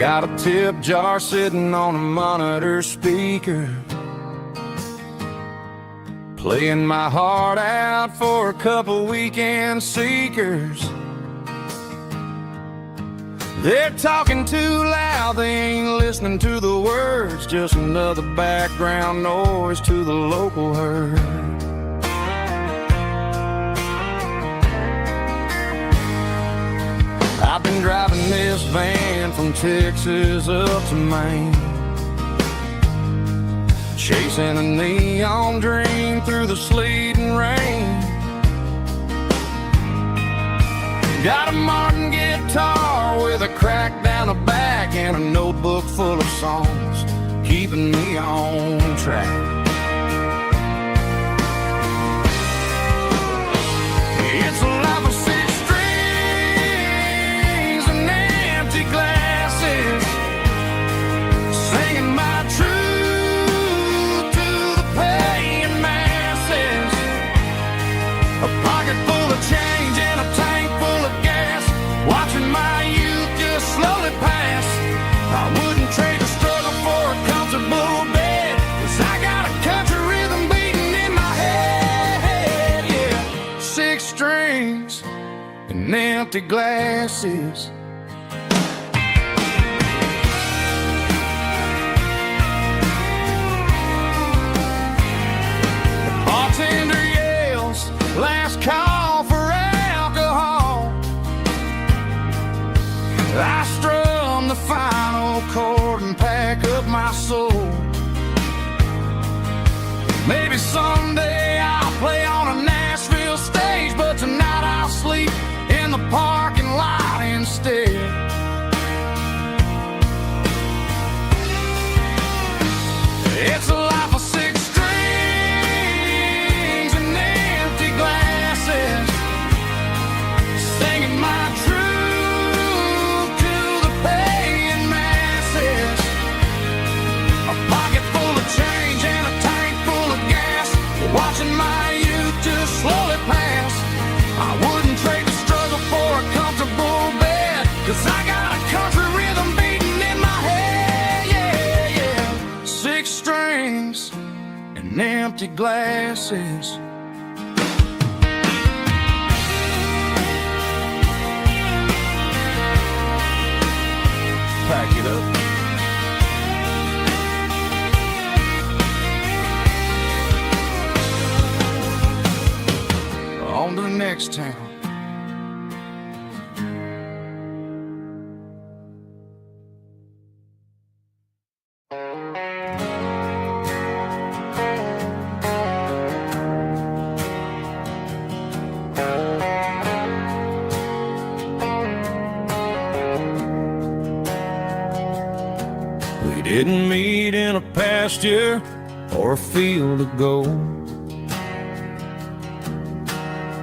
Got a tip jar sitting on a monitor speaker, playing my heart out for a couple weekend seekers. They're talking too loud, they ain't listening to the words, just another background noise to the local herd. I've been driving this van from Texas up to Maine, chasing a neon dream through the sleet and rain. Got a Martin guitar with a crack down the back and a notebook full of songs, keeping me on track. It's a life of six strings and empty glasses, singing my truth to the paying masses. A pocket full of change and a tank full of gas, watching my youth just slowly pass. I wouldn't trade the struggle for a comfortable bed, 'cause I got a country rhythm beating in my head, yeah. Six strings and empty glasses. The bartender yells, last call for alcohol. I strum the final chord and pack up my soul. Maybe someday I'll play on a Nashville stage, but tonight I'll sleep in the parking lot instead. It's a life of six strings and empty glasses, singing my truth to the paying masses. A pocket full of change and a tank full of gas, watching my youth just slowly pass. I wouldn't trade the struggle for a comfortable bed, 'cause I got a country rhythm beating in my head, yeah, yeah. Six strings and empty glasses. Pack it up. On to the next town. We didn't meet in a pasture or a field of gold.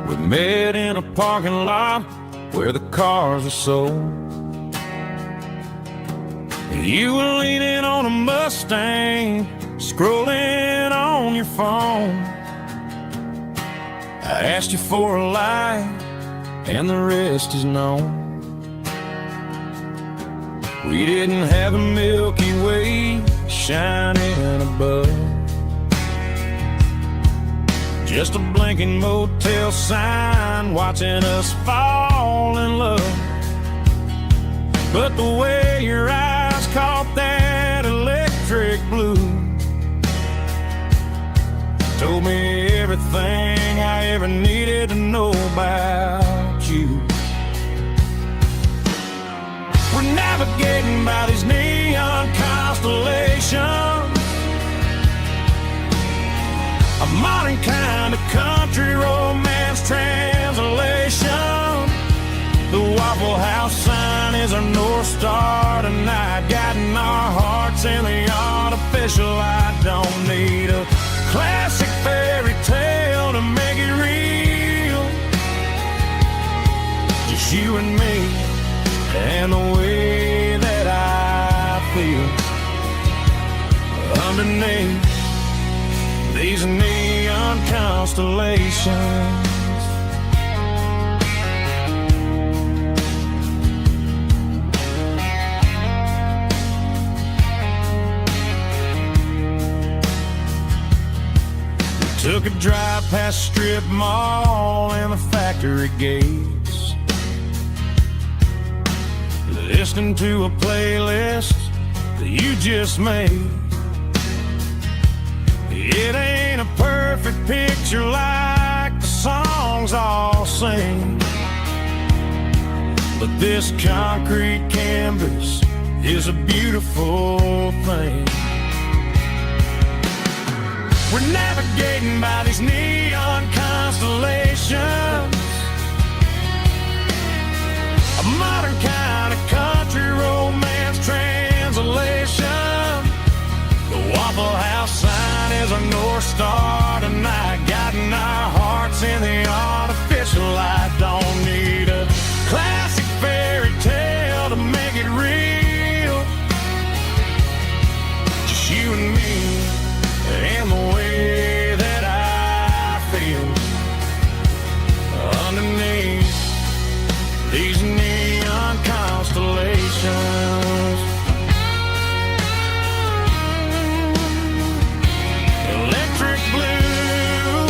We met in a parking lot where the cars are sold. You were leaning on a Mustang, scrolling on your phone. I asked you for a light, and the rest is known. We didn't have a Milky Way shining above, just a blinking motel sign watching us fall in love. But the way your eyes caught that electric blue told me everything I ever needed to know about you. We're navigating by these neon constellations, a modern kind of country romance translation. The Waffle House sign is our North Star tonight, guiding our hearts in the artificial. I don't need a classic fairy tale to make it real, just you and me and the way that I feel underneath these neon constellations. Took a drive past strip mall and the factory gates, listening to a playlist that you just made. It ain't a perfect picture like the songs all sing, but this concrete canvas is a beautiful thing. We're navigating by these neon constellations, a modern kind of country romance translation. The Waffle House sign is a North Star tonight, guiding our hearts in the artificial light. Don't need a classic fairy tale to make it real, just you and me and the way that I feel underneath these neon constellations. Electric blue,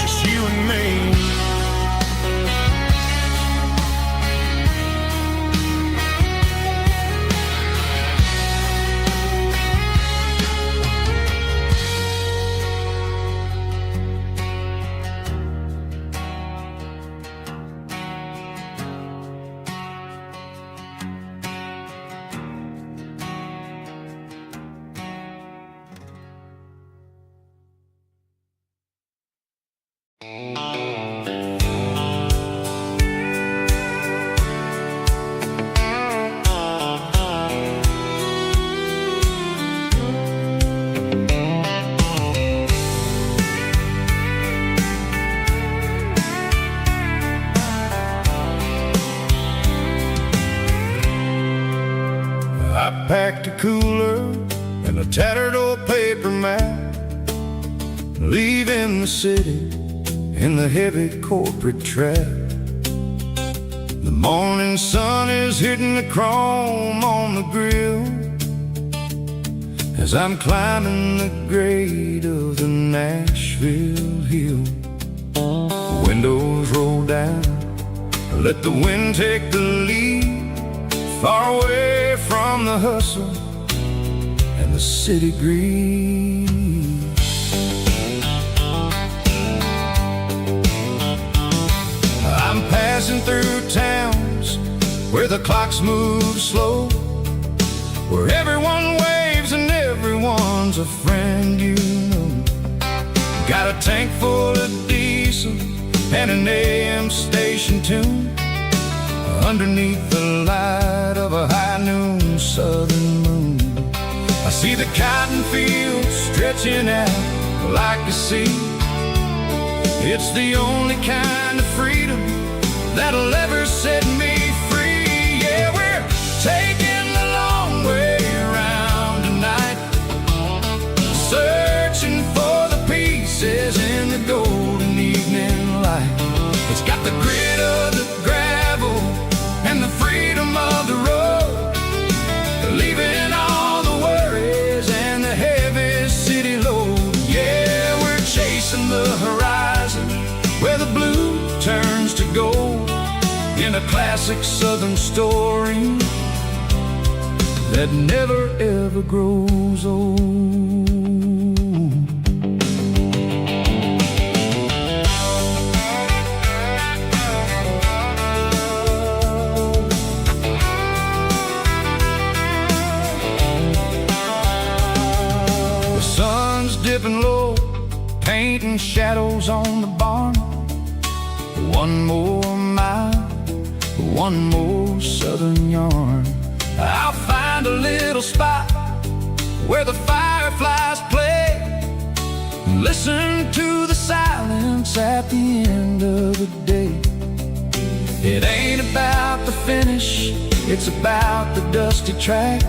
just you and me. I packed a cooler and a tattered old paper map, leaving the city in the heavy corporate trap. The morning sun is hitting the chrome on the grill as I'm climbing the grade of the Nashville hill. The windows roll down, let the wind take the lead, far away from the hustle and the city greed. I'm passing through towns where the clocks move slow, where everyone waves and everyone's a friend you know. Got a tank full of diesel and an AM station tune, underneath the light of a high noon southern moon. I see the cotton fields stretching out like a sea. It's the only kind of freedom that'll ever set me free. Yeah, we're taking the long way around tonight, searching for the pieces in the golden evening light. It's got the grit of the gravel and the freedom of the road, leaving all the worries and the heavy city load. Yeah, we're chasing the horizon where the blue turns to gold, in a classic southern story that never ever grows old. The sun's dipping low, painting shadows on the barn. One more mile, one more southern yarn. I'll find a little spot where the fireflies play, and listen to the silence at the end of the day. It ain't about the finish, it's about the dusty track,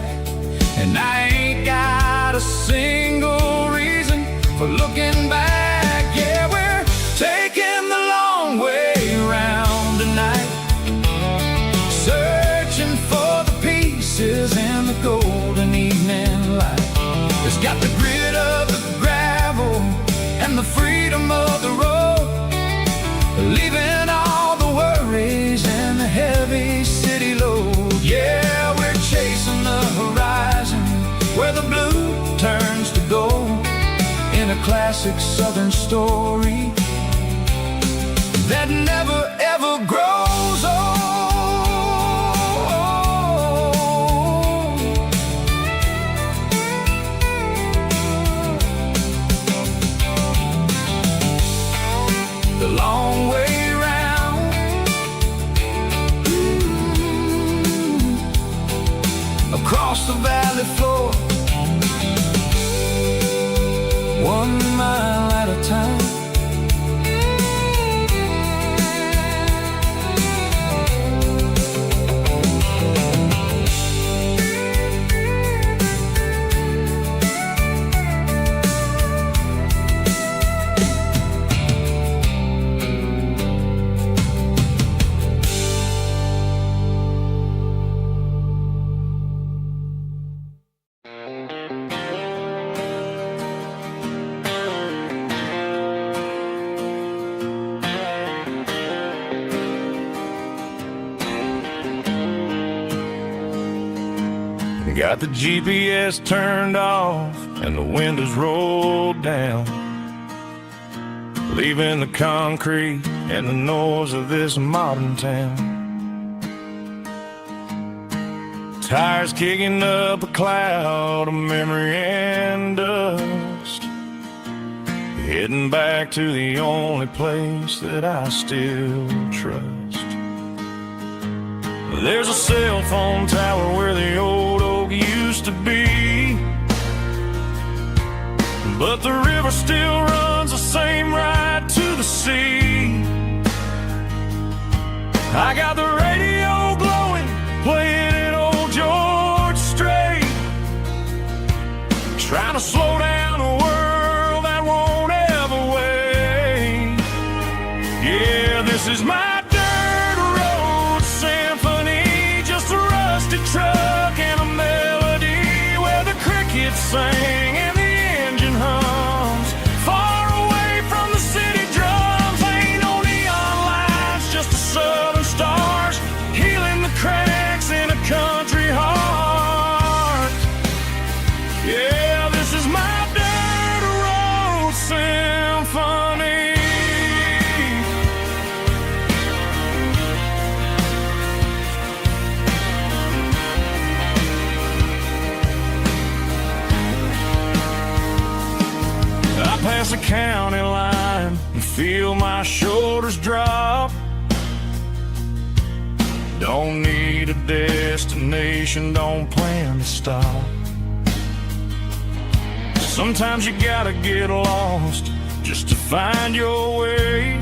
and I ain't got a single reason for looking back. Yeah, we're taking the long way around tonight, searching for the pieces in the golden evening light. classic southern story that never ever grows old. The long way round, across the valley floor, 1 mile at a time. Got the GPS turned off and the windows rolled down, leaving the concrete and the noise of this modern town. Tires kicking up a cloud of memory and dust, heading back to the only place that I still trust. There's a cell phone tower where the old oak used to be, but the river still runs the same right to the sea. I got the radio blowing, playing an old George Strait, trying to slow down a world that won't ever wait. Yeah, this is my truck and a melody where the crickets sing and the engine hums, far away from the city drums. Ain't no neon lights, just the southern stars healing the cracks in a country heart. Yeah, this is my dirt road symphony. Past the county line and feel my shoulders drop. Don't need a destination, don't plan to stop. Sometimes you gotta get lost just to find your way,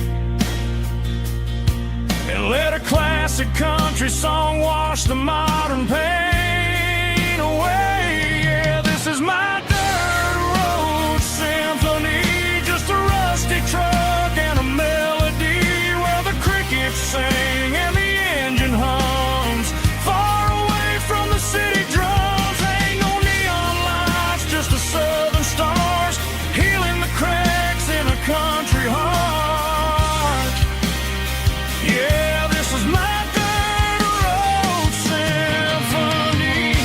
and let a classic country song wash the modern pain away. Yeah, this is my truck and a melody where the crickets sing and the engine hums, far away from the city drums. Ain't no neon lights, just the southern stars healing the cracks in a country heart. Yeah, this is my dirt road symphony.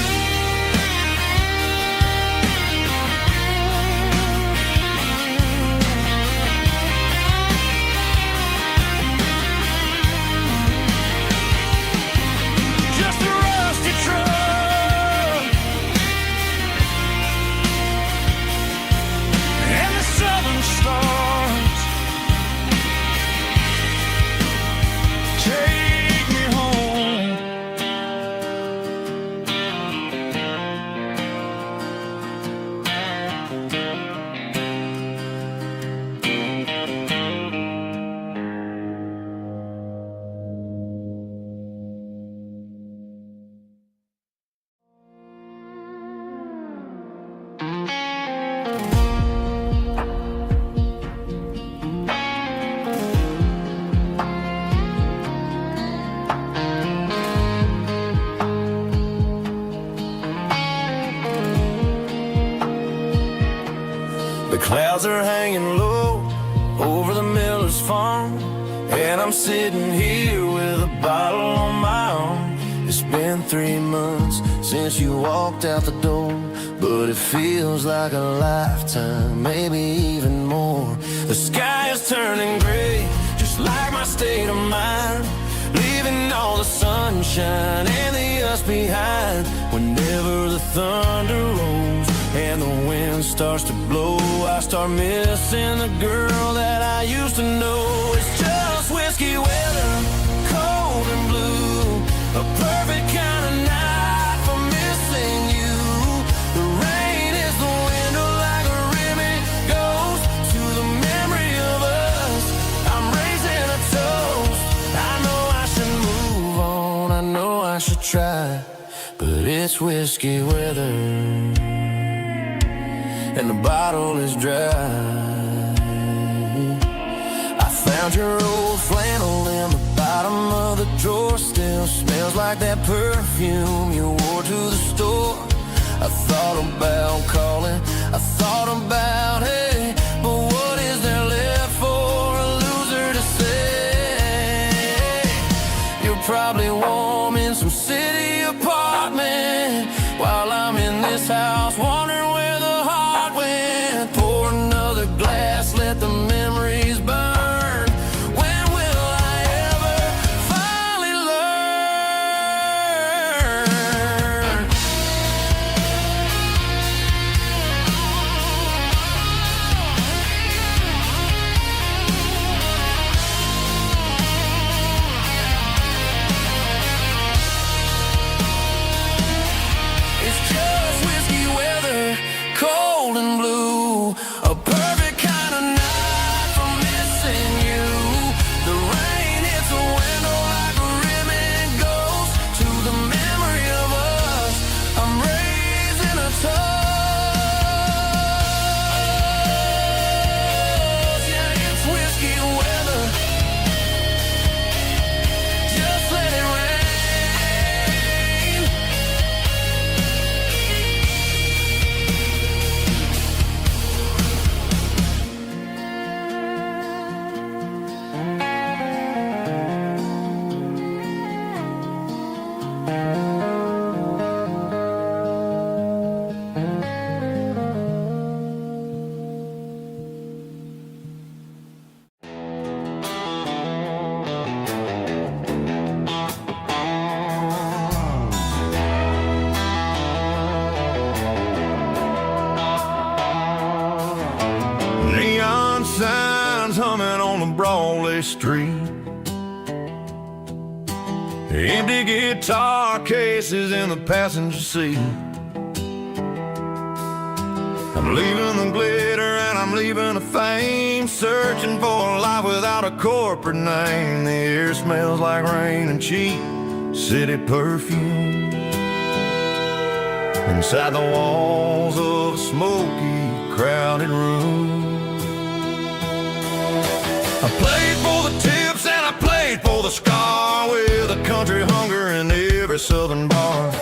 Clouds are hanging low over the miller's farm, and I'm sitting here with a bottle on my arm. It's been 3 months since you walked out the door, but it feels like a lifetime, maybe even more. The sky is turning gray, just like my state of mind, leaving all the sunshine and the us behind. Whenever the thunder rolls and the wind starts to blow, I start missing the girl that I used to know. It's just whiskey weather, cold and blue, a perfect kind of night for missing you. The rain is the window like a ribbon goes to the memory of us. I'm raising a toast. I know I should move on, I know I should try, but it's whiskey weather and the bottle is dry. I found your old flannel in the bottom of the drawer, still smells like that perfume you wore to the store. I thought about calling, I thought about, hey, but what is there left for a loser to say? You're probably warm in some city apartment while I'm in this house wondering where the heart went. Pour another glass, let the memories burn. When will I ever finally learn? It's just whiskey weather, cold and blue, a perfect kind of night for missing you. The rain hits the window like a ribbon goes to the memory of us. I'm raising a toast. Yeah, it's whiskey weather, just let it rain. Neon signs humming on the Broadway street, empty guitar cases in the passenger seat. I'm leaving the glitter and I'm leaving the fame, searching for a life without a corporate name. The air smells like rain and cheap city perfume inside the walls of a smoky, crowded room. I played for the tips and I played for the scar, with a country hunger in every southern bar.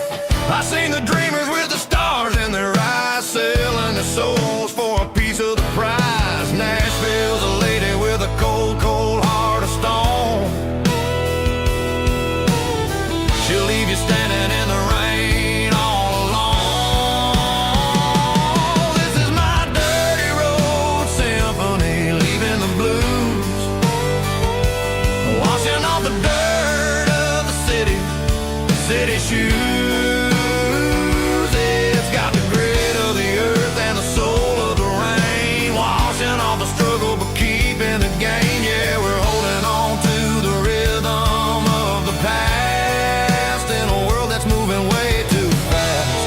I seen the dreamers with the stars in their eyes, selling their souls for a piece of the prize. Nashville's a lady with a cold, cold heart of stone. She'll leave you standing in the rain all alone. This is my dirty road symphony, leaving the blues, washing off the dirt of the city shoes. It's got the grit of the earth and the soul of the rain, washing off the struggle but keeping the gain. Yeah, we're holding on to the rhythm of the past in a world that's moving way too fast.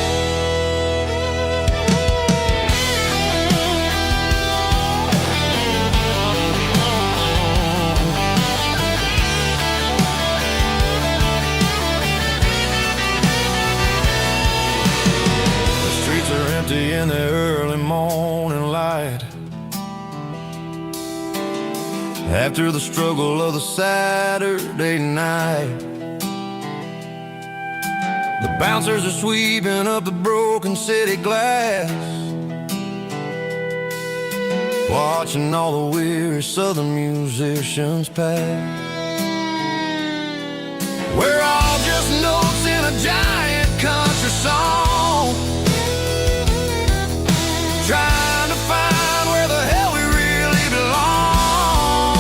Empty in the early morning light, after the struggle of the Saturday night. The bouncers are sweeping up the broken city glass, watching all the weary southern musicians pass. We're all just notes in a giant country song, trying to find where the hell we really belong.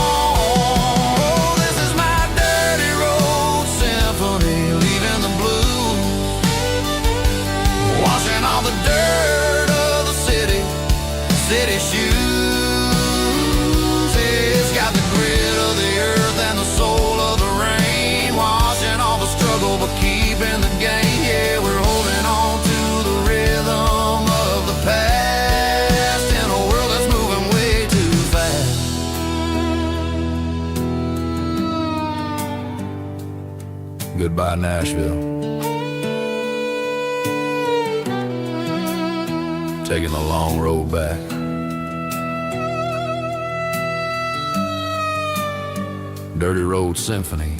Oh, this is my dirty road symphony, leaving the blues, washing all the dirt of the city shoes. It's got the grit of the earth and the soul of the rain, washing all the struggle but keeping the game. Yeah, we're holding on to the rhythm of the past in a world that's moving way too fast. Goodbye, Nashville. Taking the long road back. Dirty Road Symphony.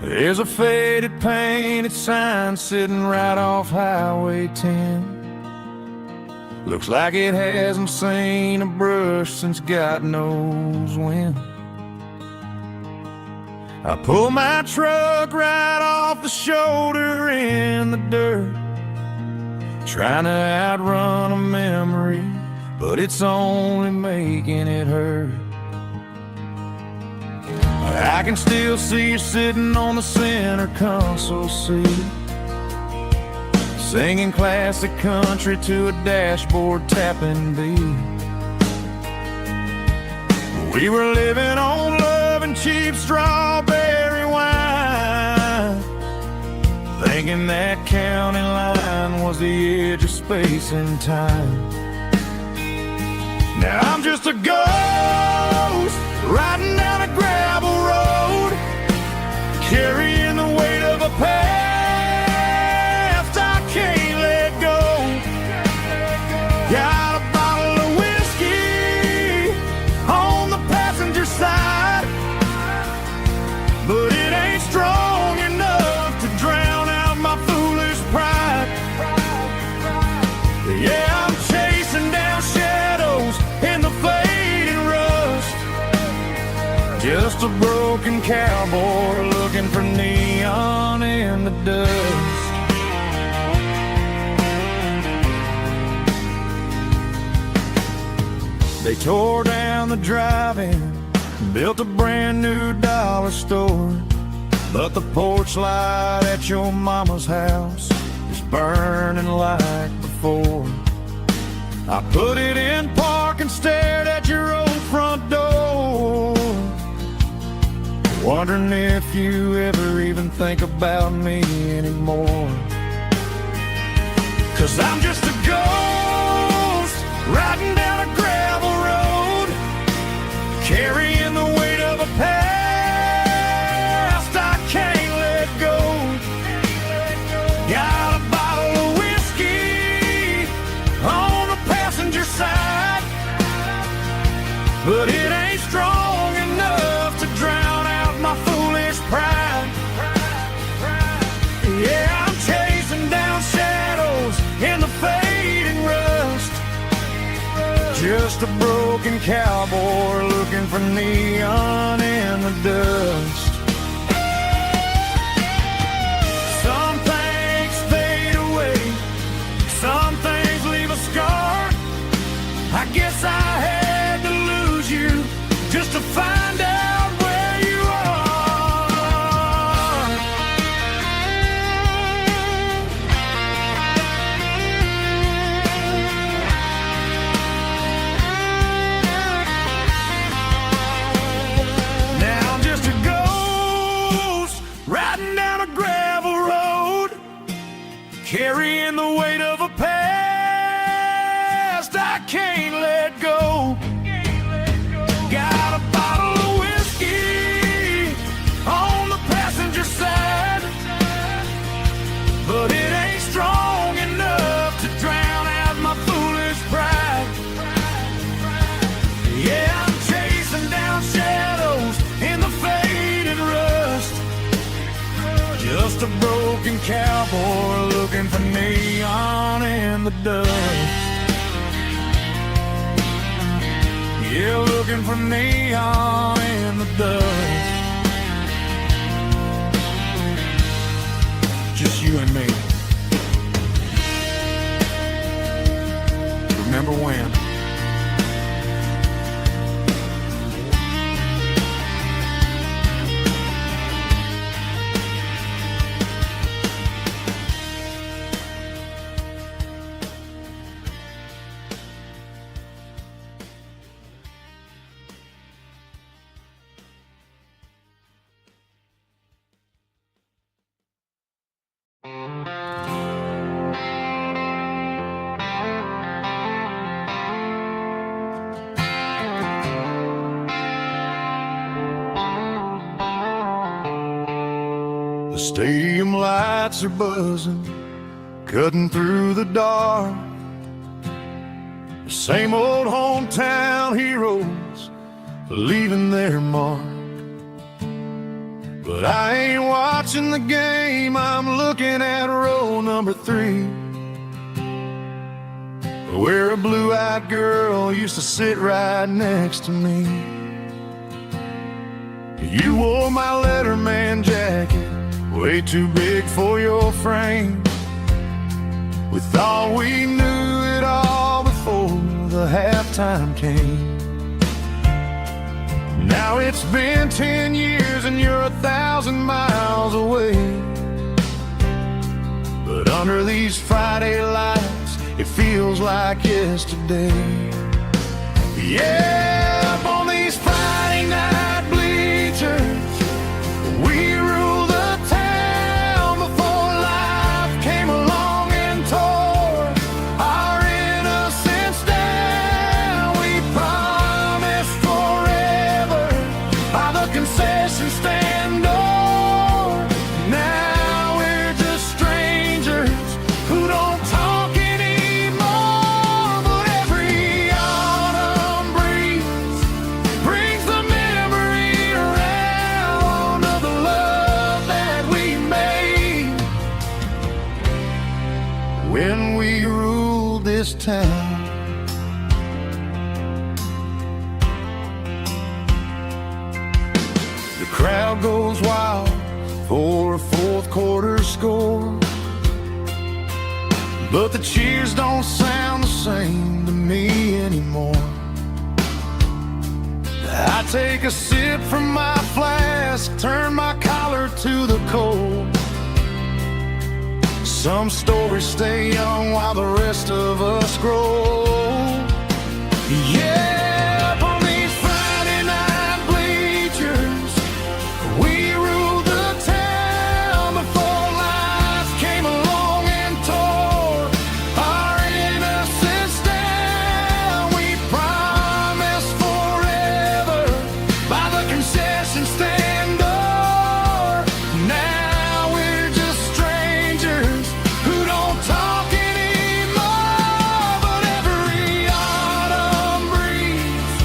There's a faded painted sign sitting right off Highway 10. Looks like it hasn't seen a brush since God knows when. I pull my truck right off the shoulder in the dirt, trying to outrun a memory, but it's only making it hurt. I can still see you sitting on the center console seat, singing classic country to a dashboard tapping beat. We were living on love and cheap strawberry wine, thinking that county line was the edge of space and time. Now I'm just a ghost riding down a gravel road, carrying the weight of a past I can't let go. Got a bottle of whiskey on the passenger side, but it ain't strong enough to drown out my foolish pride. Yeah, I'm chasing down shadows in the fading rust, just a broken cowboy looking for neon in the dust. They tore down the drive-in, built a brand new dollar store, but the porch light at your mama's house is burning like before. I put it in park and stared at your old front door, wondering if you ever even think about me anymore. 'Cause I'm just a ghost riding down a gravel road, carrying the weight of a past I can't let go. Got a bottle of whiskey on the passenger side, but it ain't strong enough to drown out my foolish pride. Yeah, I'm chasing down shadows in the fading rust, just a broken cowboy looking for neon in the dust. Some things fade away, some things leave a scar. I guess I had to lose you just to find out where you are. gravel road, carrying the weight of a past I can't let go. Got a bottle of whiskey on the passenger side, but it ain't strong enough to drown out my foolish pride. Yeah, I'm chasing down shadows in the fading rust, just a broken cowboy looking for neon in the dust. Yeah, looking for neon in the dust. Just you and me. Remember when? The stadium lights are buzzing, cutting through the dark. The same old hometown heroes leaving their mark. But I ain't watching the game, I'm looking at row number 3, where a blue-eyed girl used to sit right next to me. You wore my Letterman jacket, way too big for your frame. We thought we knew it all before the halftime came. Now it's been 10 years and you're 1,000 miles away, but under these Friday lights it feels like yesterday. Yeah, up on these Friday night bleachers we rule the town before life came along and tore our innocence down. We promised forever by the concession stand door. Now we're just strangers who don't talk anymore. But every autumn breeze brings the memory around of the love that we made when we ruled this town. The crowd goes wild for a fourth quarter score, but the cheers don't sound the same to me anymore. I take a sip from my flask, turn my collar to the cold. Some stories stay young while the rest of us grow. Yeah, up on these Friday night bleachers we ruled the town before life came along and tore our innocence down. We promised forever by the concession stand door. Now we're just strangers who don't talk anymore. But every autumn breeze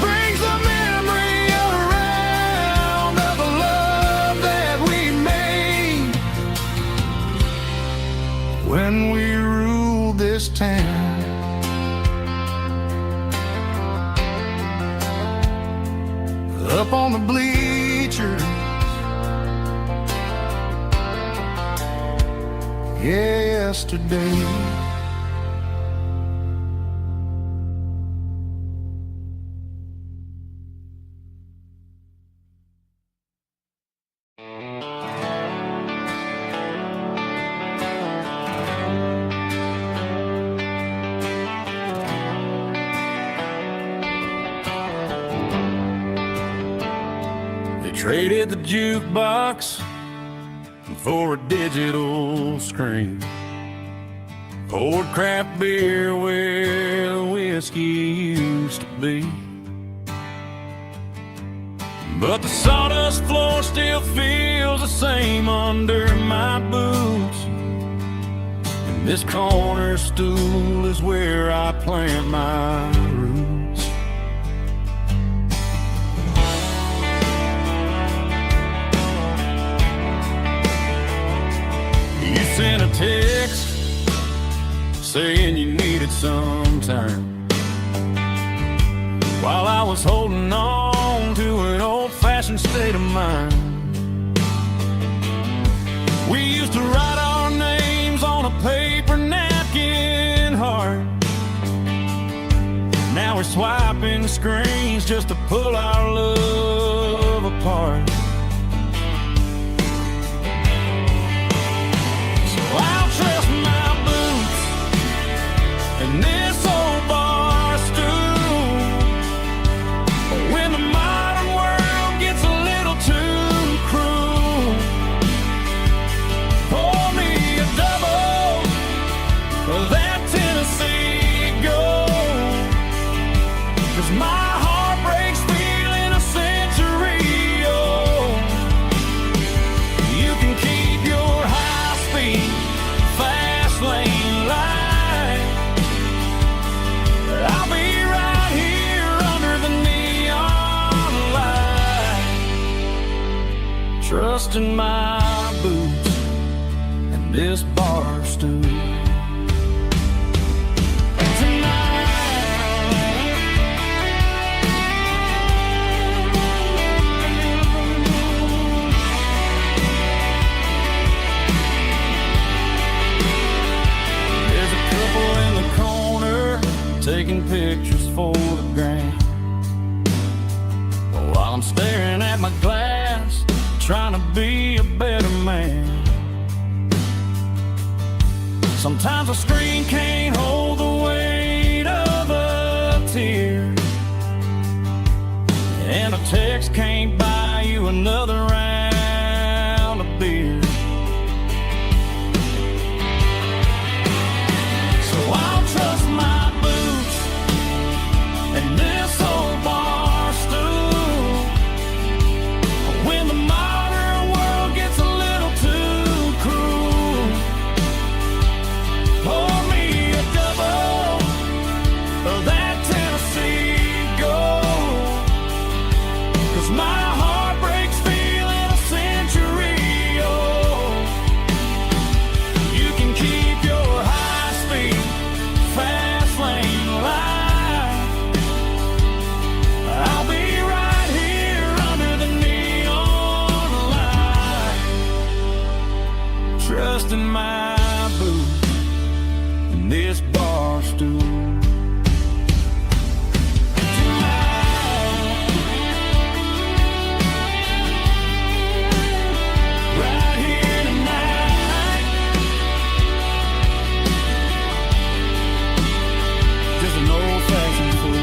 brings the memory around of the love that we made when we ruled this town. Up on the bleachers, yesterday. They traded the jukebox for a digital screen. Poured craft beer where the whiskey used to be. But the sawdust floor still feels the same under my boots. And this corner stool is where I plant my roots. You sent a text saying you needed some time, while I was holding on to an old-fashioned state of mind. We used to write our names on a paper napkin hard. Now we're swiping screens just to pull our love apart. So I'll trust my boots and this old bar stool when the modern world gets a little too cruel. Pour me a double of that Tennessee Gold, 'cause my heart breaks feeling a century old. You can keep your high-speed fast lane light. I'll be right here under the neon light, trusting my boots and this bar stool. There's a couple in the corner taking pictures for the gram, while I'm staring at my glass, trying to be a better man. Sometimes a screen can't hold the weight of a tear, and a text can't buy you another round of beer. So I'll trust my boots and this old bar stool when the modern world gets a little too cruel. Pour me a double of that Tennessee Gold, 'cause my heart breaks feeling a century old. You can keep your high-speed fast lane light. I'll be right here under the neon light, trusting my boots and this bar stool. Right here tonight, just an old-fashioned fool.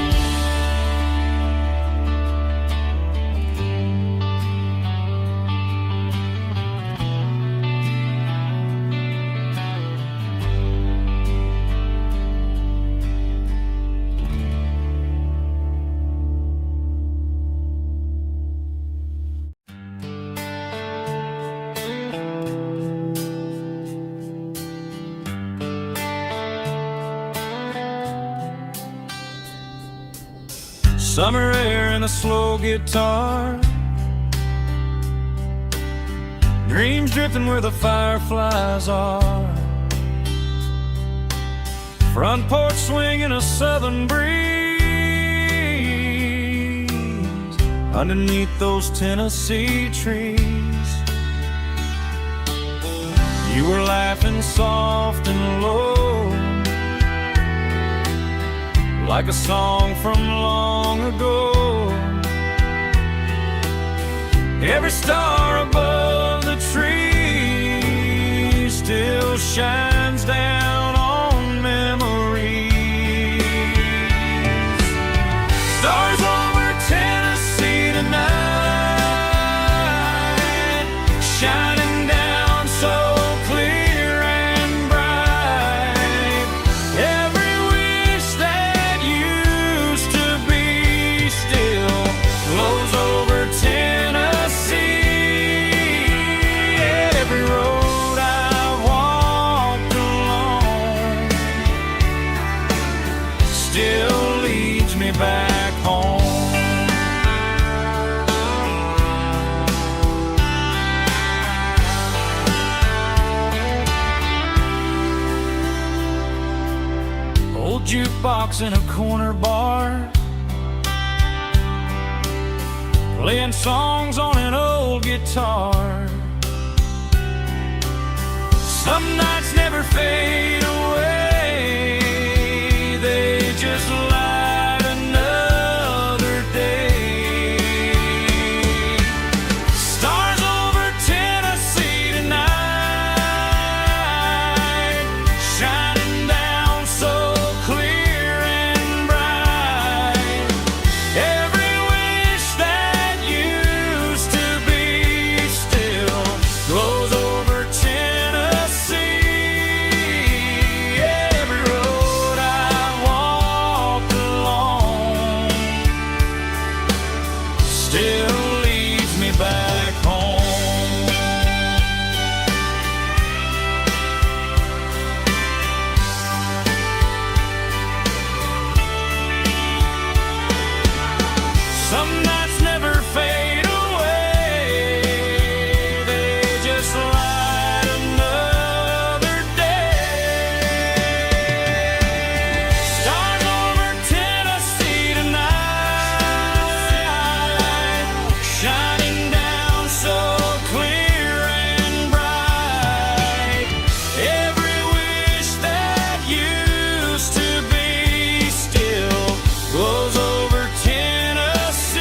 Summer air and a slow guitar, dreams drifting where the fireflies are. Front porch swinging a southern breeze underneath those Tennessee trees. You were laughing soft and low, like a song from long ago. Every star above the tree still shines down on memories. Stars over Tennessee tonight, shining down jukebox in a corner bar, playing songs on an old guitar. Some nights never fade away, they just light another day. Stars over Tennessee tonight, shining down so clear and bright. Every wish that used to be still glows over Tennessee. Every road I walked along still leads me back home. Some nights never fade away, they just light another day. Stars over Tennessee tonight, shining down so clear and bright. Every wish that used to be still glows over Tennessee.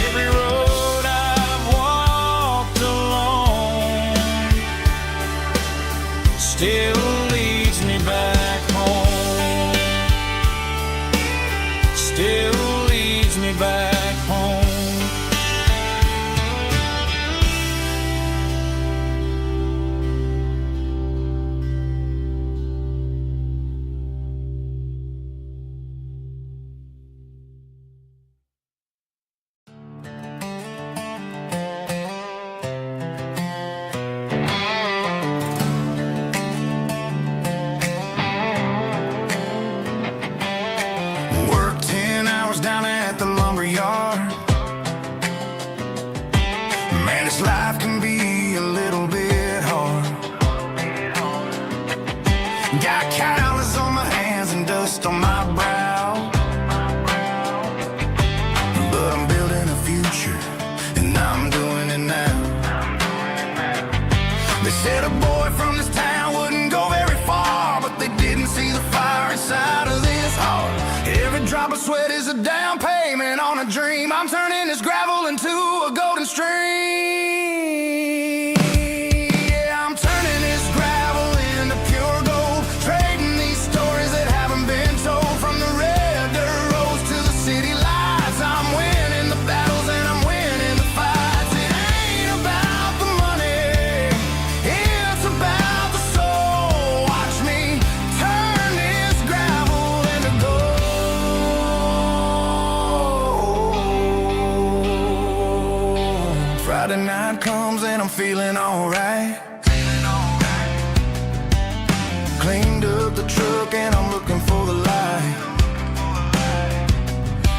Every road I've walked along still leads me back home. Still leads me back home. Work 10 hours down at the lumber yard. Man, this life can be a little bit hard. Got calluses on my hands and dust on my brow, but I'm building a future, and I'm doing it now. They said a boy from this town wouldn't go very far, but they didn't see the fire inside of this heart. Every drop of sweat is a down payment on a dream. I'm turning this gravel into a golden stream. Yeah, I'm turning this gravel into pure gold, trading these stories that haven't been told. From the red dirt roads to the city lights, I'm winning the battles and I'm winning the fights. It ain't about the money, it's about the soul. Watch me turn this gravel into gold. Friday night comes and I'm feeling alright. Cleaned up the truck and I'm looking for the light.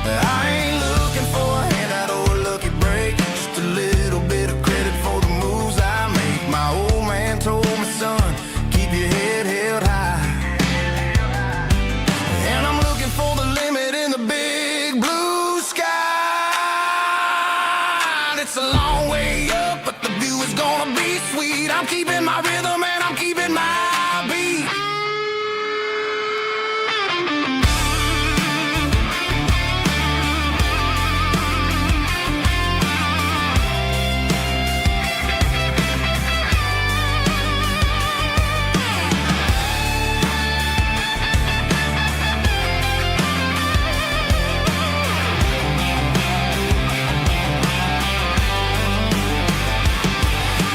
I ain't looking for a handout or a lucky break, just a little bit of credit for the moves I make. My old man told me, son, keep your head held high. And I'm looking for the limit in the big blue sky. It's a long way up, but the view is gonna be sweet. I'm keeping my rhythm and I'm keeping my beat.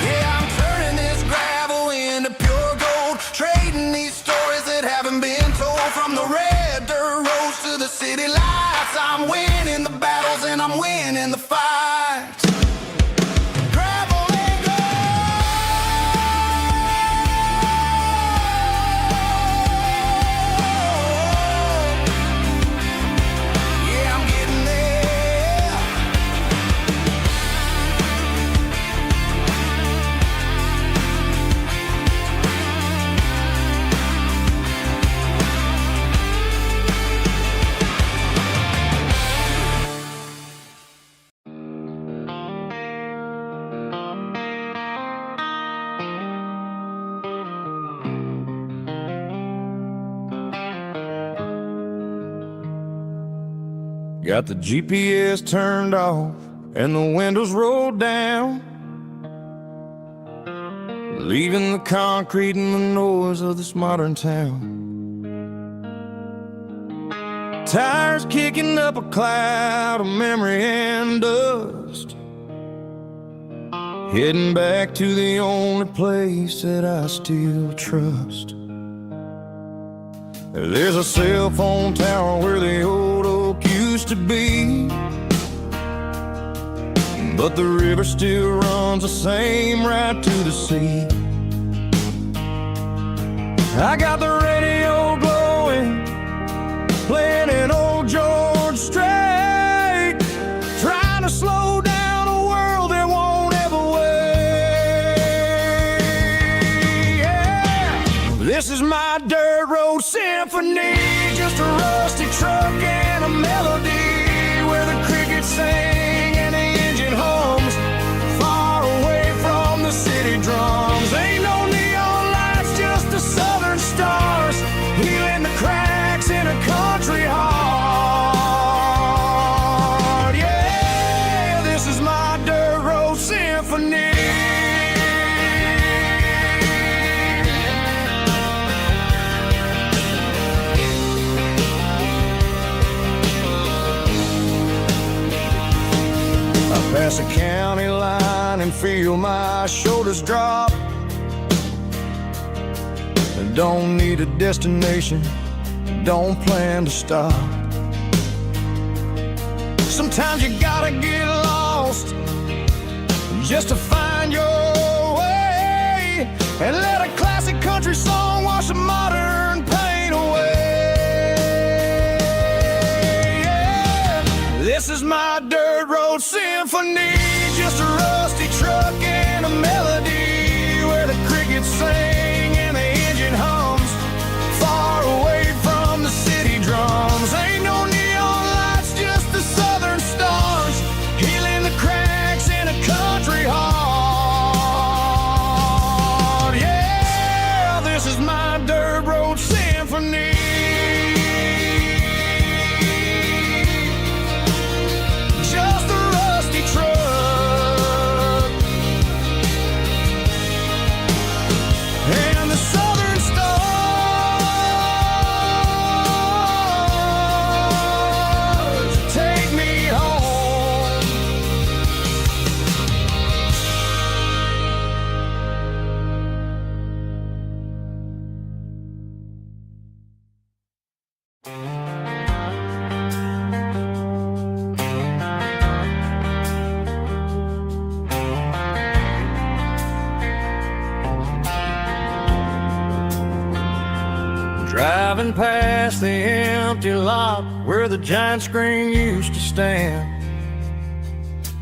Yeah, I'm turning this gravel into pure gold, trading these stories that haven't been told. From the red dirt roads to the city lights, I'm winning the battles and I'm winning the fights. Gravel and gold. Yeah, I'm getting there. Got the GPS turned off and the windows rolled down, leaving the concrete and the noise of this modern town. Tires kicking up a cloud of memory and dust, heading back to the only place that I still trust. There's a cell phone tower where the old oak used to be, but the river still runs the same right to the sea. I got the radio glowing, playing an old George Strait, trying to slow down a world that won't ever wait. Yeah. This is my dirt road symphony, just a rusty truck and a melody where the crickets sing and the engine hums, far away from the city drums. Ain't no neon lights, just the southern stars, healing the cracks in a country heart. Yeah, this is my dirt road symphony. Pass a county line and feel my shoulders drop. Don't need a destination, don't plan to stop. Sometimes you gotta get lost just to find your way, and let a classic country song wash a modern pain away. Yeah. This is my dirt road symphony, just a rusty truck and a melody where the crickets sing and the engine hums, far away from the city drums. Ain't no neon lights, just the southern stars, healing the cracks in a country heart. Yeah, this is my dirt road symphony. Driving past the empty lot where the giant screen used to stand,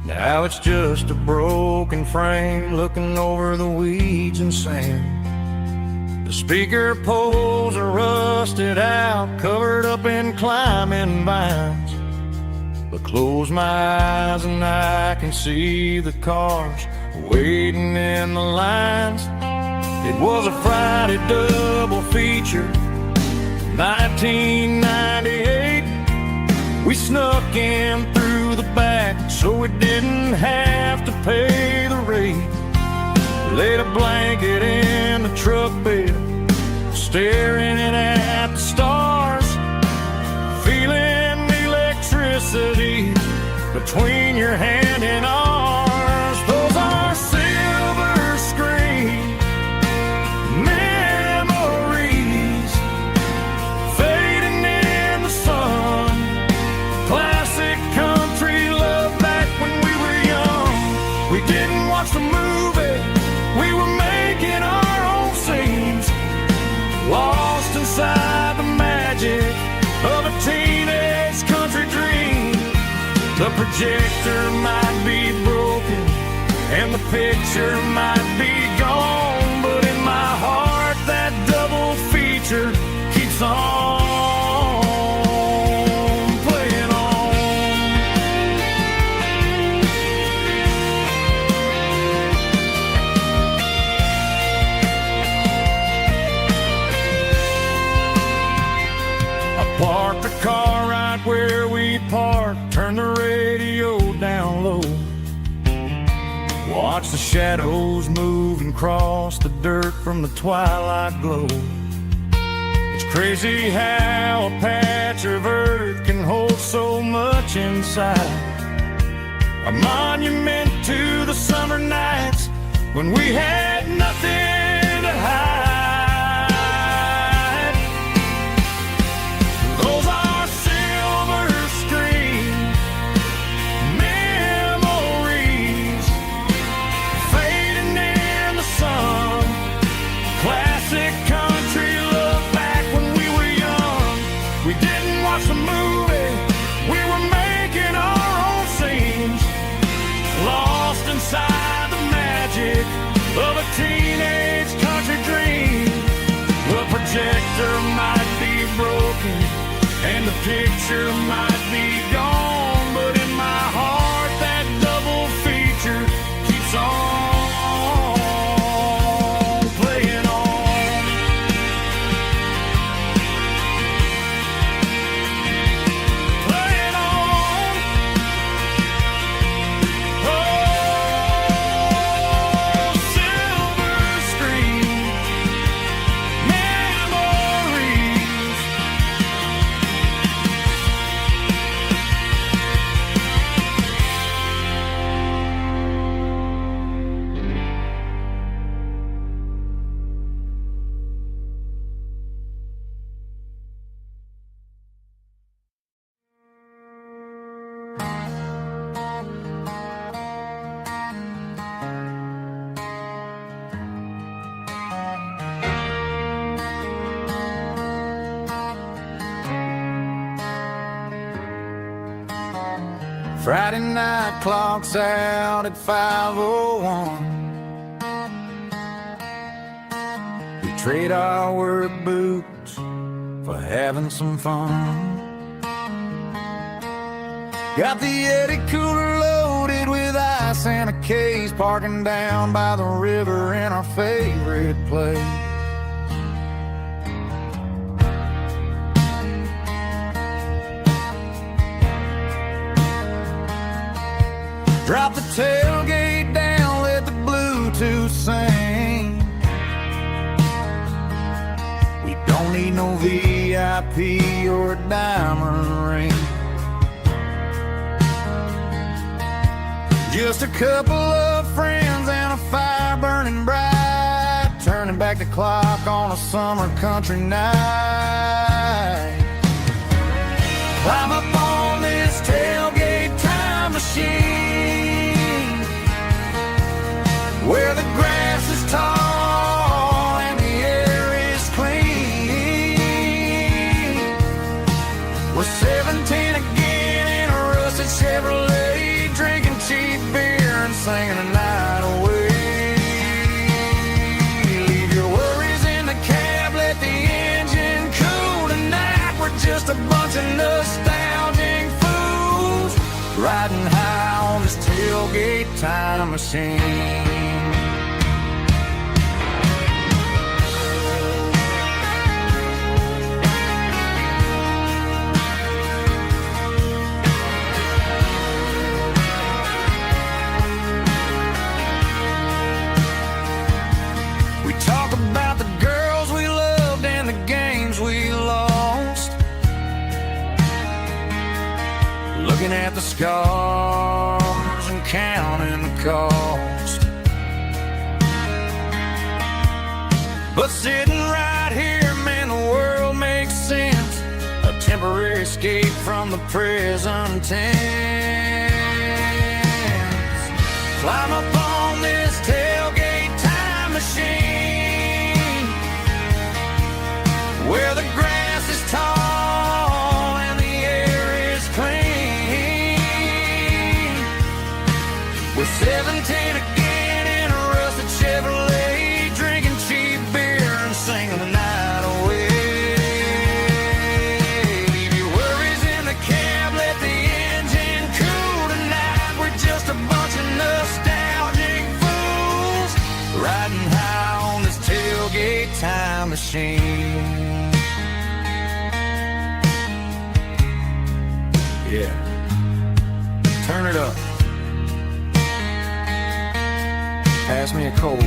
now it's just a broken frame looking over the weeds and sand. The speaker poles are rusted out, covered up in climbing vines, but close my eyes and I can see the cars waiting in the lines. It was a Friday double feature, 1998. We snuck in through the back so we didn't have to pay the rate. Laid a blanket in the truck bed, staring at the stars, feeling the electricity between your hand and ours. Those are silver screen memories fading in the sun. Classic country love back when we were young. We didn't watch the movie, we were making our own scenes, lost inside the magic of a teenage country dream. The projector might be broken and the picture might be gone, but in my heart that double feature keeps on playing on. I parked the car right where we parked watch the shadows move and cross the dirt from the twilight glow. It's crazy how a patch of earth can hold so much inside. A monument to the summer nights when we had nothing to hide. Those are silver screen memories fading in the sun. Classic country love back when we were young. We didn't watch the movie, we were making our own scenes, lost inside the magic of a teenage country dream. The projector might be broken and the picture might be gone, but in my heart that double feature keeps on playing on. Playing on. Oh, silver screen memories. Friday night clocks out at 5:01. We trade our work boots for having some fun. Got the Yeti cooler loaded with ice and a case, parking down by the river in our favorite place. Drop the tailgate down, let the Bluetooth sing. We don't need no VIP or a diamond ring. Just a couple of friends and a fire burning bright, turning back the clock on a summer country night. Climb up on this tailgate time machine, where the grass is tall and the air is clean. We're 17 again in a rusted Chevrolet, drinking cheap beer and singing the night away. Leave your worries in the cab, let the engine cool tonight. We're just a bunch of nostalgic fools riding high on this tailgate time machine. We talk about the girls we loved and the games we lost, looking at the scars and counting the cost. But sitting right here, man, the world makes sense. A temporary escape from the present tense. Climb up on this tailgate time machine, where the grass is tall and the air is clean. We're 17 again in a rusted Chevrolet, drinking cheap beer and singing the night away. Leave your worries in the cab, let the engine cool tonight. We're just a bunch of nostalgic fools riding high on this tailgate time machine. Yeah, turn it up. pass me a cold.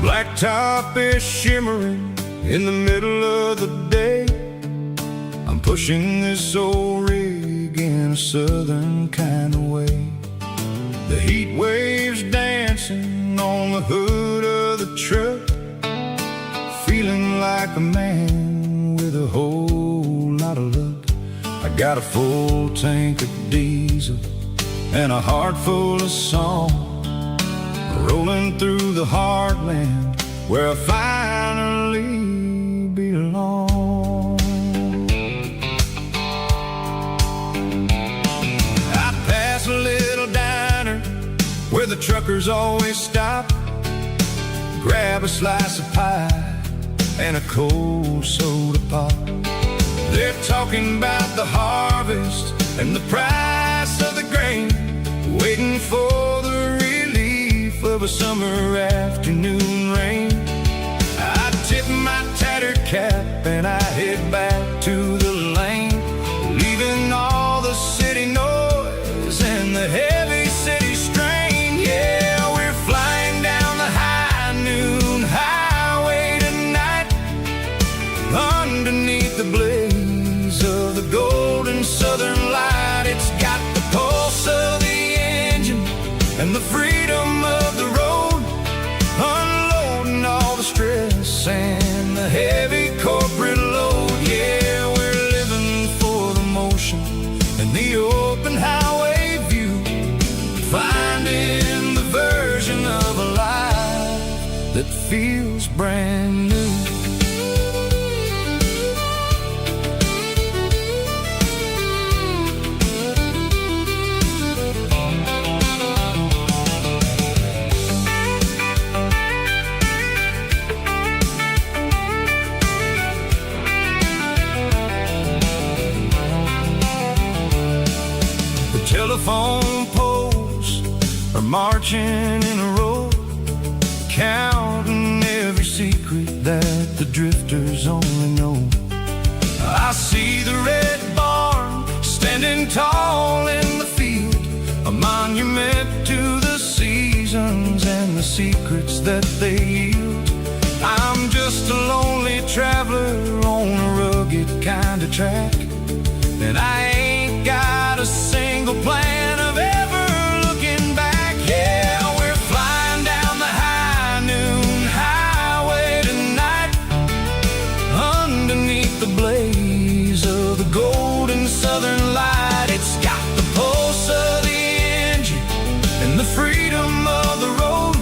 Blacktop is shimmering in the middle of the day. I'm pushing this old rig in a southern kind of way. The heat waves dancing on the hood of the truck, feeling like a man with a whole lot of luck. I got a full tank of diesel and a heart full of song, rolling through the heartland where I finally belong. I pass a little diner where the truckers always stop, grab a slice of pie and a cold soda pop. They're talking about the harvest and the price of the grain, waiting for the relief of a summer afternoon rain. I tip my tattered cap and I head back to the lane, leaving all the city noise and the heavy city strain. Yeah, we're flying down the high noon highway tonight, underneath the blaze of the golden southern light. It's got the pulse of the engine and the freedom of the road, unloading all the stress and the heavy corporate load. Yeah, we're living for the motion and the open highway view, finding the version of a life that feels brand new. Telephone poles are marching in a row, counting every secret that the drifters only know. I see the red barn standing tall in the field, a monument to the seasons and the secrets that they yield. I'm just a lonely traveler on a rugged kind of track, and I ain't got a single plan of ever looking back. Yeah, we're flying down the high noon highway tonight, underneath the blaze of the golden southern light. It's got the pulse of the engine and the freedom of the road,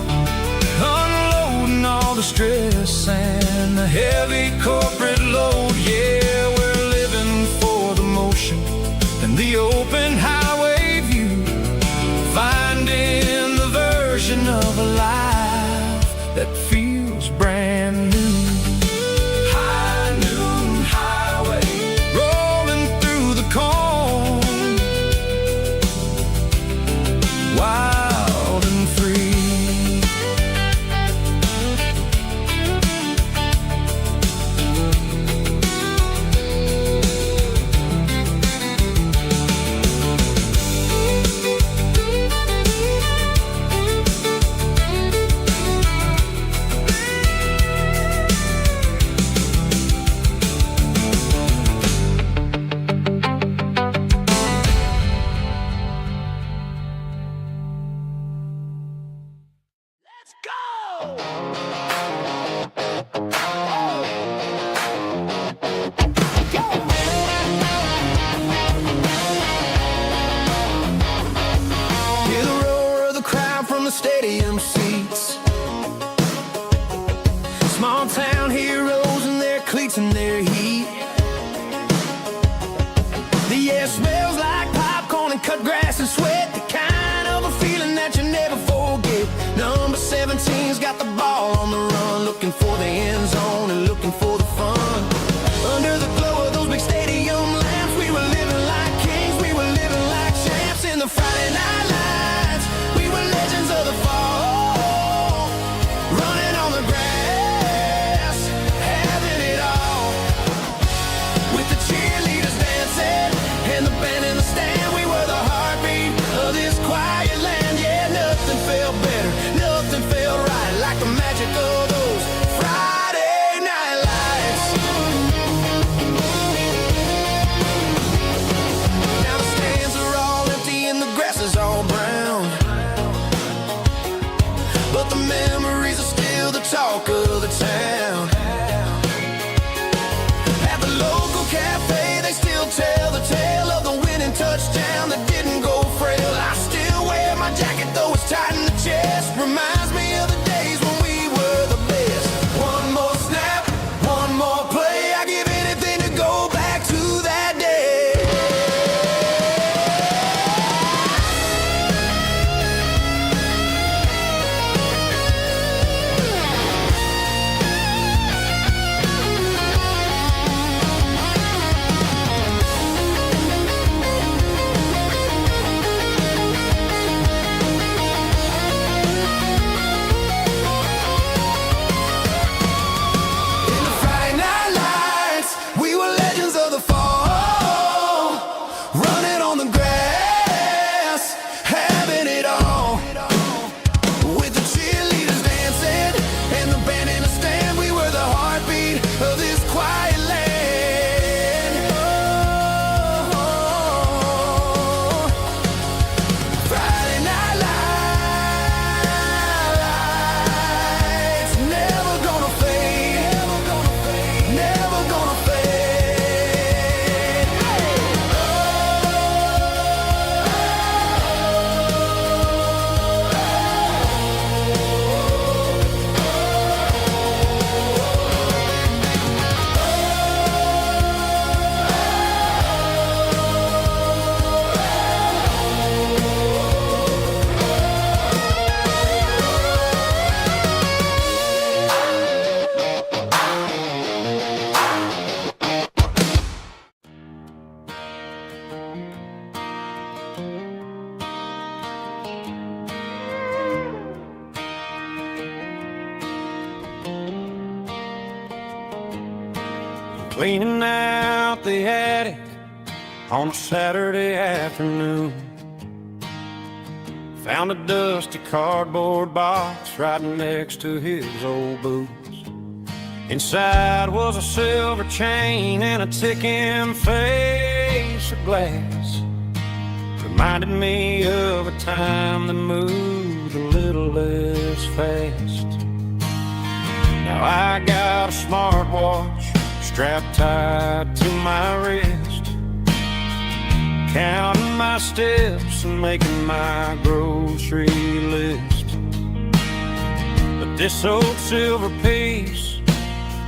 unloading all the stress and the heavy corporate load. Yeah, we're living for the motion and the open highway view, finding the version of a life that feels brand new. High noon highway, rolling through the corn, wild and free. Stadium seats, small town heroes in their cleats and their heat. The air smells like grass and sweat, the kind of a feeling that you never forget. Number 17's got the ball on the run, looking for the end zone and looking for the fun. Under the glow of those big stadium lamps, we were living like kings, we were living like champs. In the Friday night lights, we were legends of the fall, running on the grass, having it all. With the cheerleaders dancing and the band in the stand, we were the heartbeat of this quiet land. Yeah, nothing felt better, nothing felt right like the magic of those Friday night lights. Now the stands are all empty and the grass is all brown, but the memories are still the talk of the town. At the local cafe, they still tell the tale of the winning touchdown that didn't go frail. I still wear my jacket though it's tight in the chest. Reminds me of the days when we were the best. One more snap, one more play. I give anything to go back to that day. In the Friday night lights, we were legends of the fall, running on the grass, having it all. With the cheerleaders dancing and the band in the stand, we were the heartbeat of this quiet land. Oh, Friday night lights, never gonna fade, never gonna fade. Cleaning out the attic on a Saturday afternoon, found a dusty cardboard box right next to his old boots. Inside was a silver chain and a ticking face of glass. Reminded me of a time that moved a little less fast. Now I got a smartwatch strapped tight to my wrist, counting my steps and making my grocery list. But this old silver piece,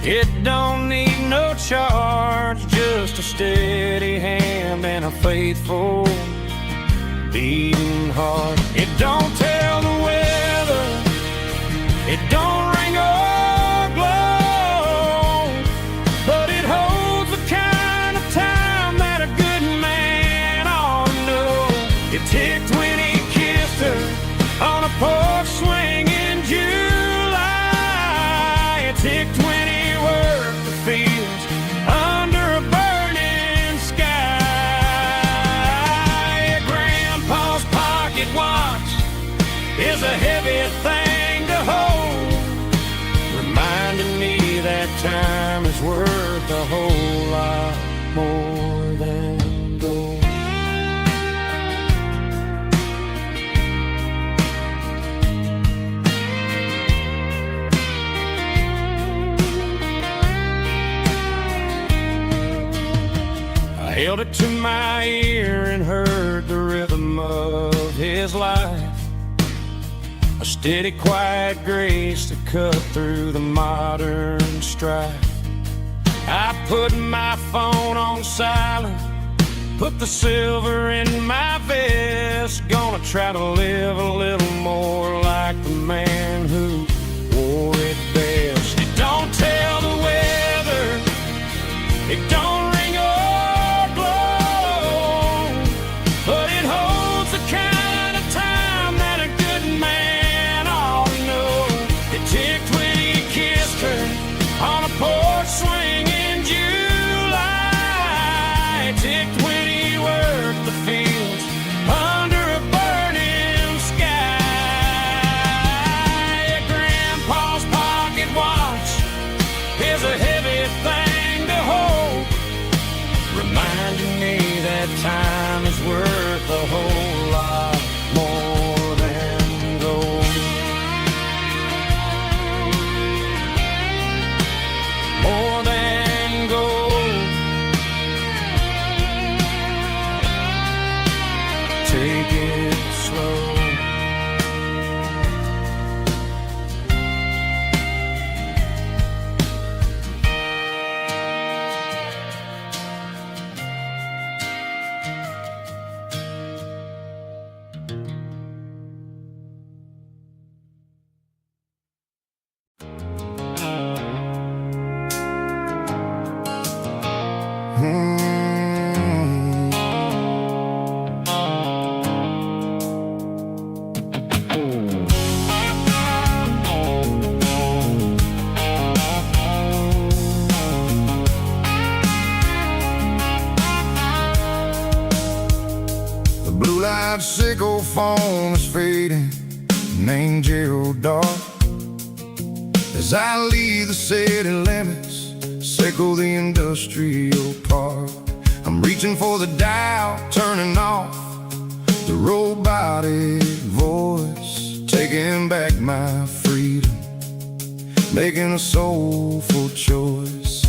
it don't need no charge, just a steady hand and a faithful beating heart. It don't tell the weather, it don't ring or glow, but it holds the kind of time that a good man ought to know. It ticked when he kissed her on a porch swing in July. It ticked when he worked the fields under a burning sky. Grandpa's pocket watch is a heavy thing to hold, reminding me that time is worth a whole lot more than gold. I held it to my ear and heard the rhythm of his life, a steady, quiet grace to cut through the modern strife. I put my phone on silent Put the silver in my vest, gonna try to live a little more like the man who wore it best. It don't tell the weather, it don't ring or blow, but it holds the kind of time that a good man ought to know. It ticked when he kissed her on a porch swing in July. It ticked when he worked the fields under a burning sky. Yeah, Grandpa's pocket watch is a heavy thing to hold, reminding me that time is worth a whole lot more than gold. More than gold. Take it slow. The blue light sickle phone is fading, named Gerald dark. As I leave the city limits, sickle the industrial park. I'm reaching for the dial, turning off the robotic voice, taking back my freedom, making a soulful choice.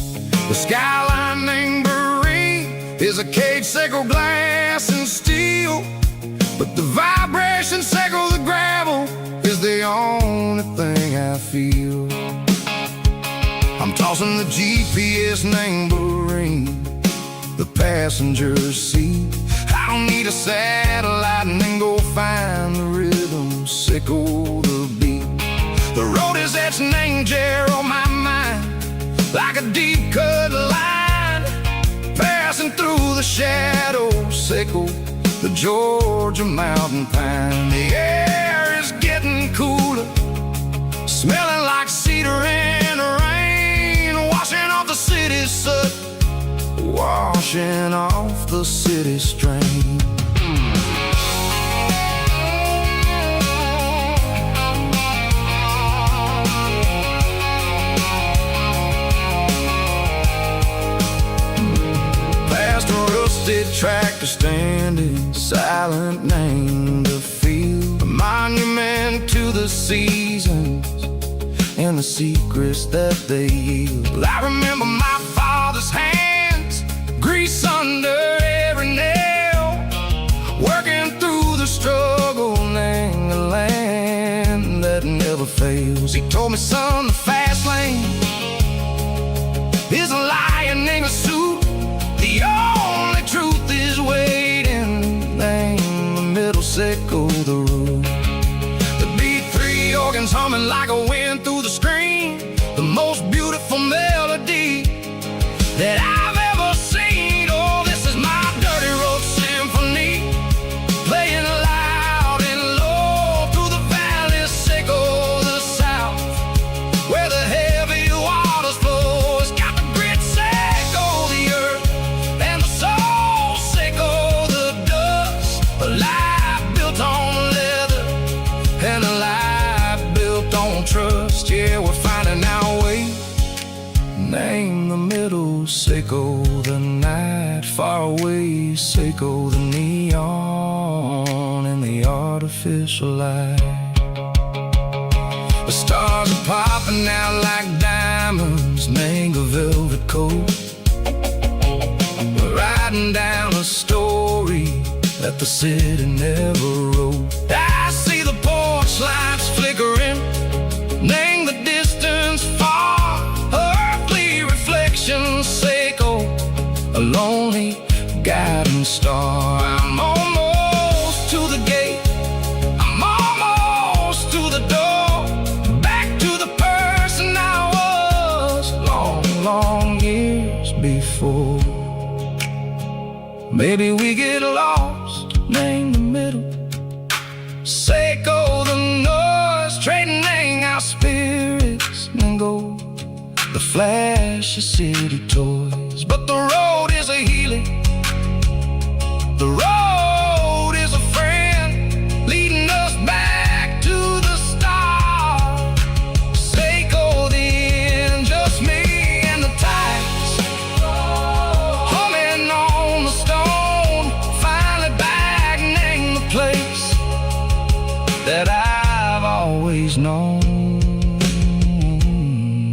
The skyline named Marine is a cage, sickle glass and steel, but the vibration sickle the gravel is the only thing I feel. I'm tossing the GPS named Marine, the passenger seat. I don't need a satellite and then go find the rhythm, sickle the beat. The road is etched named Jer on my mind, like a deep cut line, passing through the shadows, sickle the Georgia mountain pine. The air is getting cooler, smelling like cedar in the rain, washing off the city's soot, washing off the city strain. Past a rusted tractor standing silent, named the field, a monument to the seasons and the secrets that they yield. I remember my father's hands, grease under every nail, working through the struggle, named the land that never fails. He told me, son, the fast lane is a lion in a suit, the only truth is waiting, named the middle, sickle the root. The B3 organs humming like a wind through the screen, the most beautiful melody that I've ever seen. Oh, this is my dirty road symphony, playing loud and low through the valleys, sickle the south, where the heavy waters flow. It's got the grit, sickle the earth, and the soul, sickle the dust. A life built on leather and a life built on trust. Yeah, we're finding our way, name the middle, sickle the night, far away, sickle the neon and the artificial light. The stars are popping out like diamonds, name a velvet coat. We're riding down a story that the city never wrote. I see the porch lights flickering, name the distance far, earthly reflections, sickle a lonely guiding star. I'm almost to the gate, I'm almost to the door, back to the person I was long, long years before. Maybe we get lost, name the middle, Seiko the noise, trading our spirits and go the flash of city toys. But the road is a healing, the road is a friend, leading us back to the start. Seiko the end, just me and the tides, humming on the stone, finally back in the place that I've always known.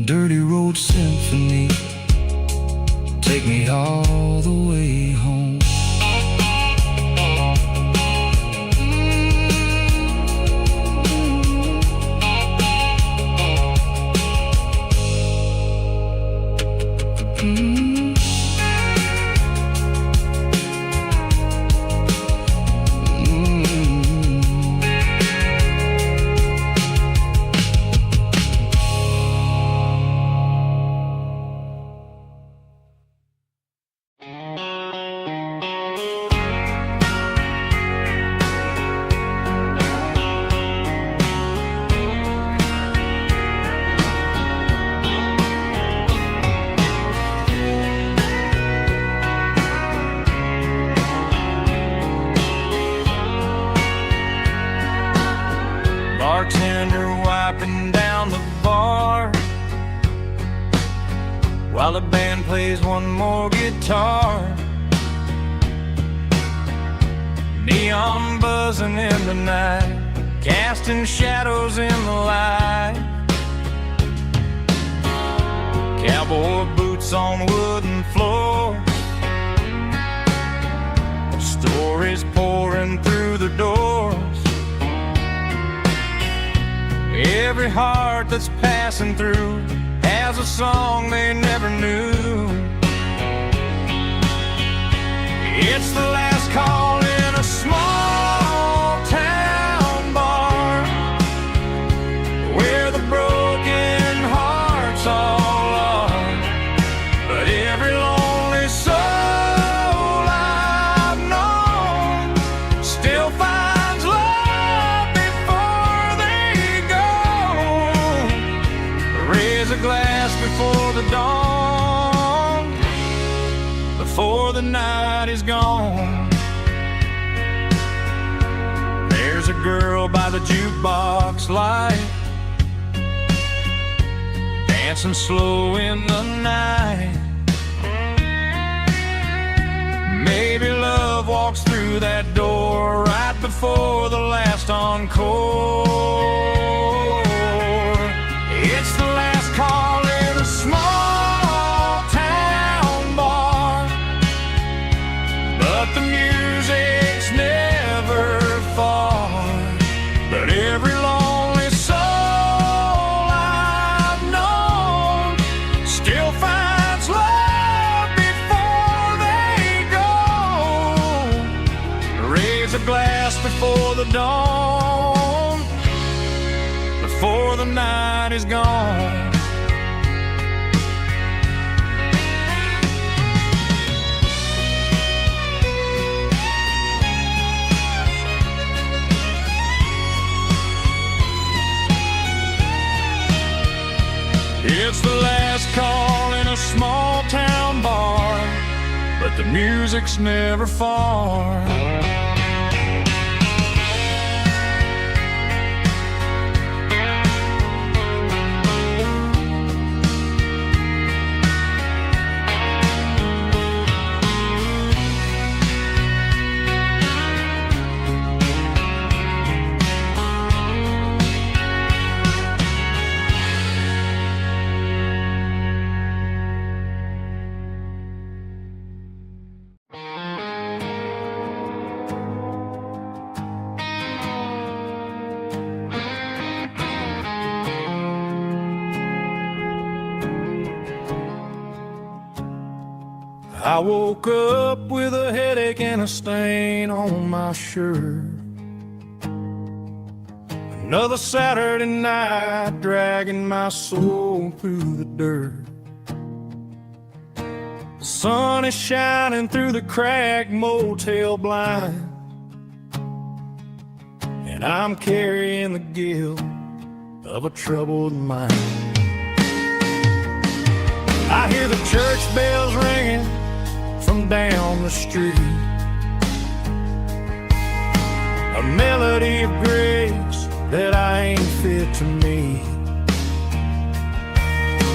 Dirty Road Symphony, take me all the way home. Bartender wiping down the bar while the band plays one more guitar. Neon buzzing in the night, casting shadows in the light. Cowboy boots on wooden floors, stories pouring through the doors. Every heart that's passing through has a song they never knew. It's the last call in a small town bar where the broken hearts all are. But every lonely soul I've known still finds love before they go. Raise a glass before the dawn, before the night is gone. There's a girl by the jukebox light, dancing slow in the night. Maybe love walks through that door right before the last encore. It's the last call in a small town bar, but the music's never far. But every lonely soul I've known still finds love before they go. Raise a glass before the dawn, before the night is gone. It's the last call in a small town bar, but the music's never far. I woke up with a headache and a stain on my shirt. Another Saturday night dragging my soul through the dirt. The sun is shining through the cracked motel blind, and I'm carrying the guilt of a troubled mind. I hear the church bells ringing from down the street, a melody of grace that I ain't fit to meet.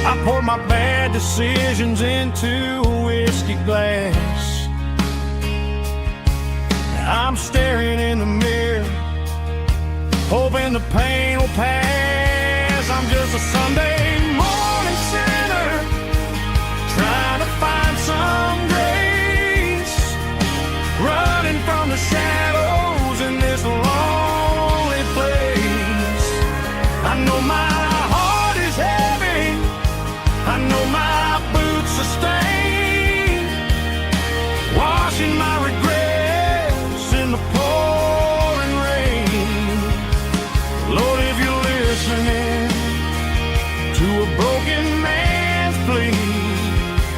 I poured my bad decisions into a whiskey glass. I'm staring in the mirror, hoping the pain will pass. I'm just a Sunday morning sinner, trying to find some grace, running from the shadows in this lonely place. I know my heart is heavy, I know my boots are stained, washing my regrets in the pouring rain. Lord, if you're listening to a broken man's plea,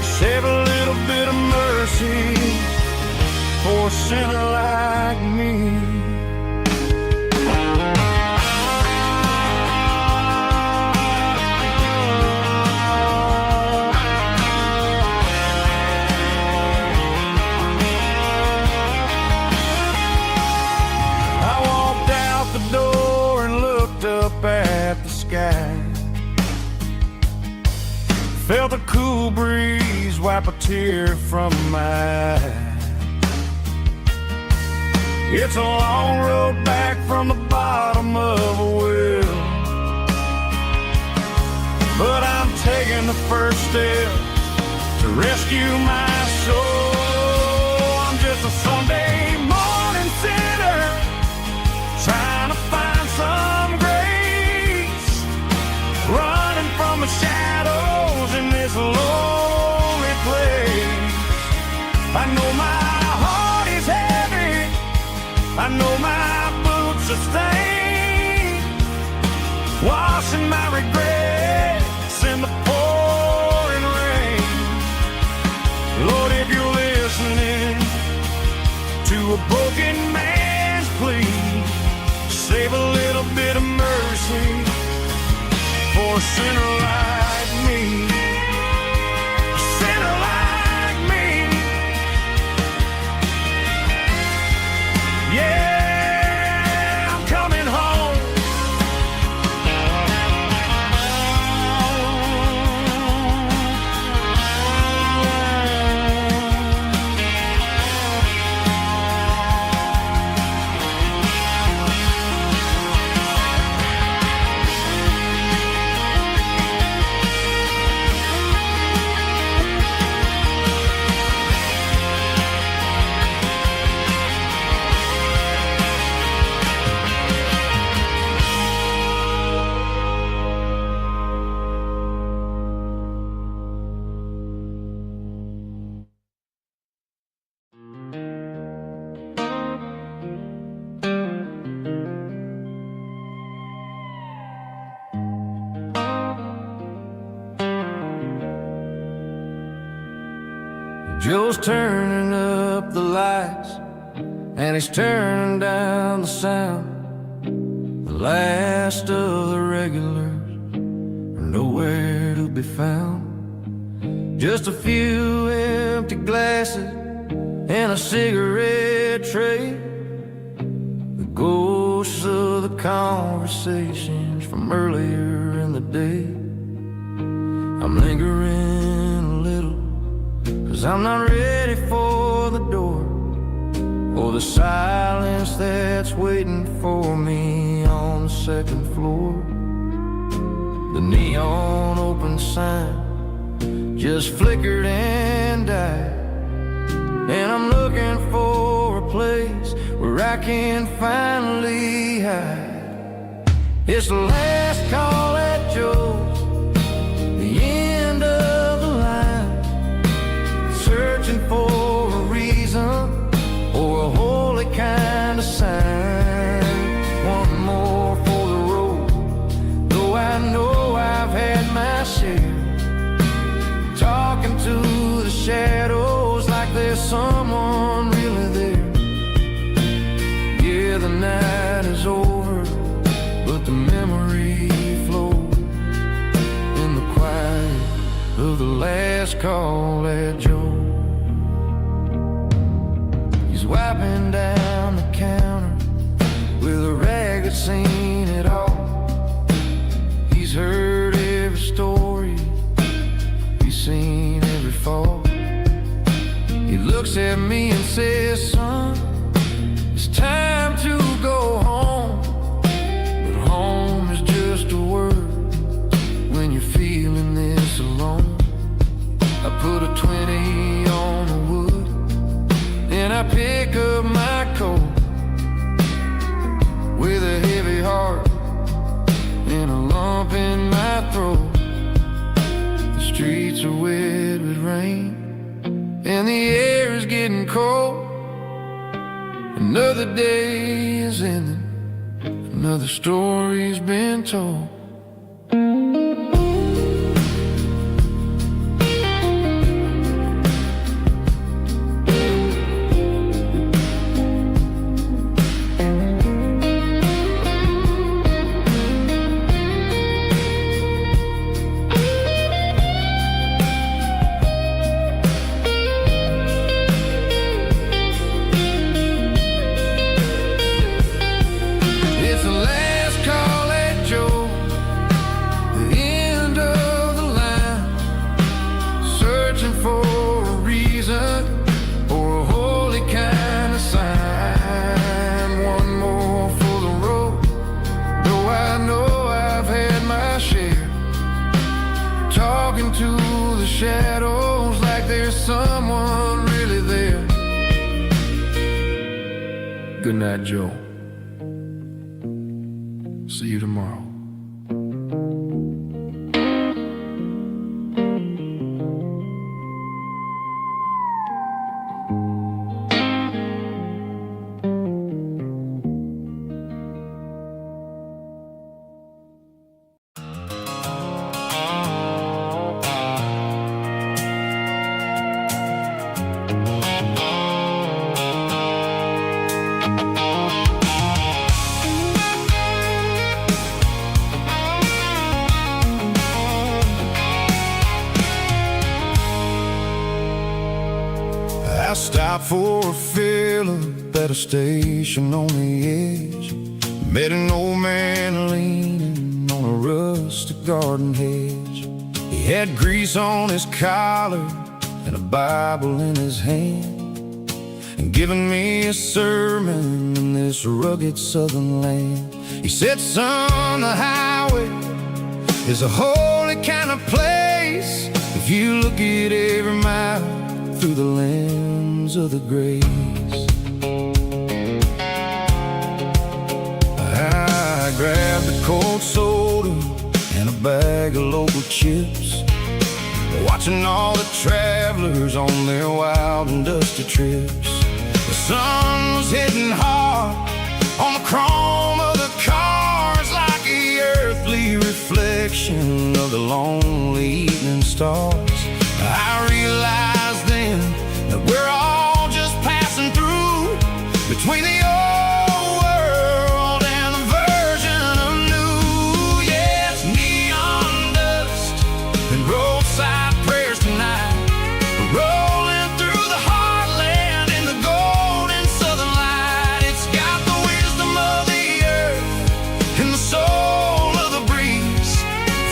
save a little bit of mercy for a sinner like me. I walked out the door and looked up at the sky, felt a cool breeze wipe a tear from my eye. It's a long road back from the bottom of a well, but I'm taking the first step to rescue my soul. I'm just a Sunday morning sinner, trying to find some grace, running from the shadows in this lonely place. I know my heart is heavy, I know my boots are stained, washing my regrets in the pouring rain. Lord, if you're listening to a broken man's plea, save a little bit of mercy for a sinner like me. A sinner like me. Yeah, I'm coming home. Joe's turning up the lights, and he's turning down the sound. The last of the regulars are nowhere to be found. Just a few empty glasses and a cigarette tray, the ghosts of the conversations from earlier in the day. I'm lingering a little, 'cause I'm not ready for the door, or the silence that's waiting for me on the second floor. The neon open sign just flickered and died, and I'm looking for a place where I can finally hide. It's the last call at Joe's, the end of the line, searching the last call at Joe. He's wiping down the counter with a rag that's seen it all. He's heard every story, he's seen every fall. He looks at me and says, son, it's time to go home. But home is just a word when you're feeling this alone. I put a 20 on the wood, and I pick up my coat with a heavy heart and a lump in my throat. The streets are wet with rain and the air is getting cold. Another day is ending, another story's been told. To the shadows like there's someone really there. Good night, Joe. See you tomorrow. I stopped for a fill-up at a station on the edge. Met an old man leaning on a rustic garden hedge. He had grease on his collar and a Bible in his hand, and giving me a sermon in this rugged southern land. He said, son, the highway is a holy kind of place if you look at every mile through the lens of the grace. I grabbed a cold soda and a bag of local chips, watching all the travelers on their wild and dusty trips. The sun was hitting hard on the chrome of the cars, like the earthly reflection of the lonely evening stars. I realized then that we're all just passing through between the old world and the version of new. Yes, neon dust and roadside prayers tonight, rolling through the heartland in the golden southern light. It's got the wisdom of the earth and the soul of the breeze,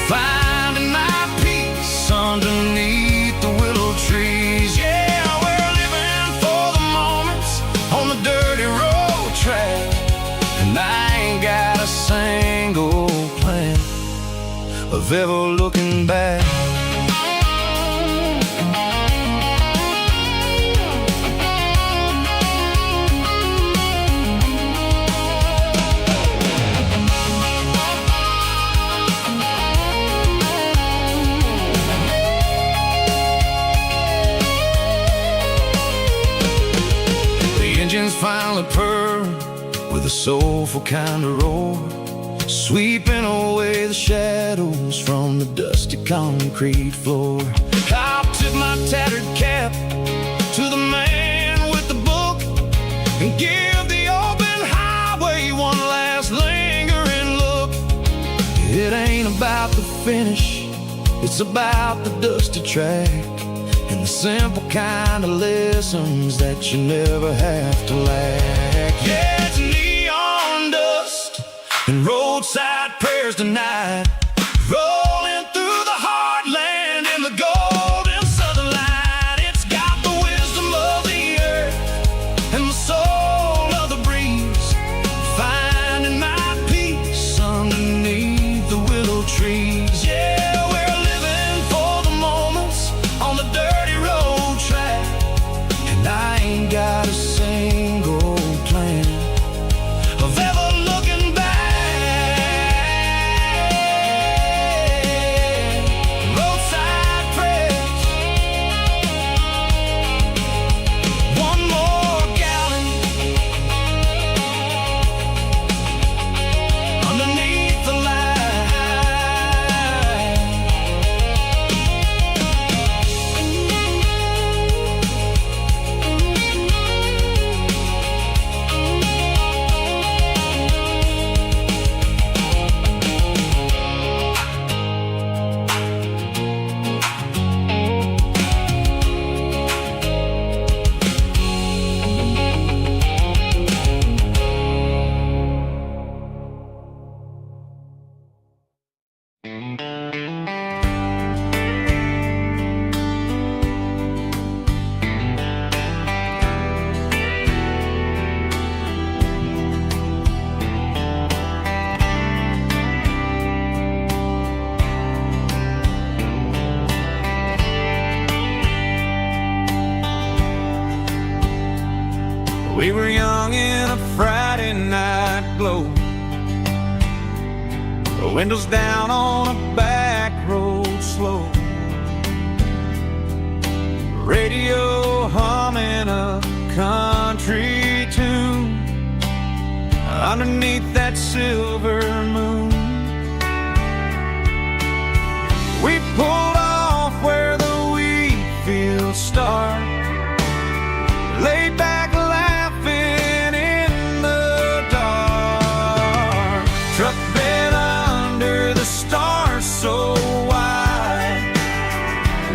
finding my peace underneath the willow trees. Yeah, we're living for the moments on the dirty road track, and I ain't got a single plan of ever looking back. Engines finally purr with a soulful kind of roar, sweeping away the shadows from the dusty concrete floor. I'll tip my tattered cap to the man with the book and give the open highway one last lingering look. It ain't about the finish, It's about the dusty track and the simple kind of lessons that you never have to lack. Yeah, it's neon dust and roadside prayers tonight, rolling through the heartland in the golden southern light. It's got the wisdom of the earth and the soul of the breeze, finding my peace underneath the willow trees. Yeah, we're living for the moments on the dirty road track, and I ain't got a single plan of ever looking back. Roadside prayers, one more gallon underneath the light. We were young in a Friday night glow, the windows down on a back road slow, radio humming a country tune underneath that silver moon. We pulled off where the wheat fields start, laid back laughing in the dark, truck bed under the stars so wide,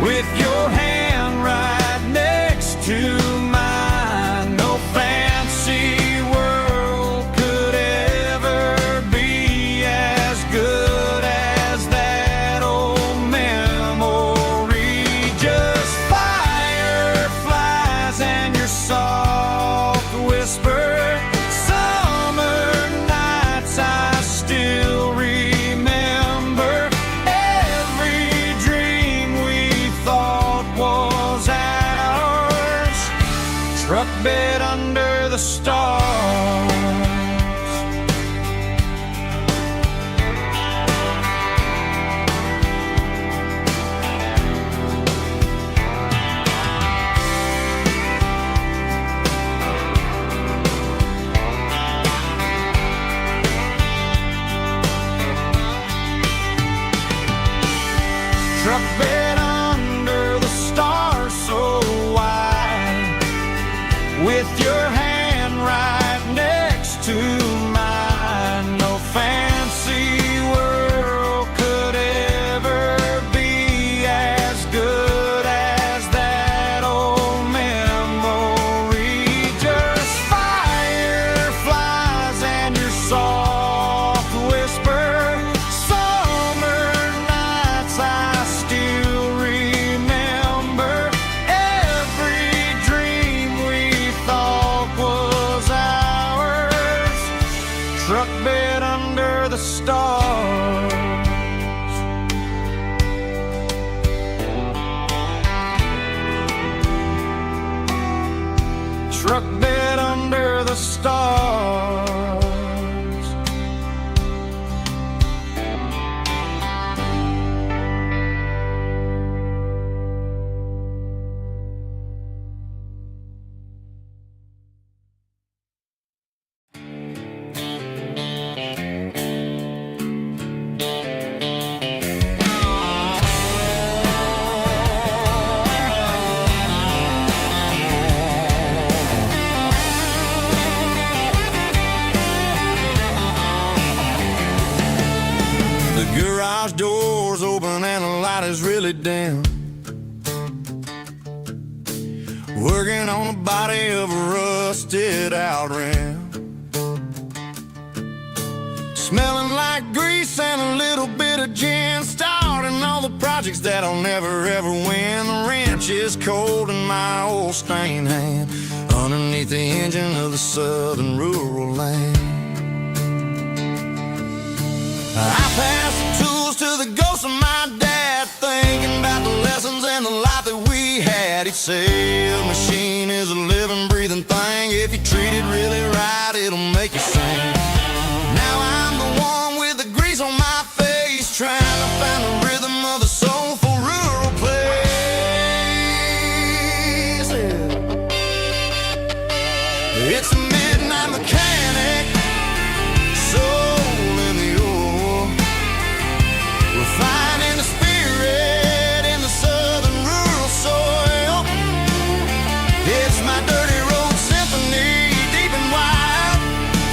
with your hand right next to mine. No fancy world could ever be as good as that old memory. Just fireflies and your soft whisper, summer nights I still remember. Every dream we thought was ours, truck bed under the stars. Truck bed under the stars so wide, with your hand right next to mine. No fancy world could ever be as good as that old memory. Just fireflies and your soft whisper, summer nights I still remember. Every dream we thought was ours, truck bed under the stars. Truck bed under the stars. Garage door door's open and the light is really dim. Working on the body of a rusted out rim. Smelling like grease and a little bit of gin. Starting all the projects that I'll never ever win. The wrench is cold in my old stained hand underneath the engine of the southern rural land. I pass the tools to the ghost of my dad, thinking about the lessons and the life that we had. He'd say a machine is a living, breathing thing. If you treat it really right, it'll make you sing. Now I'm the one with the grease on my face, trying to find the rhythm of a soulful rural place. It's a midnight mechanic, soul in the ore, refining the spirit in the southern rural soil. It's my dirty road symphony, deep and wide,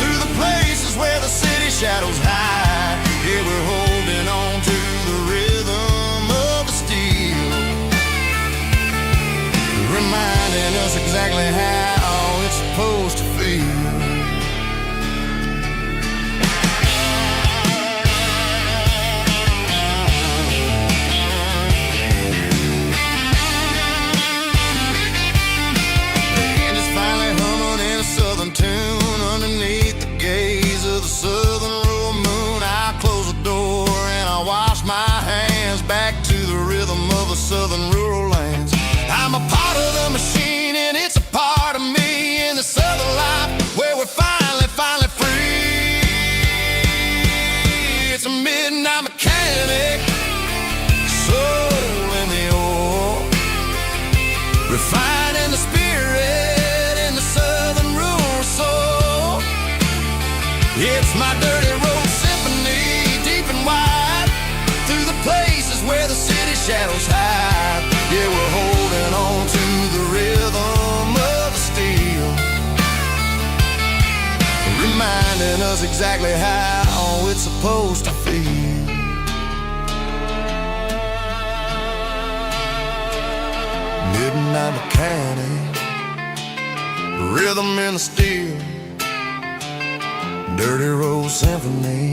through the places where the city shadows hide. Yeah, we're holding on to the rhythm of the steel, reminding us exactly how it's supposed to feel. And it's finally humming in a southern tune underneath the gaze of the southern rural moon. I close the door and I wash my hands back to the rhythm of the southern rural lands. I'm a part of the machine and it's a part of me in the southern life where we're finally free. It's a midnight mechanic, soul in the ore, refining the spirit in the southern rural soul. It's my dirty road symphony, deep and wide, through the places where the city shadows hide. Yeah, we're holding on to the rhythm of the steel, reminding us exactly how it's supposed to feel. Midnight mechanic, rhythm in the steel, dirty road symphony.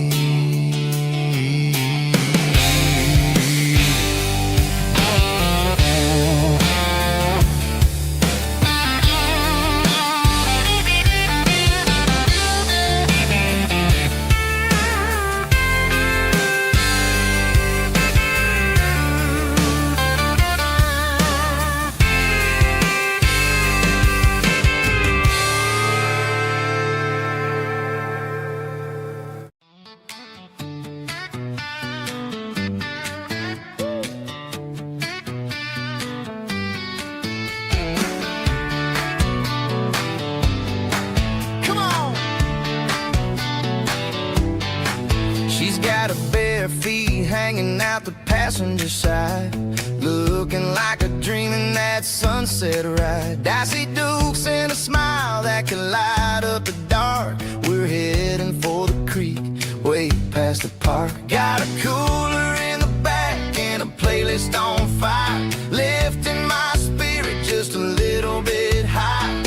Got her bare feet hanging out the passenger side, looking like a dream in that sunset ride. Dicey dukes and a smile that can light up the dark. We're heading for the creek, way past the park. Got a cooler in the back and a playlist on fire, lifting my spirit just a little bit high.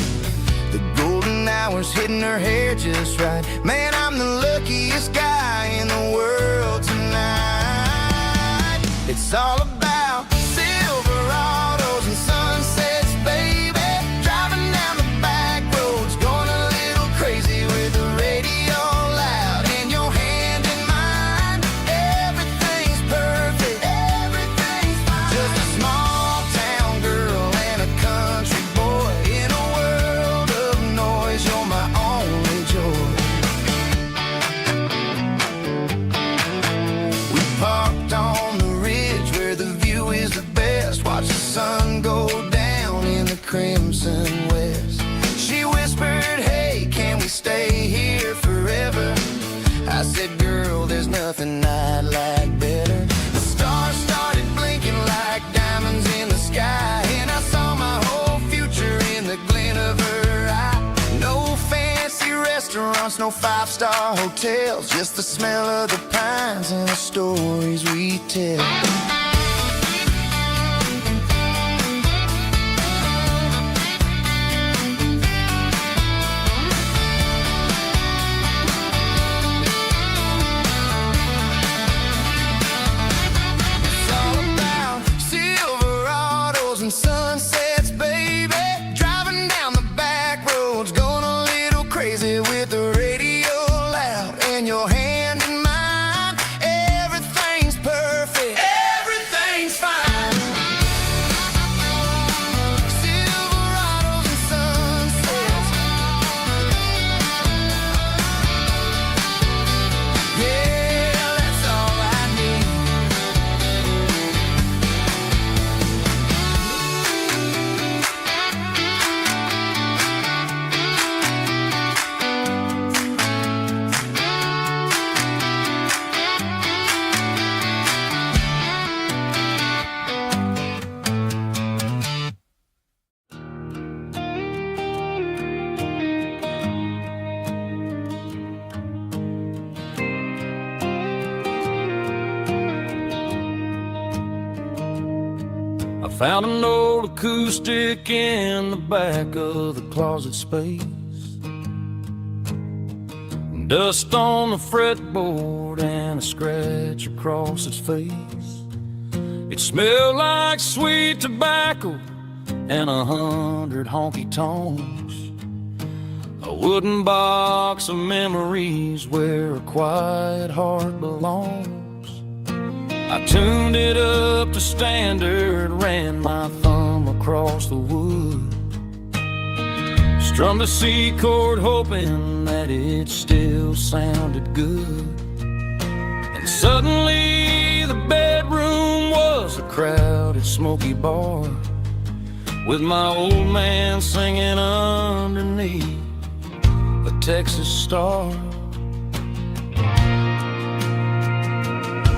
The golden hours hitting her hair just right. Man, I'm the luckiest guy in the world tonight. It's all about Silverados and sunsets, baby. Driving down the back roads, going a little crazy with the radio loud and your hand in mine. Everything's perfect, everything's fine. Just a small town girl and a country boy in a world of noise. You're my only joy. We parked on the ridge where the view is the best. Watch the sun go down in the crimson west. She whispered, hey, can we stay here forever? I said, girl, there's nothing I'd like better. The stars started blinking like diamonds in the sky, and I saw my whole future in the glint of her eye. No fancy restaurant restaurants, no five-star hotels, just the smell of the pines and the stories we tell. And sunsets, baby, driving down the back roads, going a little crazy with the radio loud and your hand in mine. Everything's perfect, everything's fine. Silverados and sunsets, yeah, that's all I need. I found an old acoustic in the back of the closet space. Dust on the fretboard and a scratch across its face. It smelled like sweet tobacco and 100 honky tonks. A wooden box of memories where a quiet heart belongs. I tuned it up to standard, ran my thumb across the wood, strummed a C chord hoping that it still sounded good. And suddenly the bedroom was a crowded smoky bar, with my old man singing underneath the Texas star.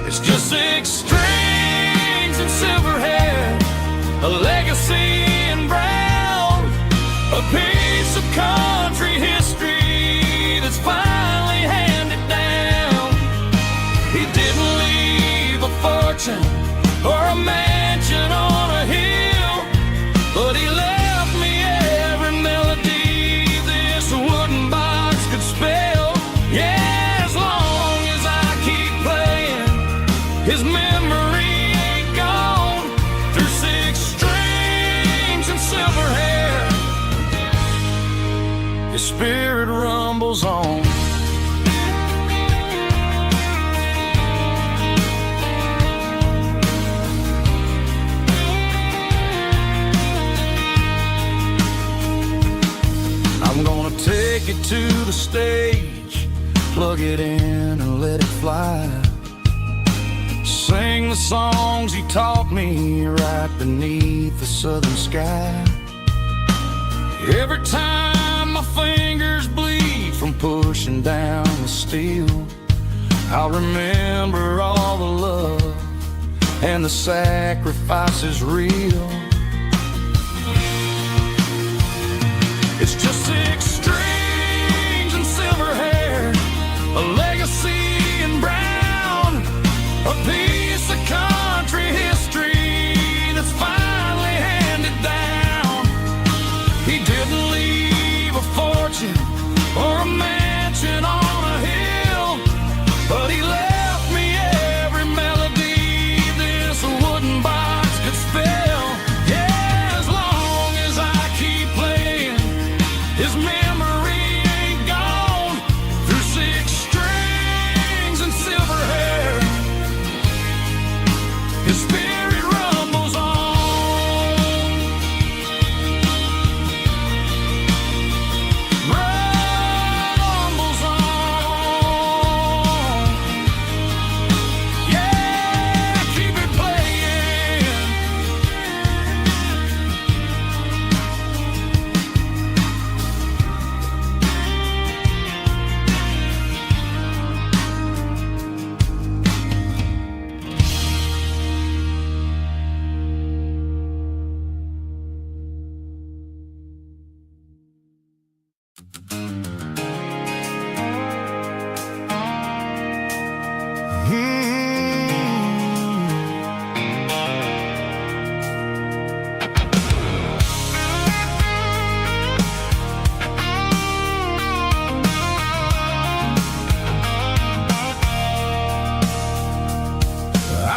It's just 6 strings and silver hair, a legacy in brown, a piece of country history that's finally handed down. He didn't leave a fortune or a mansion on a hill, but he left me every melody this wooden box could spell. Yeah, as long as I keep playing, his memory ain't gone. Through 6 strings and silver hair, his spirit rumbles on. I'm gonna take it to the stage, plug it in and let it fly. Sing the songs he taught me right beneath the southern sky. Every time my fingers bleed from pushing down the steel, I'll remember all the love and the sacrifices real. It's just 6 strings and silver hair, a legacy in brown, a piece of country history that's finally handed down. He didn't leave a fortune or a mansion on a hill, but he left me every melody this wooden box could spell.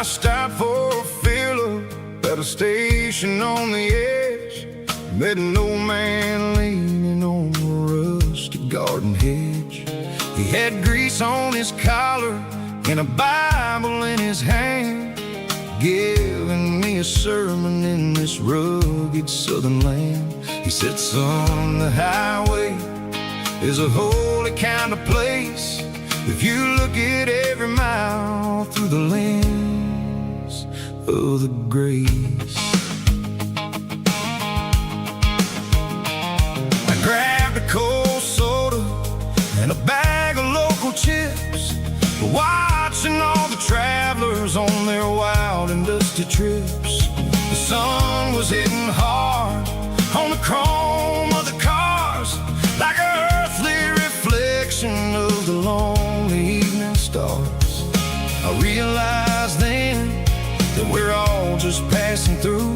stopped for a fill-up at a station on the edge. Met an old man leaning on a rusty garden hedge. He had grease on his collar and a Bible in his hand, giving me a sermon in this rugged southern land. He said, son, the highway is a holy kind of place if you look at every mile through the lens of the grace. I grabbed a cold soda and a bag of local chips, watching all the travelers on their wild and dusty trips. The sun was hitting hard on the chrome of the cars, like an earthly reflection of the lonely evening stars. I realized then that we're all just passing through,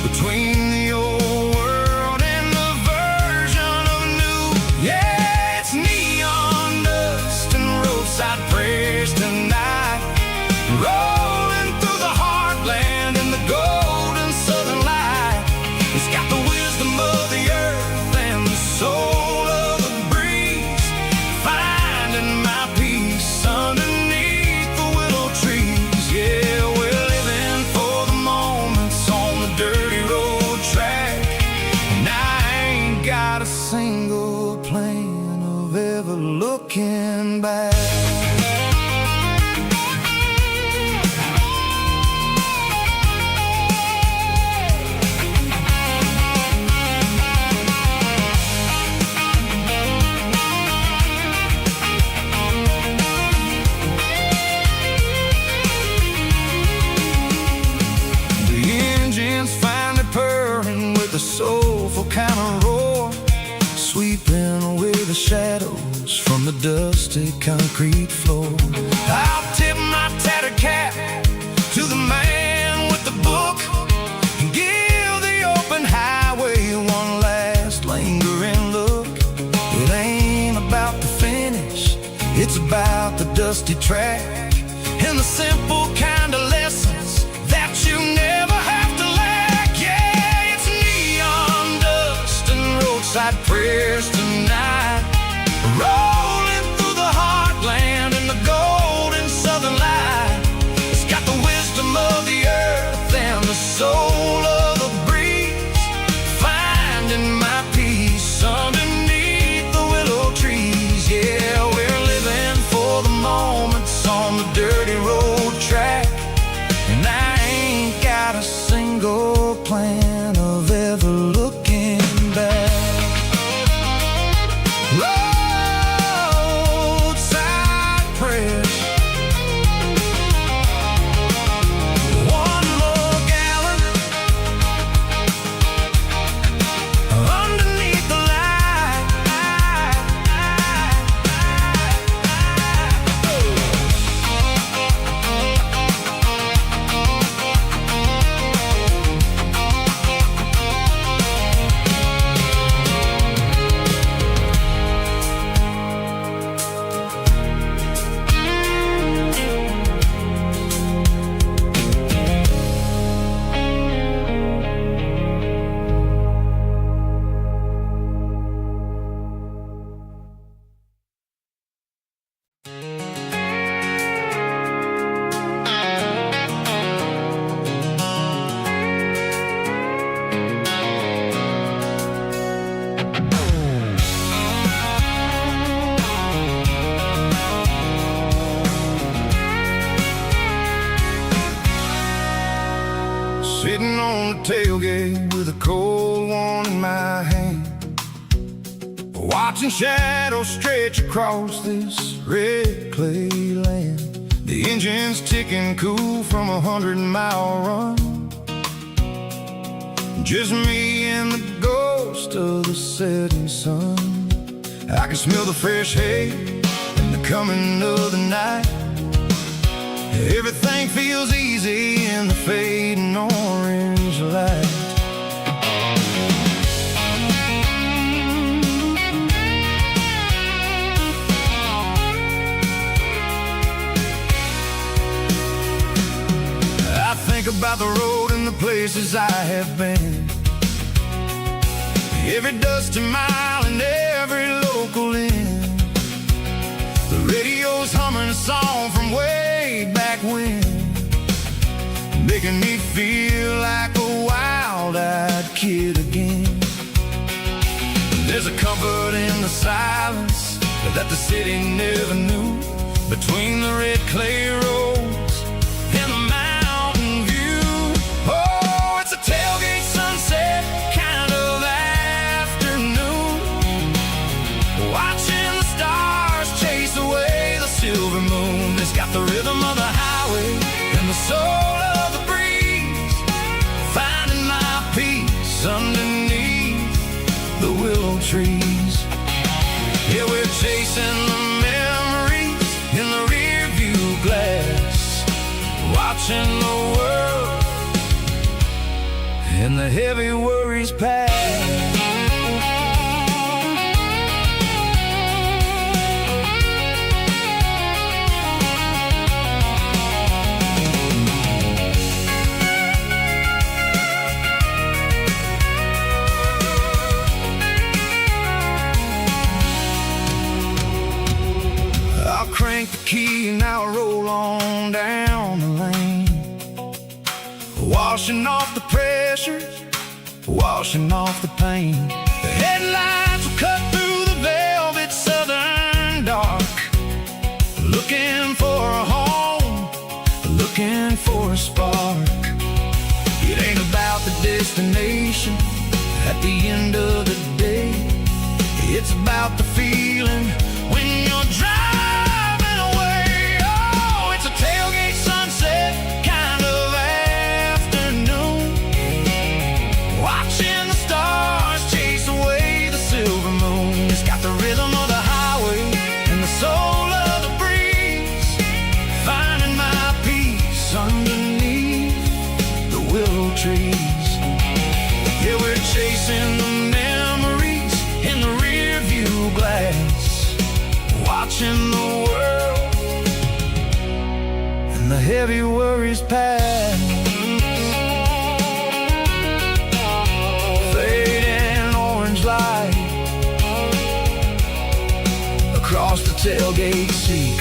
between the old world and the version of new. Yeah, it's neon dust and roadside prayers tonight, rolling through the heartland in the golden southern light. It's got the wisdom of the earth and the soul of the breeze, finding my peace underneath the willow trees. Yeah, we're living for the moments on the dirty road track, and I ain't got a single plan of ever looking back. The soulful kind of roar, sweeping away the shadows from the dusty concrete floor. I'll tip my tattered cap to the man with the book and give the open highway one last lingering look. It ain't about the finish, it's about the dusty track and the simple kind of lessons that you never have to lack. Yeah, it's neon dust and roadside prayers tonight, rolling through the heartland in the golden southern light. It's got the wisdom of the earth and the soul of the breeze, finding my peace underneath the willow trees. Yeah, we're living for the moments on the dirty road track, and I ain't got a single plan of ever looking back. Roadside prayers, one more gallon underneath the light. Sitting on the tailgate with a cold one in my hand, watching shadows stretch across this red clay land. The engine's ticking cool from 100-mile run, just me and the ghost of the setting sun. I can smell the fresh hay and the coming of the night. Everything feels easy in the fading orange light. about the road and the places I have been. Every dusty mile and every local inn. The radio's humming a song from way back when, making me feel like a wild-eyed kid again. There's a comfort in the silence that the city never knew, between the red clay roads and the mountain view. Oh, it's a tailgate sunset kind of afternoon, watching the stars chase away the silver moon. It's got the rhythm of the highway and the soul of the breeze, finding my peace underneath the willow trees. Yeah, we're chasing the memories in the rear view glass, watching the world and the heavy worries pass. Crank the key and now I roll on down the lane, washing off the pressure, washing off the pain. The headlights will cut through the velvet southern dark, looking for a home, looking for a spark. It ain't about the destination at the end of the day, it's about the feeling when you're driving. Tailgate sunset kind of afternoon, watching the stars chase away the silver moon. It's got the rhythm of the highway and the soul of the breeze, finding my peace underneath the willow trees. Yeah, we're chasing the memories in the rear view glass, watching the world the heavy worries pass. Fading orange light across the tailgate seat.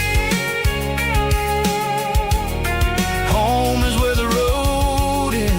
Home is where the road ends.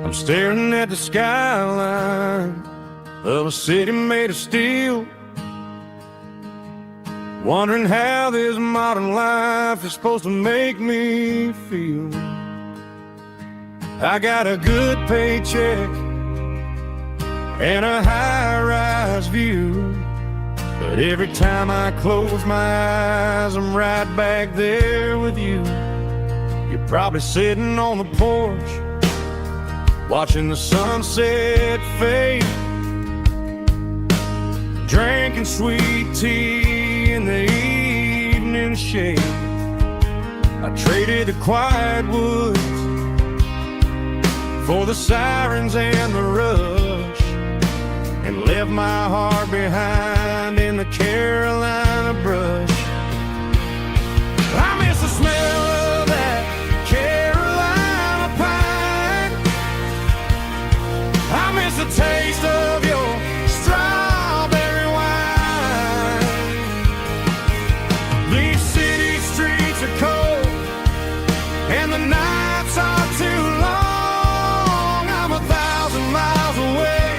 I'm staring at the skyline of a city made of steel, wondering how this modern life is supposed to make me feel. I got a good paycheck and a high-rise view, but every time I close my eyes, I'm right back there with you. You're probably sitting on the porch, watching the sunset fade, drinking sweet tea in the evening shade. I traded the quiet woods for the sirens and the rush, and left my heart behind in the Carolina brush. I miss the smell of that Carolina pine, I miss the taste of your strawberry wine. These city streets are cold and the nights are too long. I'm 1,000 miles away,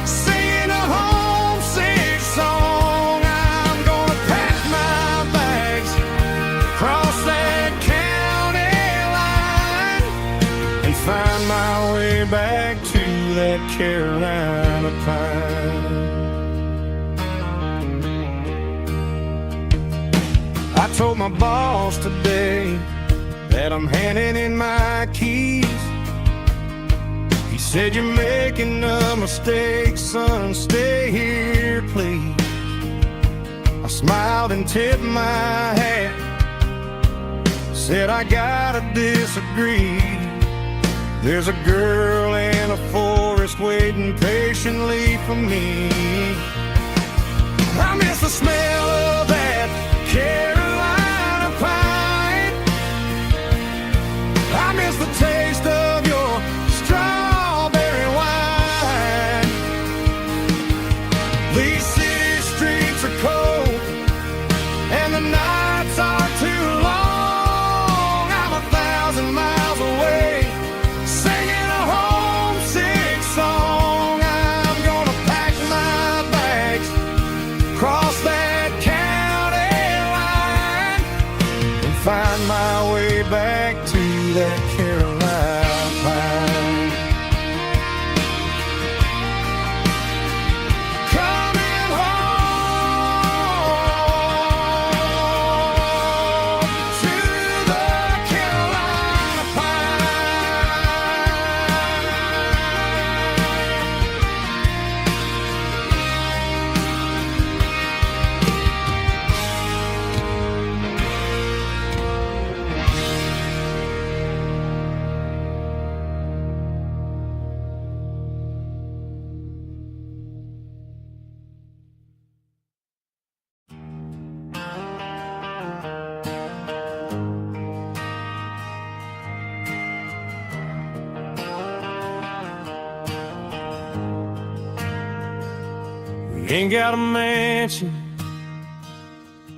singing a homesick song. I'm gonna pack my bags, cross that county line, and find my way back to that Carolina pine. I told my boss today that I'm handing in my keys. He said, "You're making a mistake, son, stay here, please." I smiled and tipped my hat, said, "I gotta disagree. There's a girl in a forest waiting patiently for me. I miss the smell of that Carolina pine. I miss the taste of your strawberry wine. These city streets are cold and the nights are too long. I'm 1,000 miles away, singing a homesick song. I'm gonna pack my bags, cross that county line, and find my way back to that Carolina pine. Coming home to the Carolina We ain't got a mansion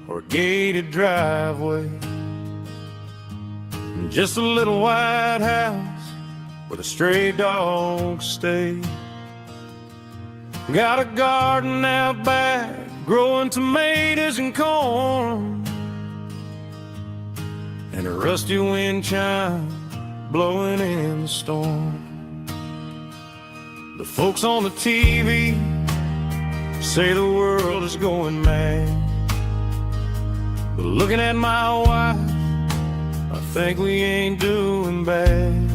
or a gated driveway, just a little white house where the stray dogs stay. Got a garden out back, growing tomatoes and corn, and a rusty wind chime blowing in the storm. The folks on the TV say the world is going mad, but looking at my wife, I think we ain't doing bad.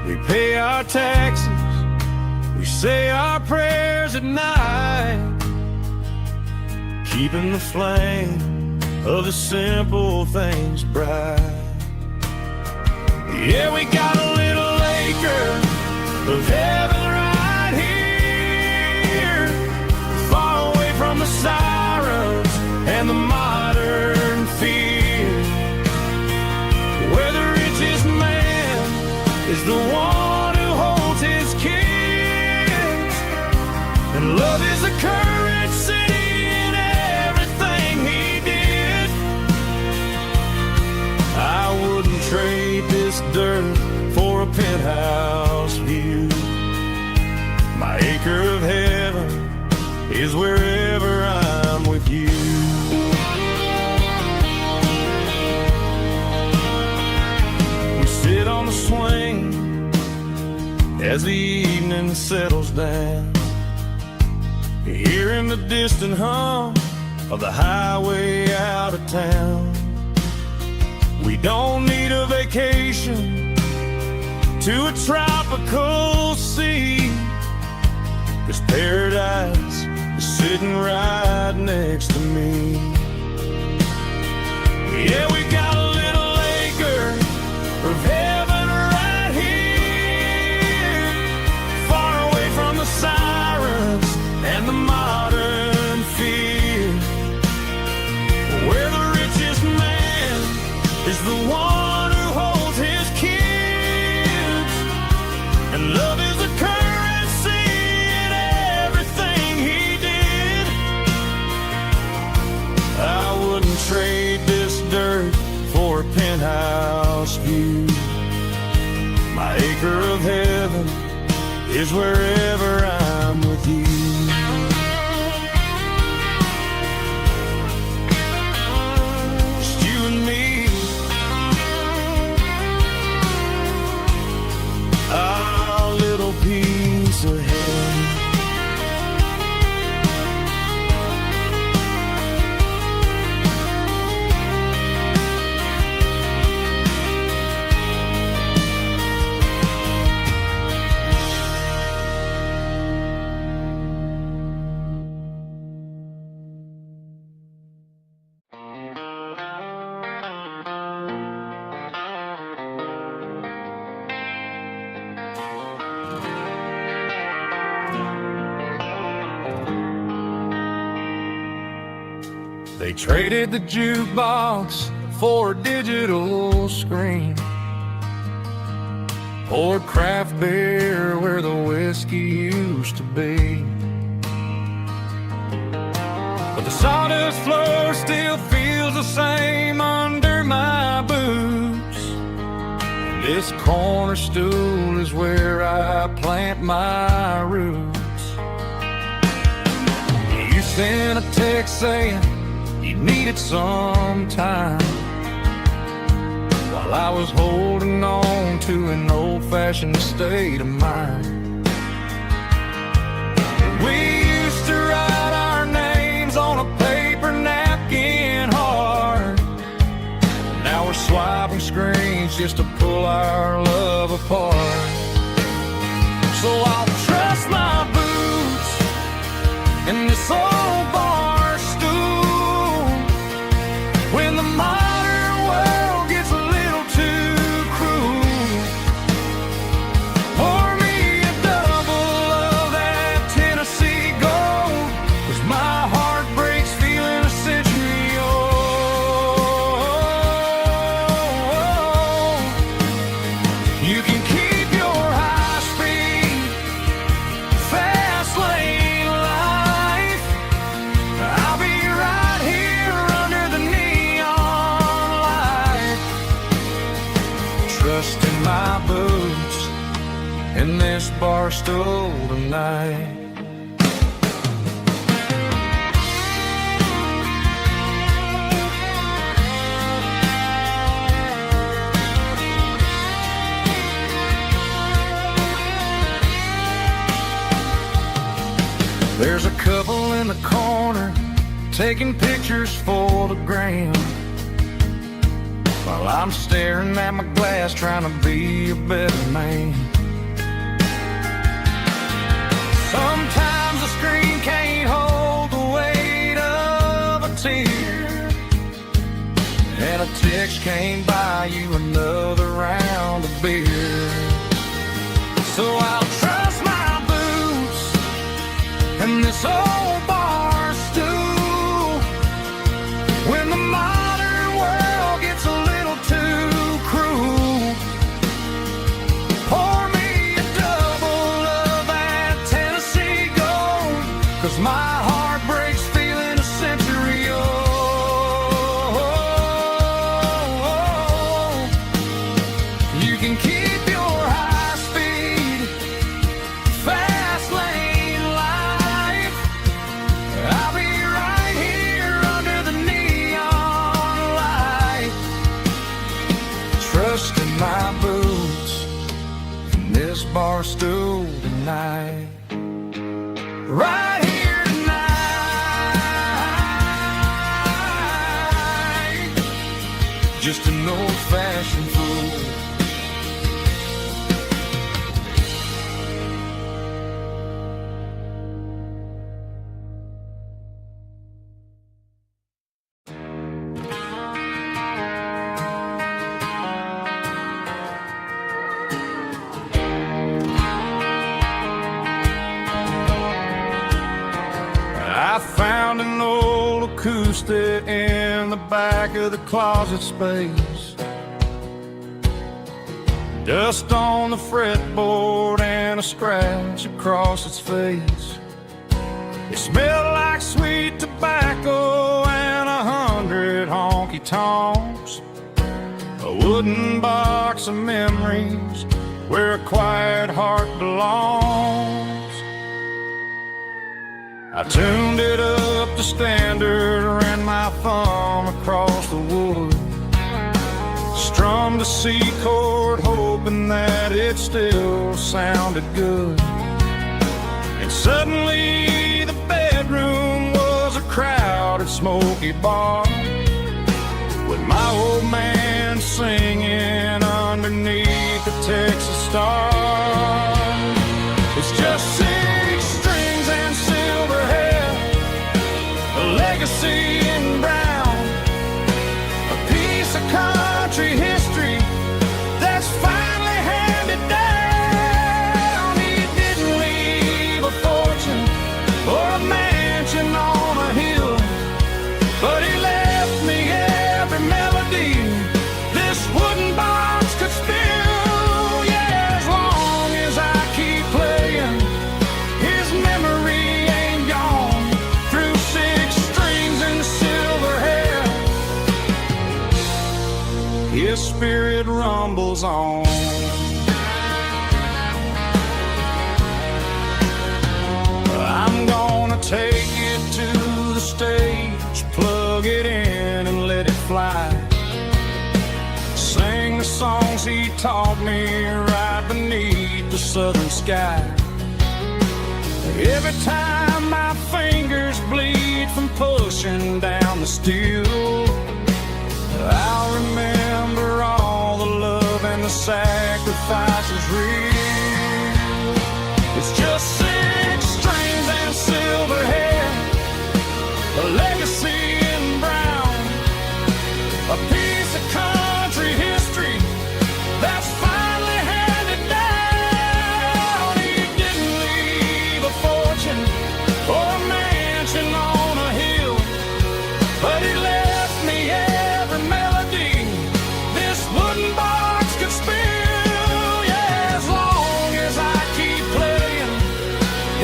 We pay our taxes, we say our prayers at night, keeping the flame of the simple things bright. Yeah, we got a little acre of heaven right here, far away from the sirens and the modern fear, where the richest man is the one who holds his kids, and love is a currency in everything he did. I wouldn't trade this dirt for a penthouse view. My acre of heaven is wherever I'm with you. We sit on the swing as the evening settles down, hearing the distant hum of the highway out of town. We don't need a vacation to a tropical sea, 'cause paradise is sitting right next to me. Yeah, we got a little acre of heaven right here, far away from the sirens and the modern fear, where the richest man is the one who holds his kids, and love is a currency in everything he did. I wouldn't trade this dirt for a penthouse view. My acre of heaven is wherever I'm with you. Just you and me. They traded the jukebox for a digital screen, poured craft beer where the whiskey used to be. But the sawdust floor still feels the same under my boots. This corner stool is where I plant my roots. You sent a text saying you needed some time, while I was holding on to an old-fashioned state of mind. We used to write our names on a paper napkin hard. Now we're swiping screens just to pull our love apart. So I'll trust my boots in this old bar stool when the modern world gets a little too cruel. Pour me a double of that Tennessee Gold, 'cause my heart breaks feeling a century old. You can keep your high-speed, fast lane life. I'll be right here under the neon light, trusting my boots in this bar stool tonight. There's a couple in the corner taking pictures for the gram, while I'm staring at my glass trying to be a better man. Sometimes the screen can't hold the weight of a tear, and a text can't buy you another round of beer. So I'll trust my boots and this old bar stool when the modern world gets a little too cruel. Pour me a double of that Tennessee Gold, 'cause my heart breaks feeling a century old. You can keep your high-speed, fast lane life. I'll be right here under the neon light, trusting my boots in this bar stool tonight. Right here tonight, just an old-fashioned fool. I found an old acoustic in the back of the closet space. Dust on the fretboard and a scratch across its face. It smelled like sweet tobacco and 100 honky-tonks. A wooden box of memories where a quiet heart belongs. I tuned it up to standard, ran my thumb across the wood, strummed a C chord hoping that it still sounded good. And suddenly the bedroom was a crowded smoky bar, with my old man singing underneath the Texas star. It's just 6 strings and silver hair, a legacy in brown, a piece of country history that's finally handed down. He didn't leave a fortune or a mansion on a hill, but he His spirit rumbles on. I'm gonna take it to the stage, plug it in and let it fly. Sing the songs he taught me right beneath the southern sky. Every time my fingers bleed from pushing down the steel, I'll remember all the love and the sacrifices real. It's just 6 strings and silver hair, a legacy in brown, a piece of country history that's finally handed down. He didn't leave a fortune or a mansion on a hill, but he left me every melody this wooden box could spill. Yeah, as long as I keep playing,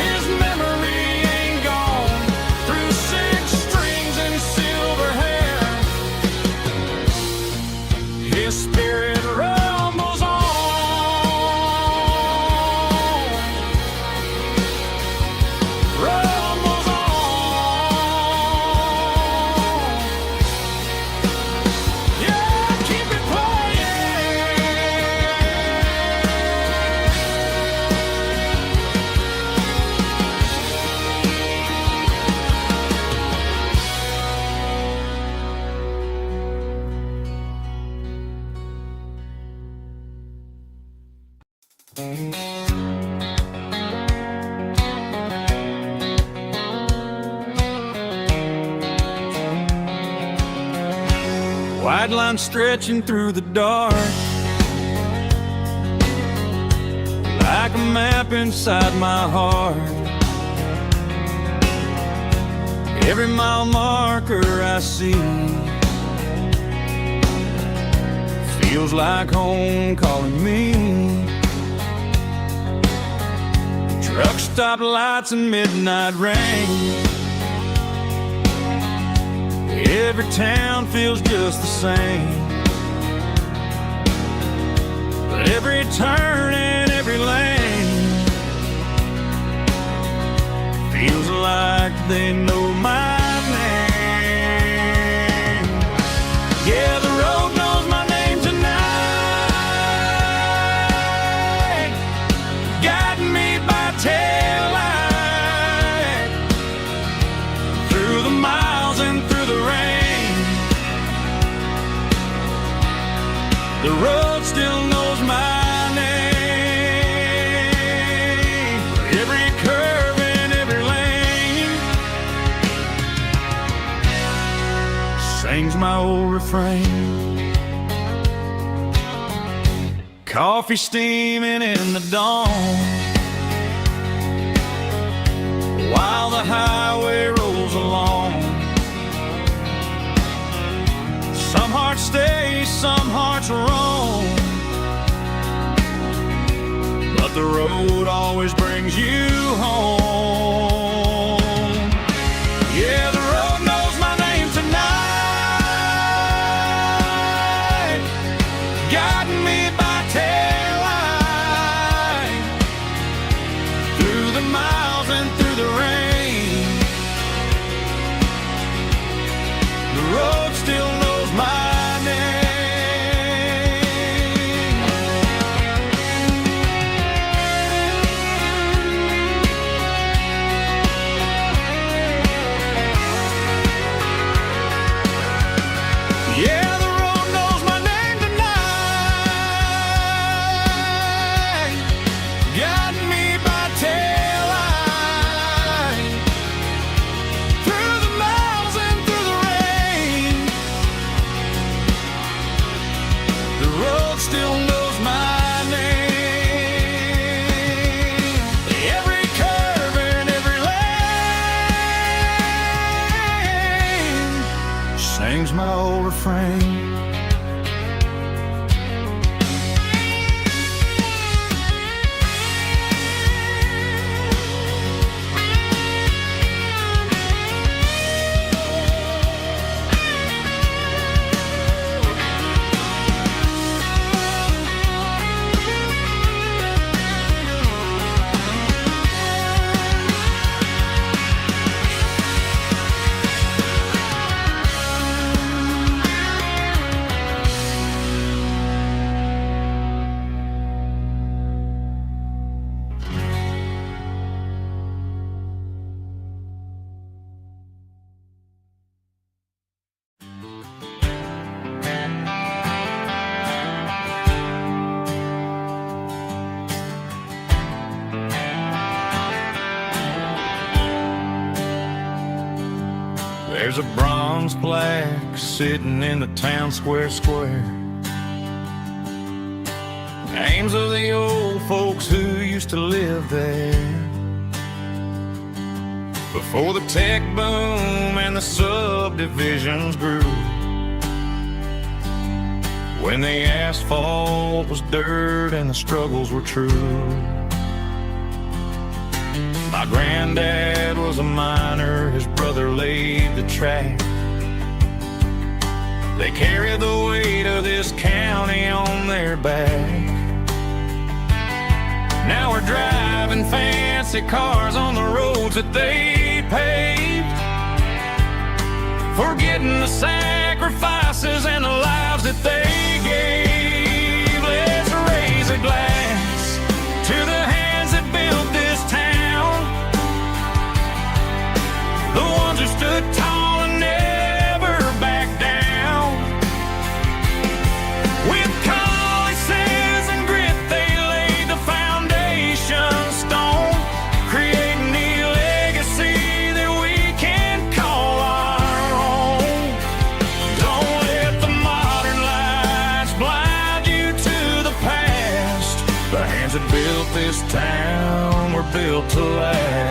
his memory ain't gone. Through 6 strings and silver hair, his spirit rumbles on. Rumbles on. Yeah, keep it white line stretching through the dark, like a map inside my heart. Every mile marker I see feels like home calling me. Truck stop lights and midnight rain, every town feels just the same. But every turn and every lane feels like they know my name. Yeah, the road knows my name tonight, guiding me by taillight through the miles and through the rain. The road still knows my name. Every curve and every lane sings my old refrain. Coffee steaming in the dawn, while the highway rolls along. Some hearts stay, some hearts roam, but the road always brings you home. Yeah, the road knows my name tonight, guiding me by taillight through the miles and through the rain. The road still knows my name. Yeah, the road knows my name tonight, guiding me by taillight through the miles and through the rain. The road still knows my name. Every curve and every lane sings my old refrain. There's a bronze plaque sitting in the town square. Names of the old folks who used to live there before the tech boom and the subdivisions grew, when the asphalt was dirt and the struggles were true. My granddad was a miner, his brother laid the track. They carried the weight of this county on their back. Now we're driving fancy cars on the roads that they paved, forgetting the sacrifices and the lives that they gave. Let's raise a glass to the hands that built this town, the ones who stood tall and never backed down. With calluses and grit they laid the foundation stone, creating the legacy that we can call our own. Don't let the modern lights blind you to the past. The hands that built this town were built to last.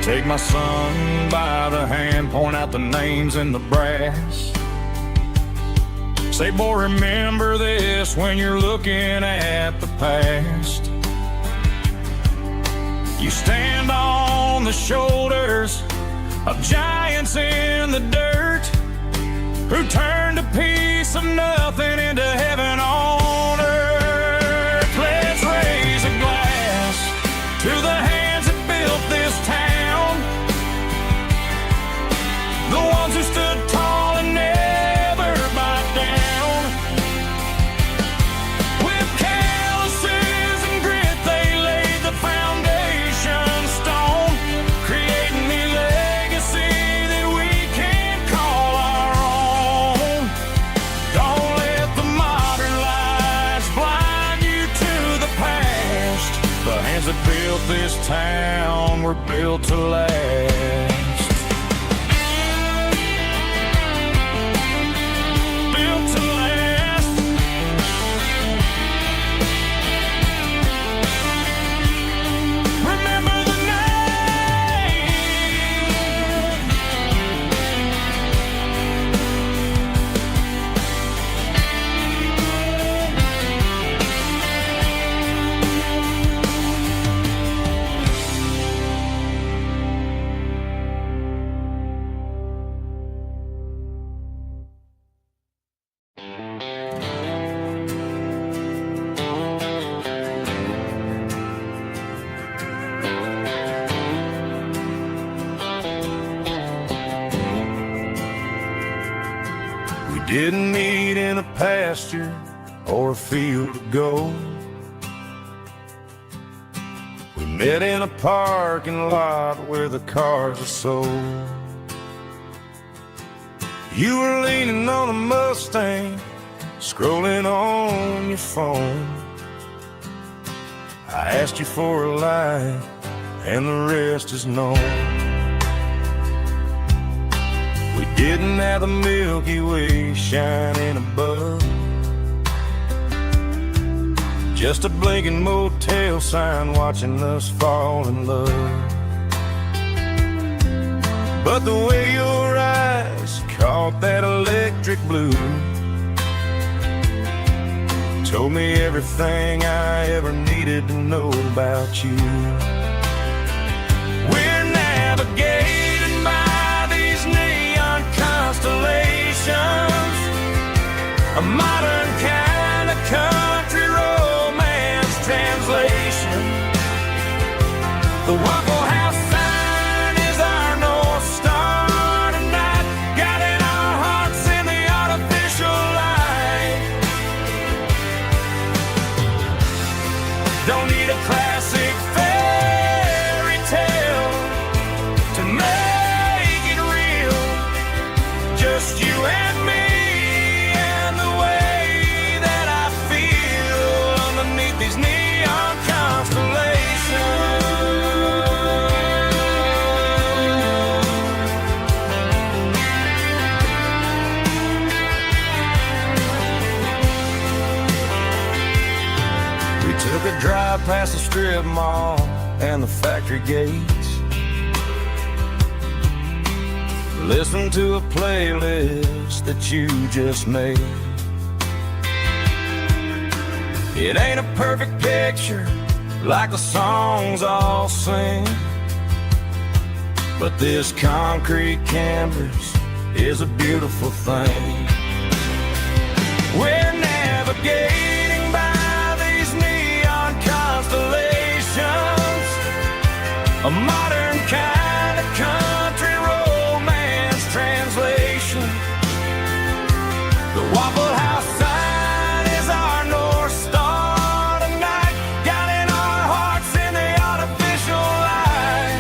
Take my son by the hand, point out the names in the brass. Say, boy, remember this when you're looking at the past. You stand on the shoulders of giants in the dirt, who turned a piece of nothing into heaven on earth. Let's raise a glass to the hands that built this town, the ones who stood tall and never backed down. With calluses and grit they laid the foundation stone, creating the legacy that we can call our own. Don't let the modern lights blind you to the past. The hands that built this town were built to last. Didn't meet in a pasture or a field of gold. We met in a parking lot where the cars are sold. You were leaning on a Mustang, scrolling on your phone. I asked you for a light, and the rest is known. We didn't have the Milky Way shining above, just a blinking motel sign watching us fall in love. But the way your eyes caught that electric blue told me everything I ever needed to know about you. We're navigating by these neon constellations, a modern kind of country romance translation. The Waffle House sign is our North Star tonight, guiding our hearts in the artificial light. Don't need a classic fairy tale to make it real, just you and me these neon constellations. We took a drive past the strip mall and the factory gates. Listen to a playlist that you just made. It ain't a perfect picture like the songs all sing, but this concrete canvas is a beautiful thing. We're navigating by these neon constellations, a modern kind of country romance translation. The Waffle House sign is our North Star tonight, guiding our hearts in the artificial light.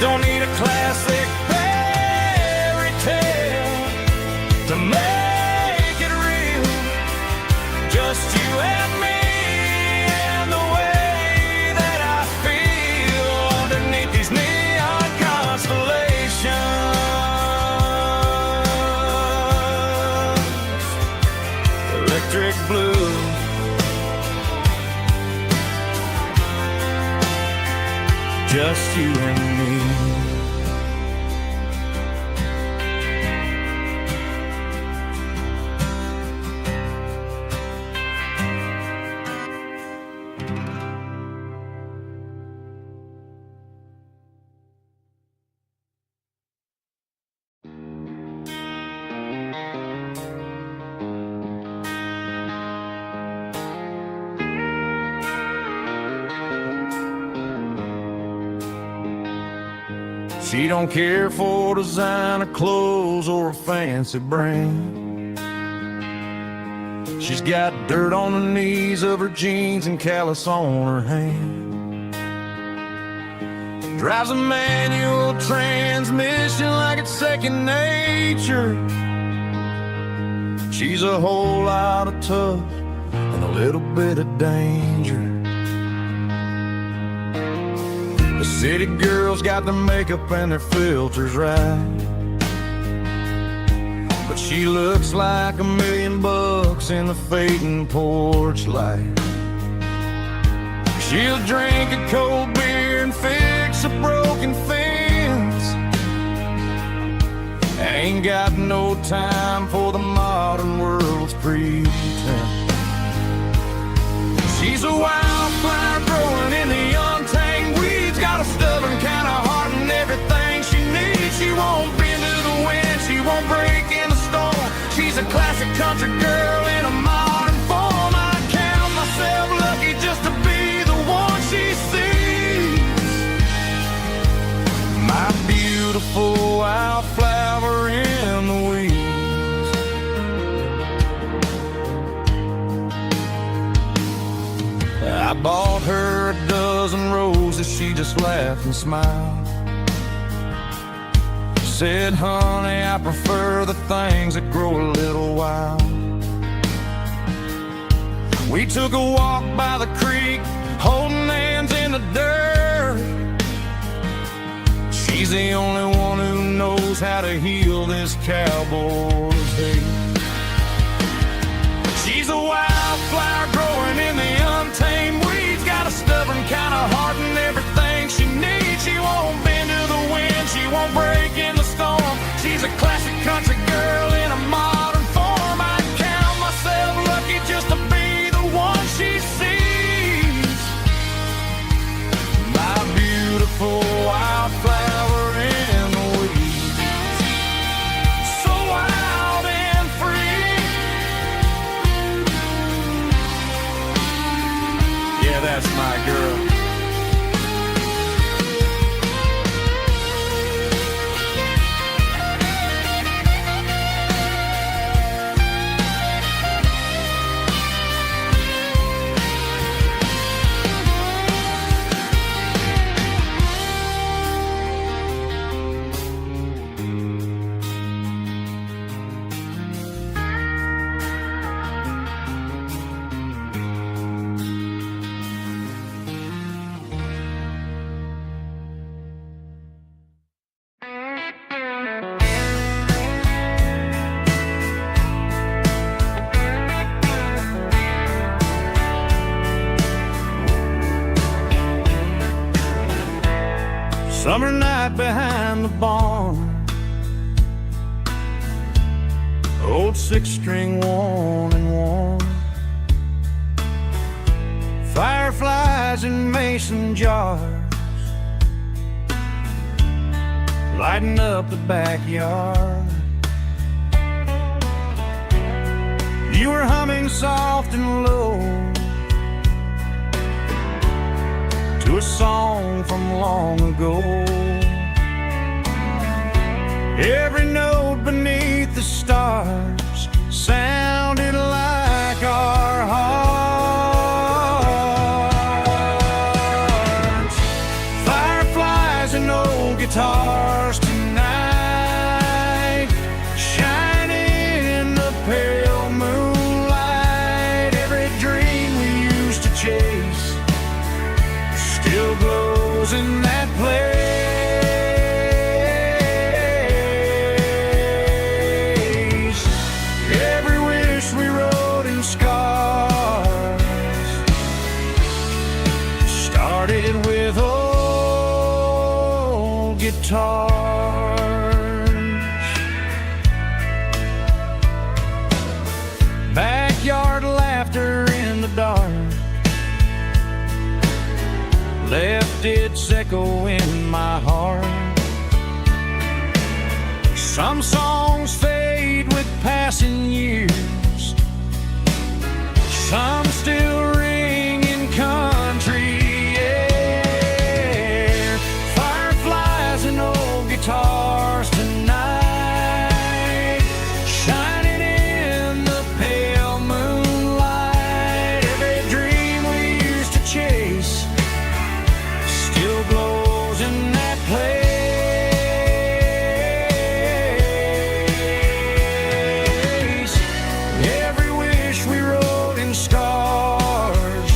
Don't need a classic fairy tale to make it real, just you and me and the way that I feel underneath these neon constellations. Electric blue, just you and me. She don't care for designer clothes or a fancy brand. She's got dirt on the knees of her jeans and callus on her hand. Drives a manual transmission like it's second nature. She's a whole lot of tough and a little bit of danger. The city girls got their makeup and their filters right, but she looks like $1,000,000 in the fading porch light. She'll drink a cold beer and fix a broken fence. Ain't got no time for the modern world's pretense. She's a wildflower growing in the untamed weeds, got a stubborn kind of heart and everything she needs. She won't bend to the wind, she won't break in the storm. She's a classic country girl in a modern form. I count myself lucky just to be the one she sees. My beautiful wildflower in the weeds. I bought her a dozen roses, she just laughed and smiled. Said, honey, I prefer the things that grow a little wild. We took a walk by the creek, holding hands in the dirt. She's the only one who knows how to heal this cowboy's hate. She's a wildflower growing in the untamed weeds, got a stubborn kind of heart and everything she needs. She won't bend to the wind, she won't break in the storm. She's a classic country girl in a modern form. I count myself lucky just to be the one she sees. My beautiful wildflower in the weeds, so wild and free. Yeah, that's my girl. Summer night behind the barn, old six-string worn and worn, fireflies in mason jars, lighting up the backyard. You were humming soft and low to a song from long ago. Every note beneath the stars sounded like our hearts. Fireflies and old guitars tonight, shining in the pale moonlight. Every dream we used to chase still glows in that place. Every wish we wrote in scars started with old guitars. Backyard laughter in the dark left its echo in my heart. Some songs fade with passing years, some still ring in country air. Fireflies and old guitars tonight, shining in the pale moonlight. Every dream we used to chase still glows in that place. Every wish we wrote in scars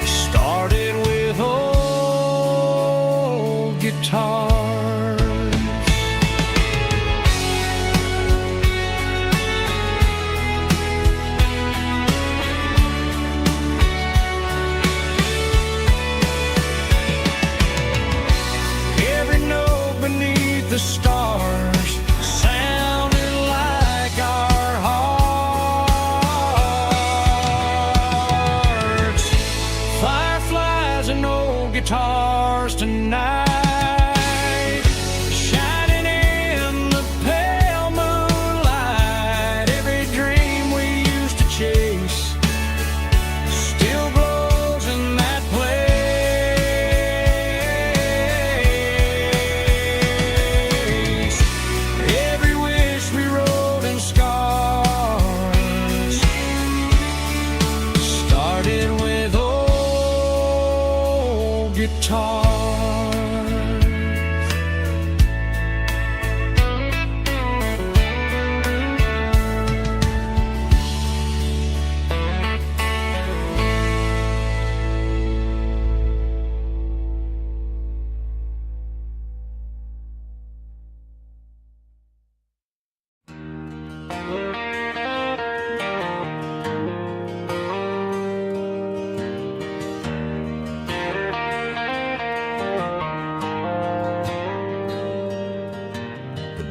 started with old guitars. Every note beneath the stars sounded like our hearts. Fireflies and old guitars tonight, shining in the pale moonlight. Every dream we used to chase still glows in that place. Every wish we wrote in scars started with old guitars.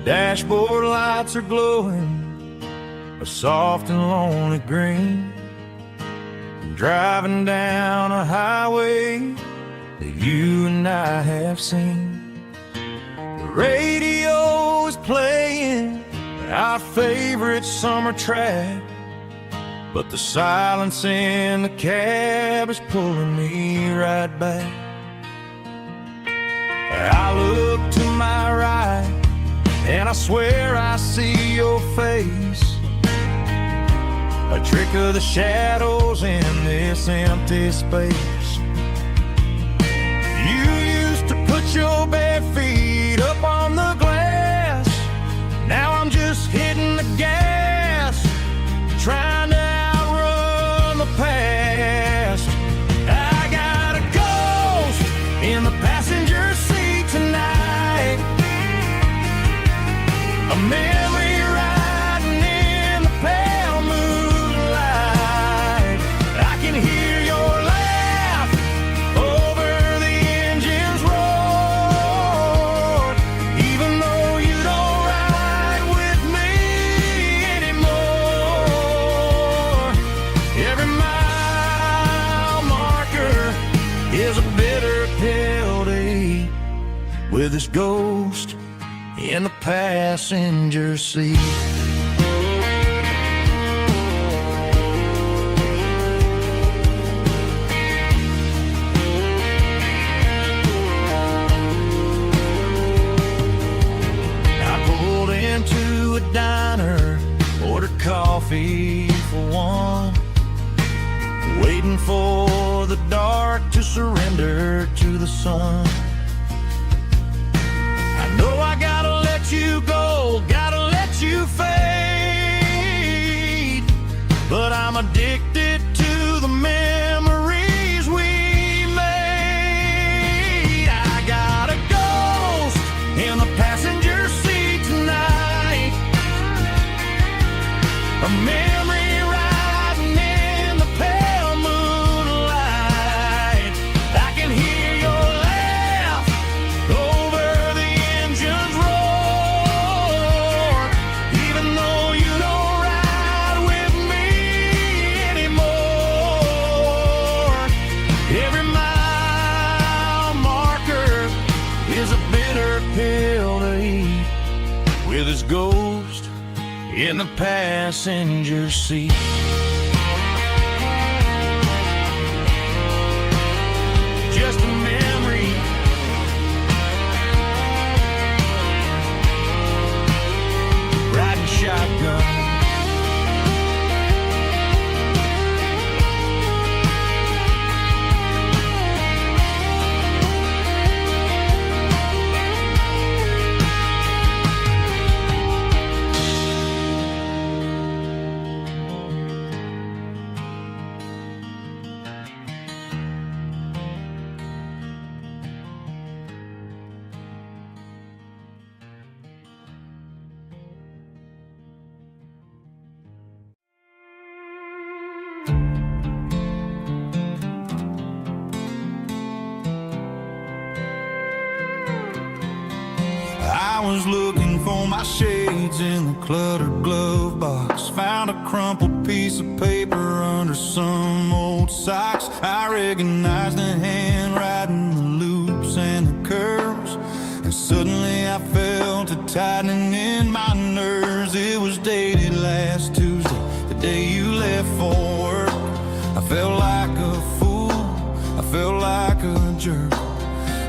Dashboard lights are glowing a soft and lonely green. Driving down a highway that you and I have seen. The radio is playing our favorite summer track, but the silence in the cab is pulling me right back. I look to my right and I swear I see your face, a trick of the shadows in this empty space. You used to put your bare feet up on the glass. Now I'm just hitting the gas, trying to outrun the past. I got a ghost in the passenger seat tonight, a memory riding in the pale moonlight. I can hear your laugh with his ghost in the passenger seat. Into a diner, ordered coffee for one, waiting for the dark to surrender to the sun. I know I gotta let you go, gotta let you fade, but I'm addicted to the memories we made. I got a ghost in the passenger seat tonight, a memory riding in the pale moonlight. I can hear your laugh over the engine's roar, even though you don't ride with me anymore. Every mile marker is a bitter pill to eat, with his ghost in the passenger seat. Just a memory, riding shotgun. I was looking for my shades in the cluttered glove box, found a crumpled piece of paper under some old socks. I recognized the handwriting, the loops and the curves, and suddenly I felt a tightening in my nerves. It was dated last Tuesday, the day you left for work. I felt like a fool, I felt like a jerk.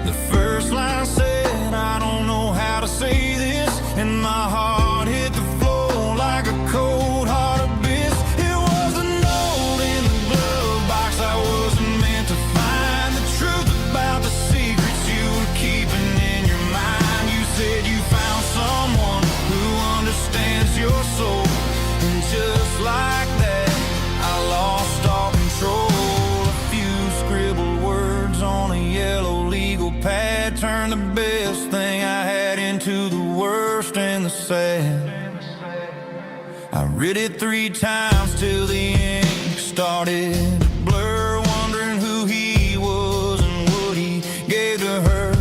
The first line said, I don't know how to say this, and my heart hit the floor like a cold heart abyss. It was a note in the glove box I wasn't meant to find, the truth about the secrets you were keeping in your mind. You said you found someone who understands your soul, and just like that I lost all control. A few scribbled words on a yellow legal pad turned the best thing I had into the worst and the sad. I read it 3 times till the ink started to blur, wondering who he was and what he gave to her.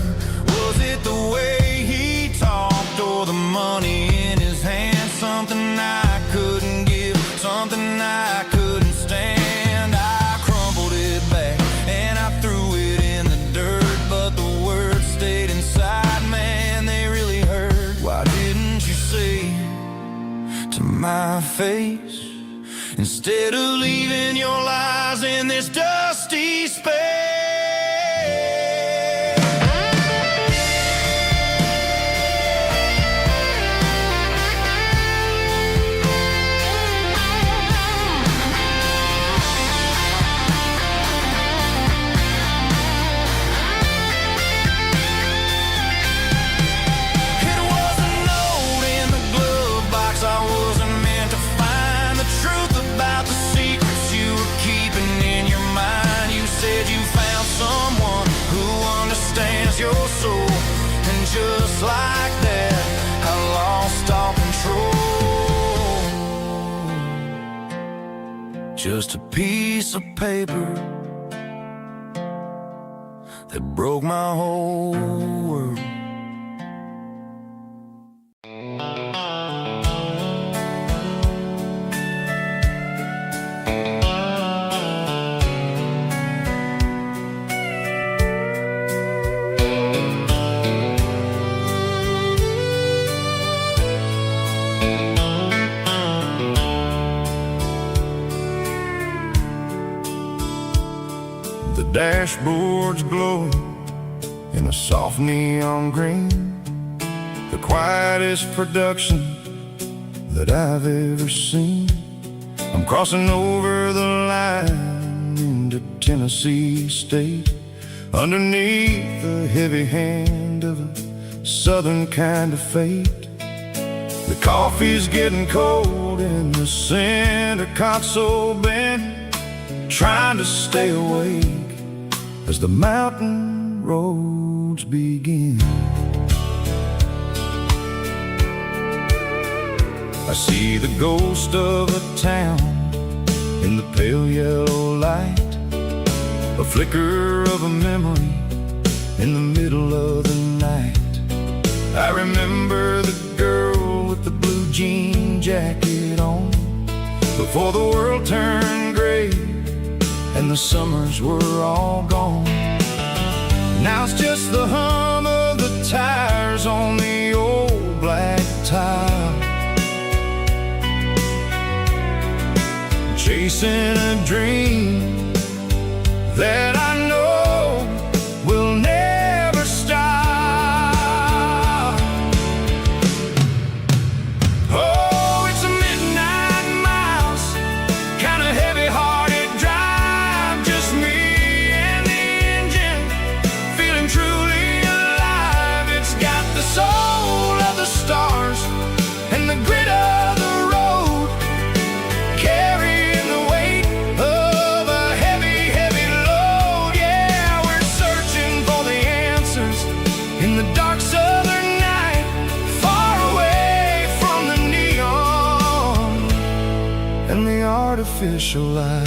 Was it the way he talked or the money in his hand? Something I couldn't give, something I couldn't stand. I crumpled it back and I threw it in the dirt, but the words stayed inside, man, they really hurt. Why didn't you say to my face, instead of leaving your lies in this dusty space? It was a note in the glove box I wasn't meant to find, the truth about the secrets you were keeping in your mind. You said you found someone who understands your soul, and just like that I lost all control. Just a piece of paper that broke my whole world. dashboard's glowing in a soft neon green, the quietest production that I've ever seen. I'm crossing over the line into Tennessee State, underneath the heavy hand of a southern kind of fate. The coffee's getting cold in the center console bin, trying to stay awake as the mountain roads begin. I see the ghost of a town in the pale yellow light, a flicker of a memory in the middle of the night. I remember the girl with the blue jean jacket on, before the world turned gray and the summers were all gone. Now it's just the hum of the tires on the old black tile, chasing a dream that I know will never stop. Oh, it's a midnight miles, kind of heavy-hearted drive, just me and the engine, feeling truly alive. It's got the soul of the stars and the grit of the road, carrying the weight of a heavy, heavy load. Yeah, we're searching for the answers in the dark southern night, far away from the neon and the artificial light.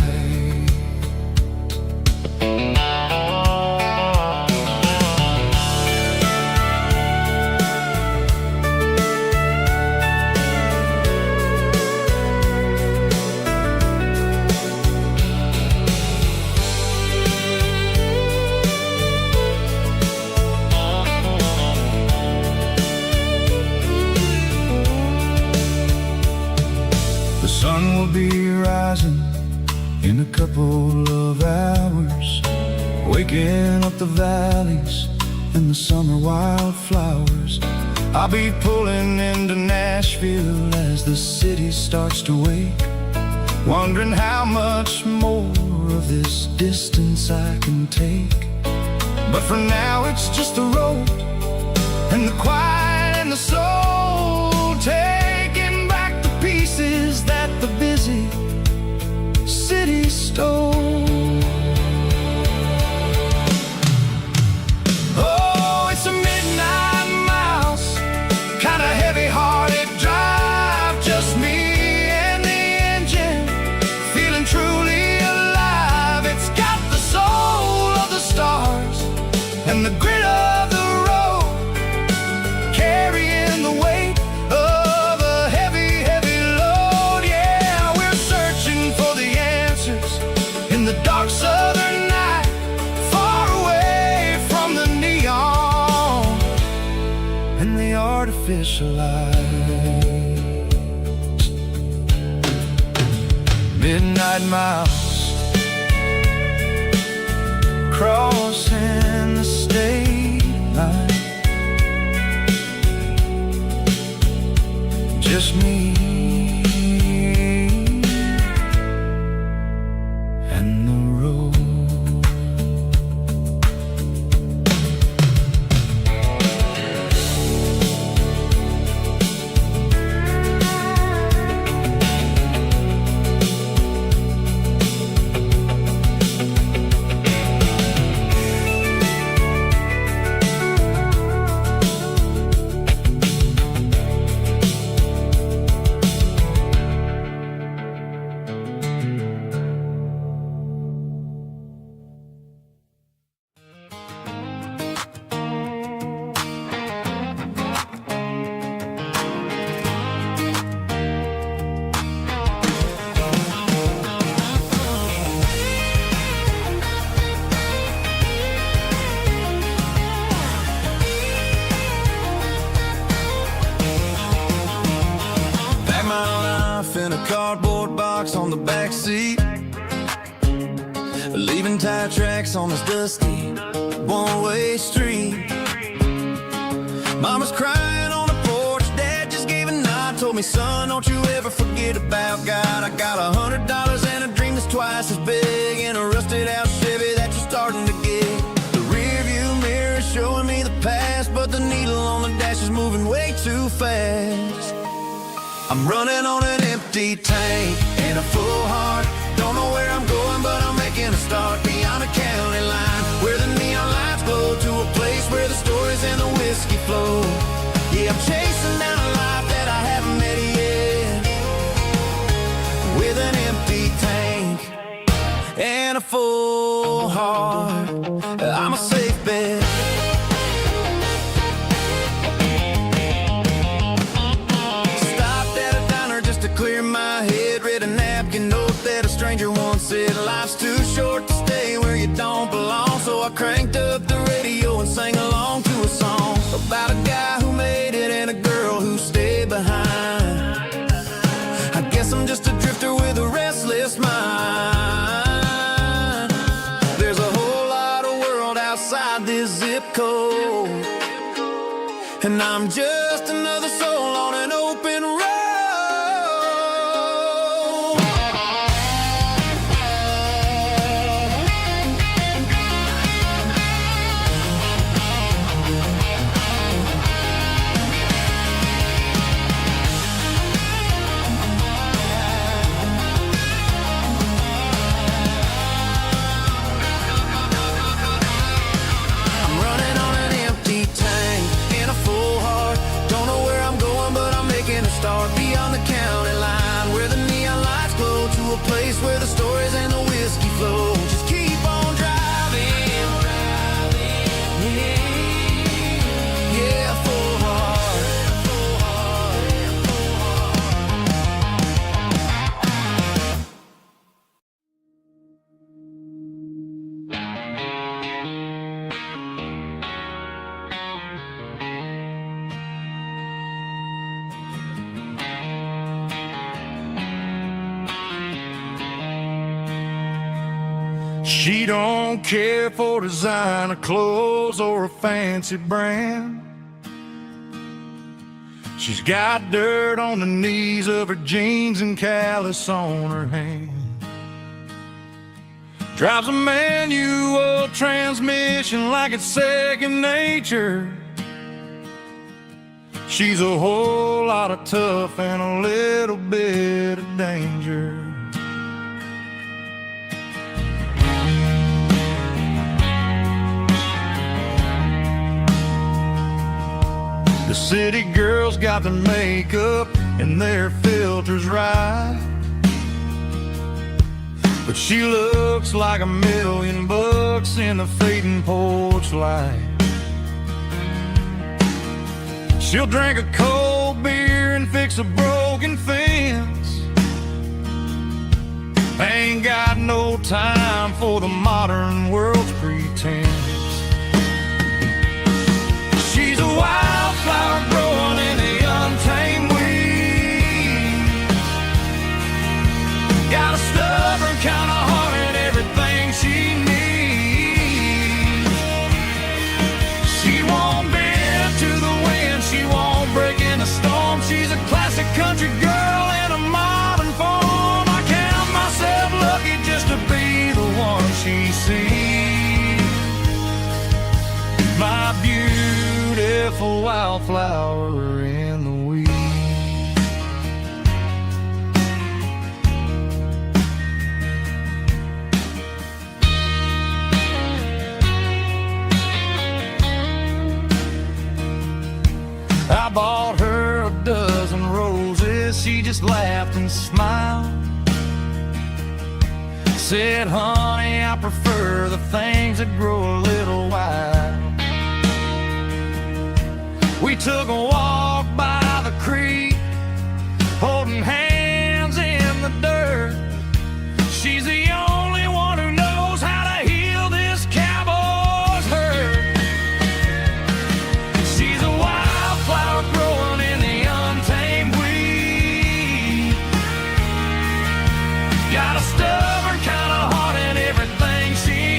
The sun will be rising in a couple of hours, waking up the valleys and the summer wildflowers. I'll be pulling into Nashville as the city starts to wake, wondering how much more of this distance I can take. But for now it's just the road and the quiet and the soul, taking back the pieces that the busy city stole. Oh, it's a midnight miles, kind of heavy-hearted drive, just me and the engine, feeling truly alive. It's got the soul of the stars and the grit of the road, carrying the weight of a heavy, heavy load. Yeah, we're searching for the answers in the dark southern night, far away from the neon and the artificial lights. Midnight miles, crossing the state line, just me and the road. in a cardboard box on the back seat, leaving Spinning tire tracks on this dusty one-way street. Mama's crying on the porch, Dad just gave a nod. Told me, son, don't you ever forget about God. I got $100 and a dream that's twice as big, and a rusted out Chevy that you're starting to get. The rear view mirror is showing me the past, but the needle on the dash is moving way too fast. I'm running on an empty tank and a full heart. Don't know where I'm going, but I'm making a start beyond the county line, where the neon lights glow, to a place where the stories and the whiskey flow. Yeah, I'm chasing down a life that I haven't met yet, with an empty tank and a full heart. I'm a safe bet. Clear my head, read a napkin note that a stranger once said, life's too short to stay where you don't belong. So I cranked up the radio and sang along to a song about a guy who made it and a girl who stayed behind. I guess I'm just a drifter with a restless mind. There's a whole lot of world outside this zip code, and I'm just another soul on an open road. Start beyond the county line, where the neon lights glow, to a place where the stories and the whiskey flow. Just keep on driving, yeah, full heart. She don't care for designer clothes or a fancy brand. She's got dirt on the knees of her jeans and callus on her hand. Drives a manual transmission like it's second nature. She's a whole lot of tough and a little bit of danger. The city girls got their makeup and their filters right, but she looks like $1,000,000 in the fading porch light. She'll drink a cold beer and fix a broken fence. Ain't got no time for the modern world's pretense. She's a wildflower growing in the untamed weed. Got a stubborn kind of heart and everything she needs. She won't bend to the wind, she won't break in a storm. She's a classic country girl in a modern form. I count myself lucky just to be the one she sees. My beautiful wildflower in the weeds. I bought her a dozen roses, she just laughed and smiled. Said, honey, I prefer the things that grow a little wild. We took a walk by the creek, holding hands in the dirt. She's the only one who knows how to heal this cowboy's hurt. She's a wildflower growing in the untamed weed. Got a stubborn kind of heart and everything she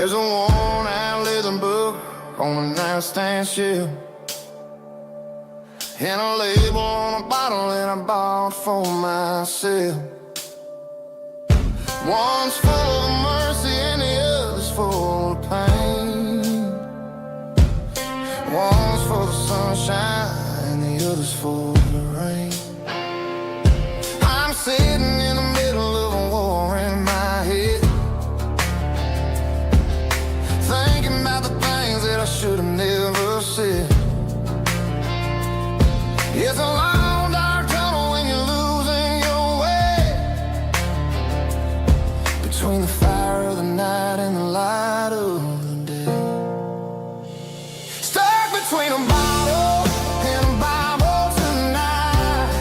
There's a worn-out leather book on the nightstand shelf, and a label on a bottle that I bought for myself. One's full of mercy and the other's full of pain. One's for the sunshine and the other's for the rain. I'm sitting in the middle of a war in my head, thinking about the things that I should have never said. It's a long dark tunnel when you're losing your way, between the fire of the night and the light of the day. Stuck between a bottle and a Bible tonight,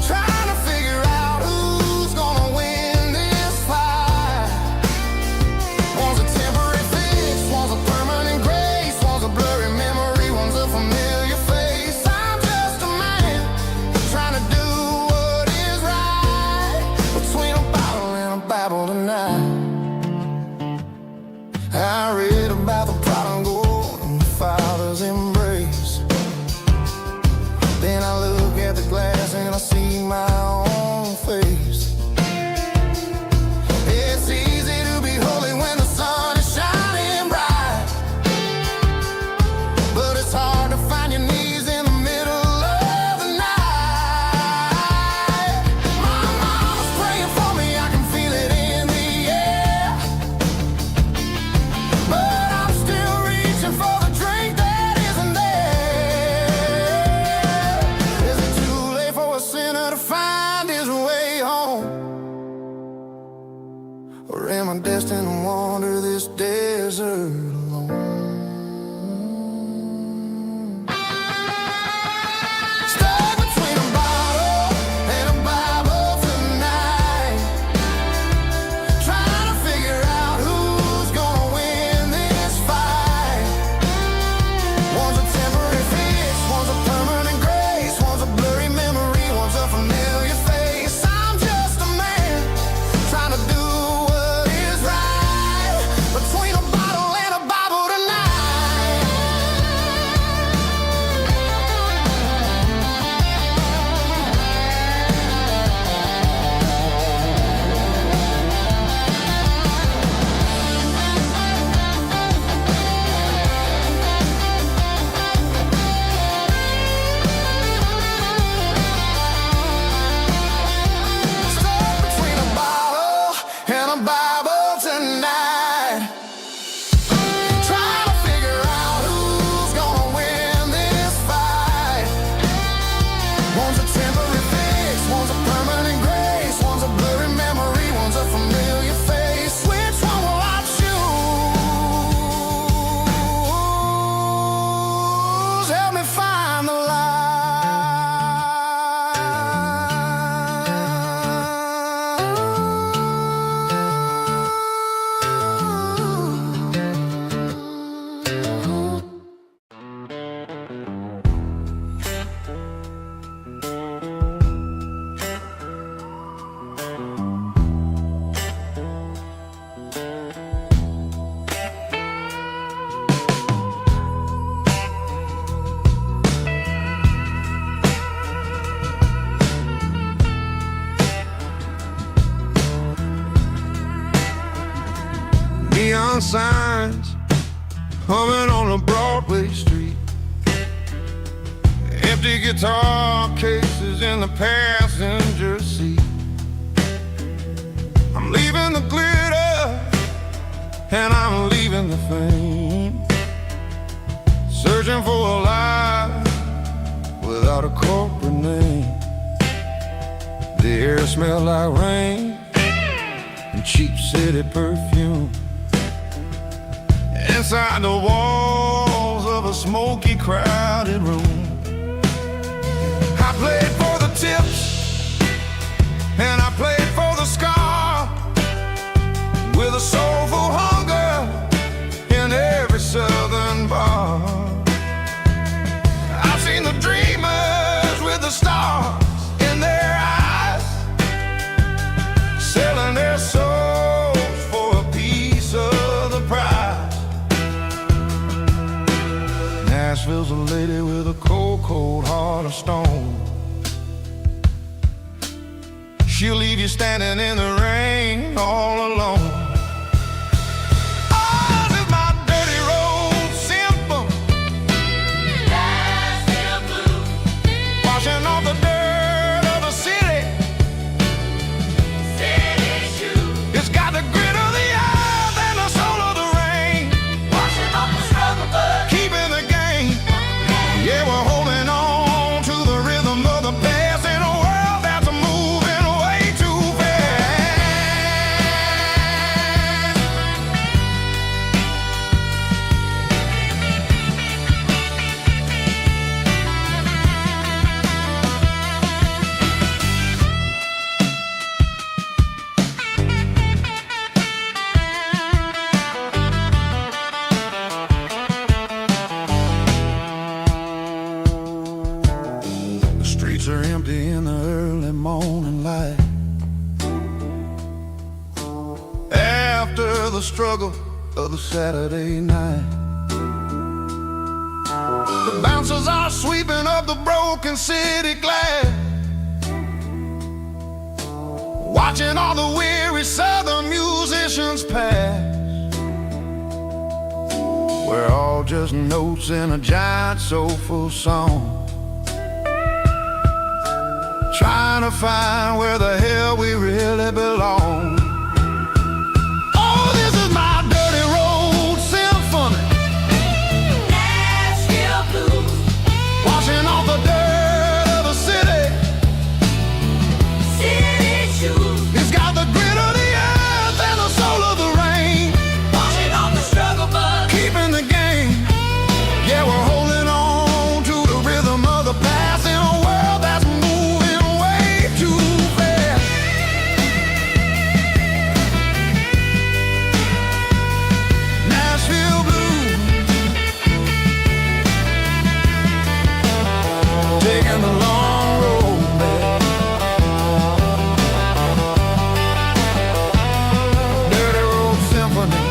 trying to figure out who's gonna win this fight. One's a temporary fix, one's a permanent grace, one's a blurry memory, one's a familiar face. I'm just a man trying to do what is right, between a bottle and a Bible tonight. I read about the prodigal and the Father's embrace. Then I look at the glass and I see my own face. It's easy to be holy when the sun is shining bright, but it's hard to find your knees in the middle of the night. My mama's praying for me, I can feel it in the air, but I'm still reaching for the drink that isn't there. Is it too late for a sinner to find his way home? Or am I destined to wander this desert alone? Stuck between a bottle and a Bible tonight, trying to figure out who's gonna win this fight. One's a temporary fix, one's a permanent grace, one's a blurry memory, one's a familiar face. I'm just a man trying to do what is right, between a bottle and a Bible tonight. Stuck between a bottle and a Bible tonight, trying to figure out who's gonna win this fight. One's a temporary fix, one's a permanent grace, one's a blurry memory, one's a familiar face. Which one will I choose? Help me find the neon signs humming on a Broadway street, empty guitar cases in the passenger seat. I'm leaving the glitter and I'm leaving the fame, searching for a life without a corporate name. The air smelled like rain and cheap city perfume. Inside the walls of a smoky, crowded room, I played for the tips and I played for the scar, with a soulful hunger in every southern bar. I've seen the dreamers with the stars in their eyes, selling their souls for a piece of she'll leave you standing in the rain all alone. Oh, this is my dirty road symphony, Nashville blues. washing off the dirt of the city. City shoes. It's got the grit of the earth and the soul of the rain, Washing off the struggle bug. keeping the game. Yeah, we're holding on to the rhythm of the past in a world that's moving way too fast. The streets are empty in the early morning light. After the struggle of the Saturday night, the bouncers are sweeping up the broken city glass, watching all the weary southern musicians pass. We're all just notes in a giant soulful song, trying to find where the hell we really belong. Oh, this is my dirty road symphony, Nashville blues. washing off the dirt of the city. City shoes. It's got the grit of the earth and the soul of the rain, Washing off the struggle bug. keeping the game. Yeah, we're holding on to the rhythm of the past in a world that's moving way too fast. Nashville blues, taking the long road back. Dirty road symphony.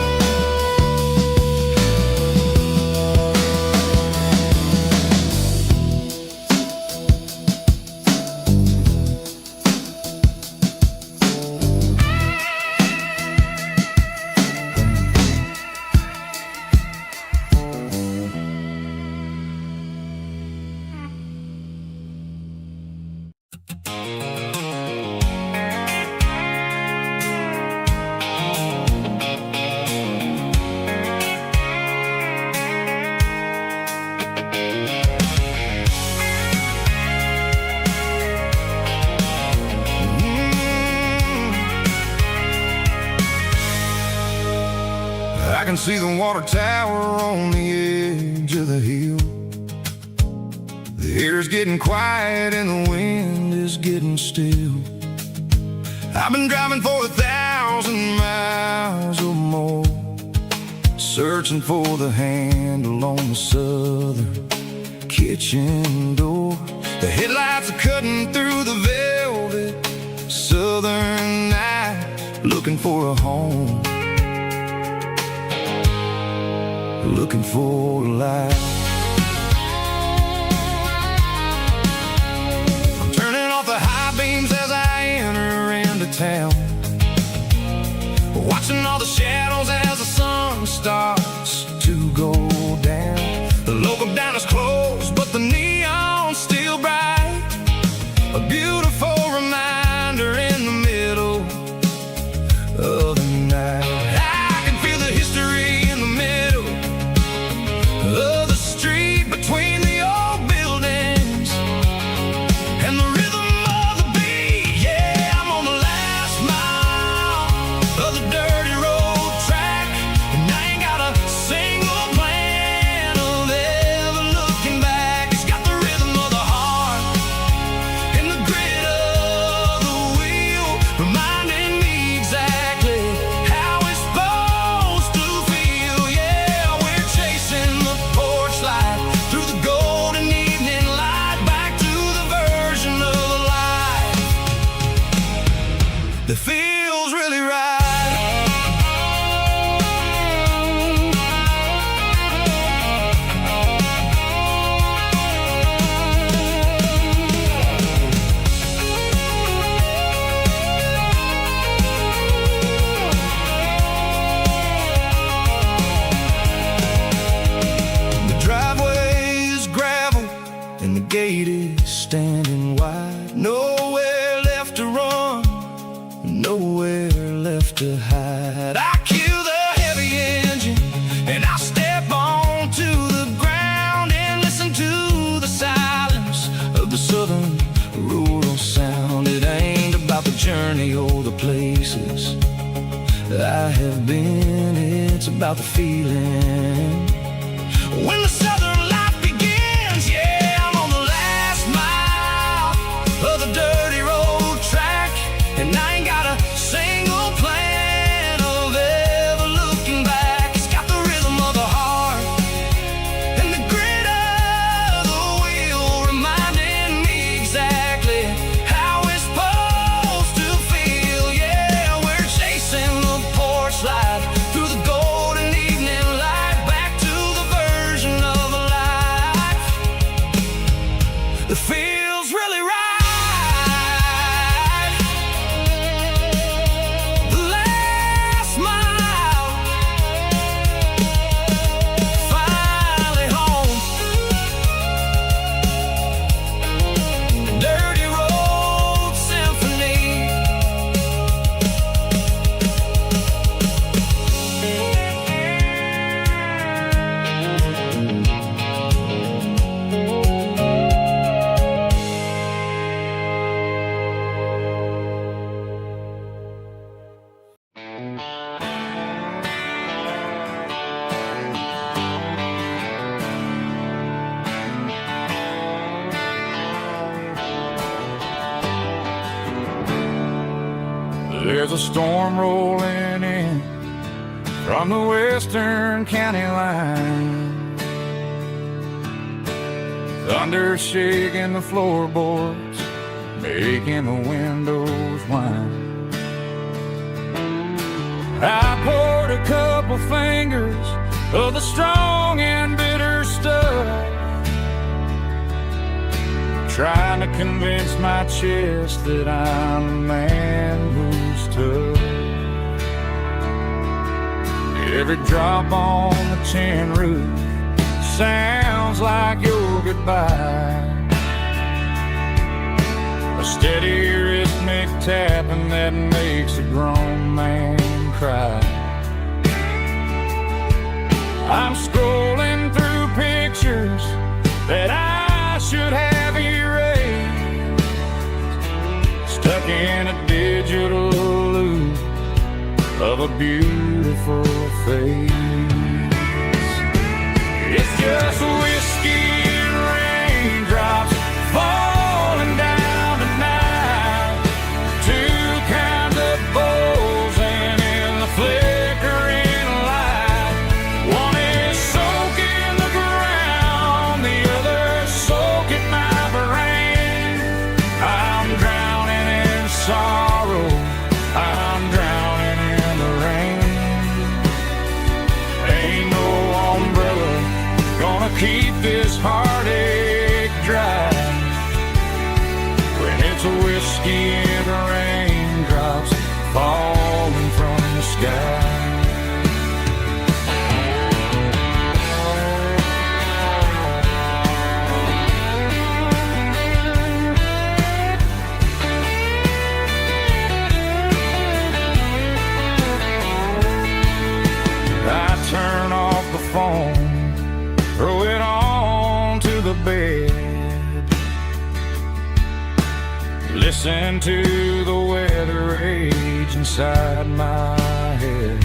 I can see the water tower on the edge of the hill. The air's getting quiet and the wind is getting still. I've been driving for 1,000 miles or more, searching for the handle on the southern kitchen door. The headlights are cutting through the velvet southern night, looking for a home, looking for a life. I'm turning off the high beams as I enter into town, watching all the shadows as the sun starts to go down. The local diner's closed, but the neon's still bright, a beautiful reminder in the middle of the night. I can feel the history in the middle of the street, between the old buildings and the rhythm of the beat. Yeah, I'm on the last mile of the dirty road track, and I ain't got a single plan of ever looking back. It's got the rhythm of the heart and the grit of wide. Nowhere left to run, nowhere left to hide. I kill the heavy engine and I step onto the ground and listen to the silence of the southern rural sound. It ain't about the journey or the places I have been, it's about the feeling when the southern life begins. Yeah, I'm on the last mile of the dirty road track, and I ain't got a single plan of ever looking back. It's got the rhythm of the heart and the grit of the wheel, reminding me exactly how it's supposed to feel. Yeah, we're chasing the porch light through the golden evening light, back to the version of a life that feels really right. The last mile, finally home. Dirty road symphony. There's a storm rolling in from the western county line. Thunder shaking the floorboards, making the windows whine. I poured a couple fingers of the strong and bitter stuff, trying to convince my chest that I'm a man who's tough. Every drop on the tin roof sounds like your goodbye, a steady rhythmic tapping that makes a grown man cry. I'm scrolling through pictures that I should have erased, stuck in a digital loop of a beautiful face. It's just whiskey and raindrops falling down tonight, two kinds of bowls and in the flickering light. One is soaking the ground, the other soaking my brain. I'm drowning in sorrow, I'm drowning in the rain. Ain't no umbrella gonna keep this heartache dry when it's a whiskey and raindrops falling from the sky. I turn off the phone, throw it on to the bed, listen to the weather rage inside my head.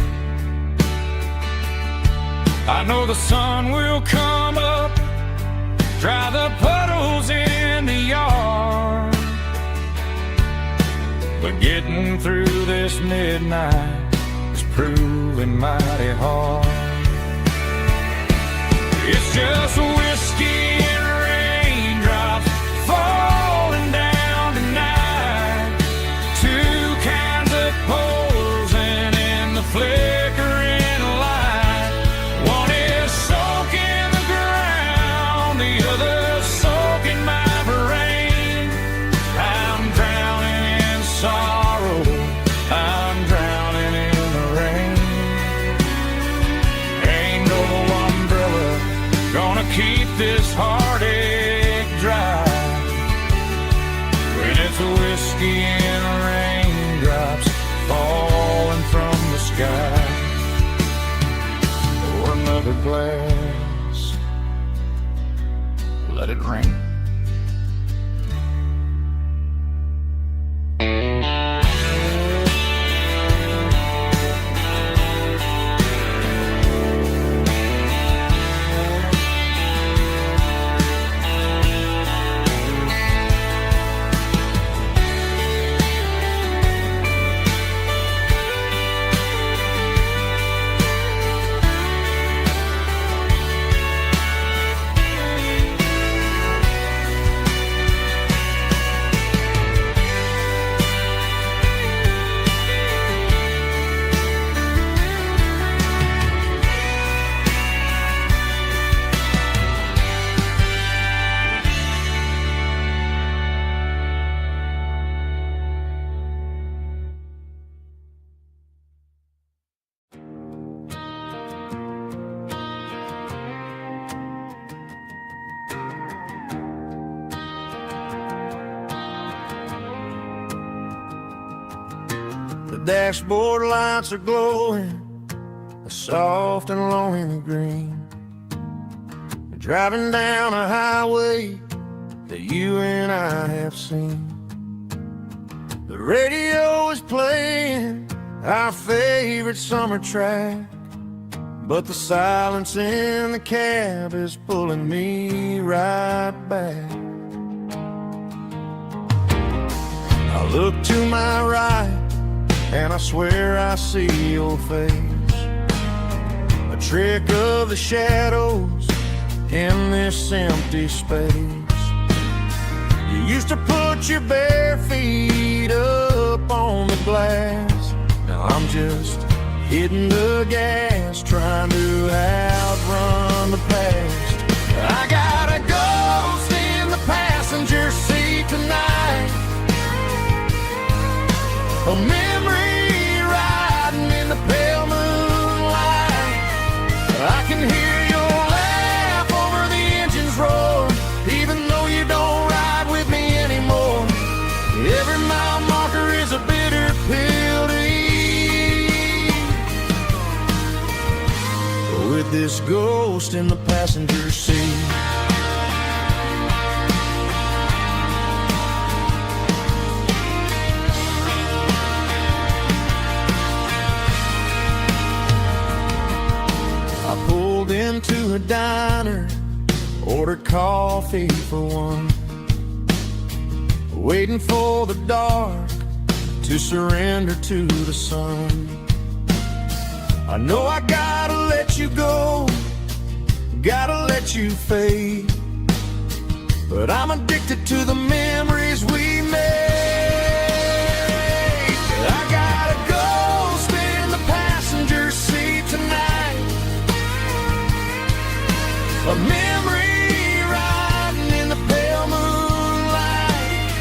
I know the sun will come up, dry the puddles in the yard, but getting through this midnight is proving mighty hard. It's just whiskey and raindrops falling down tonight, two kinds of poles and in the flickering light. One is soaking the ground, the other soaking my brain. I'm drowning in sorrow, I'm drowning in the rain. Ain't no umbrella gonna keep of whiskey and raindrops falling from the sky. Pour another glass, let it rain. The dashboard lights are glowing a soft and lonely green. You're driving down a highway that you and I have seen. The radio is playing our favorite summer track, but the silence in the cab is pulling me right back. I look to my right and I swear I see your face, a trick of the shadows in this empty space. You used to put your bare feet up on the glass. Now I'm just hitting the gas, trying to outrun the past. I got a ghost in the passenger seat tonight, a memory riding in the pale moonlight. I can hear your laugh over the engine's roar, even though you don't ride with me anymore. Every mile marker is a bitter pill to eat, with this ghost in the passenger seat. Into a diner, ordered coffee for one, waiting for the dark to surrender to the sun. I know I gotta let you go, gotta let you fade, but I'm addicted to the memories we made. I got a ghost in the passenger seat tonight, a memory riding in the pale moonlight.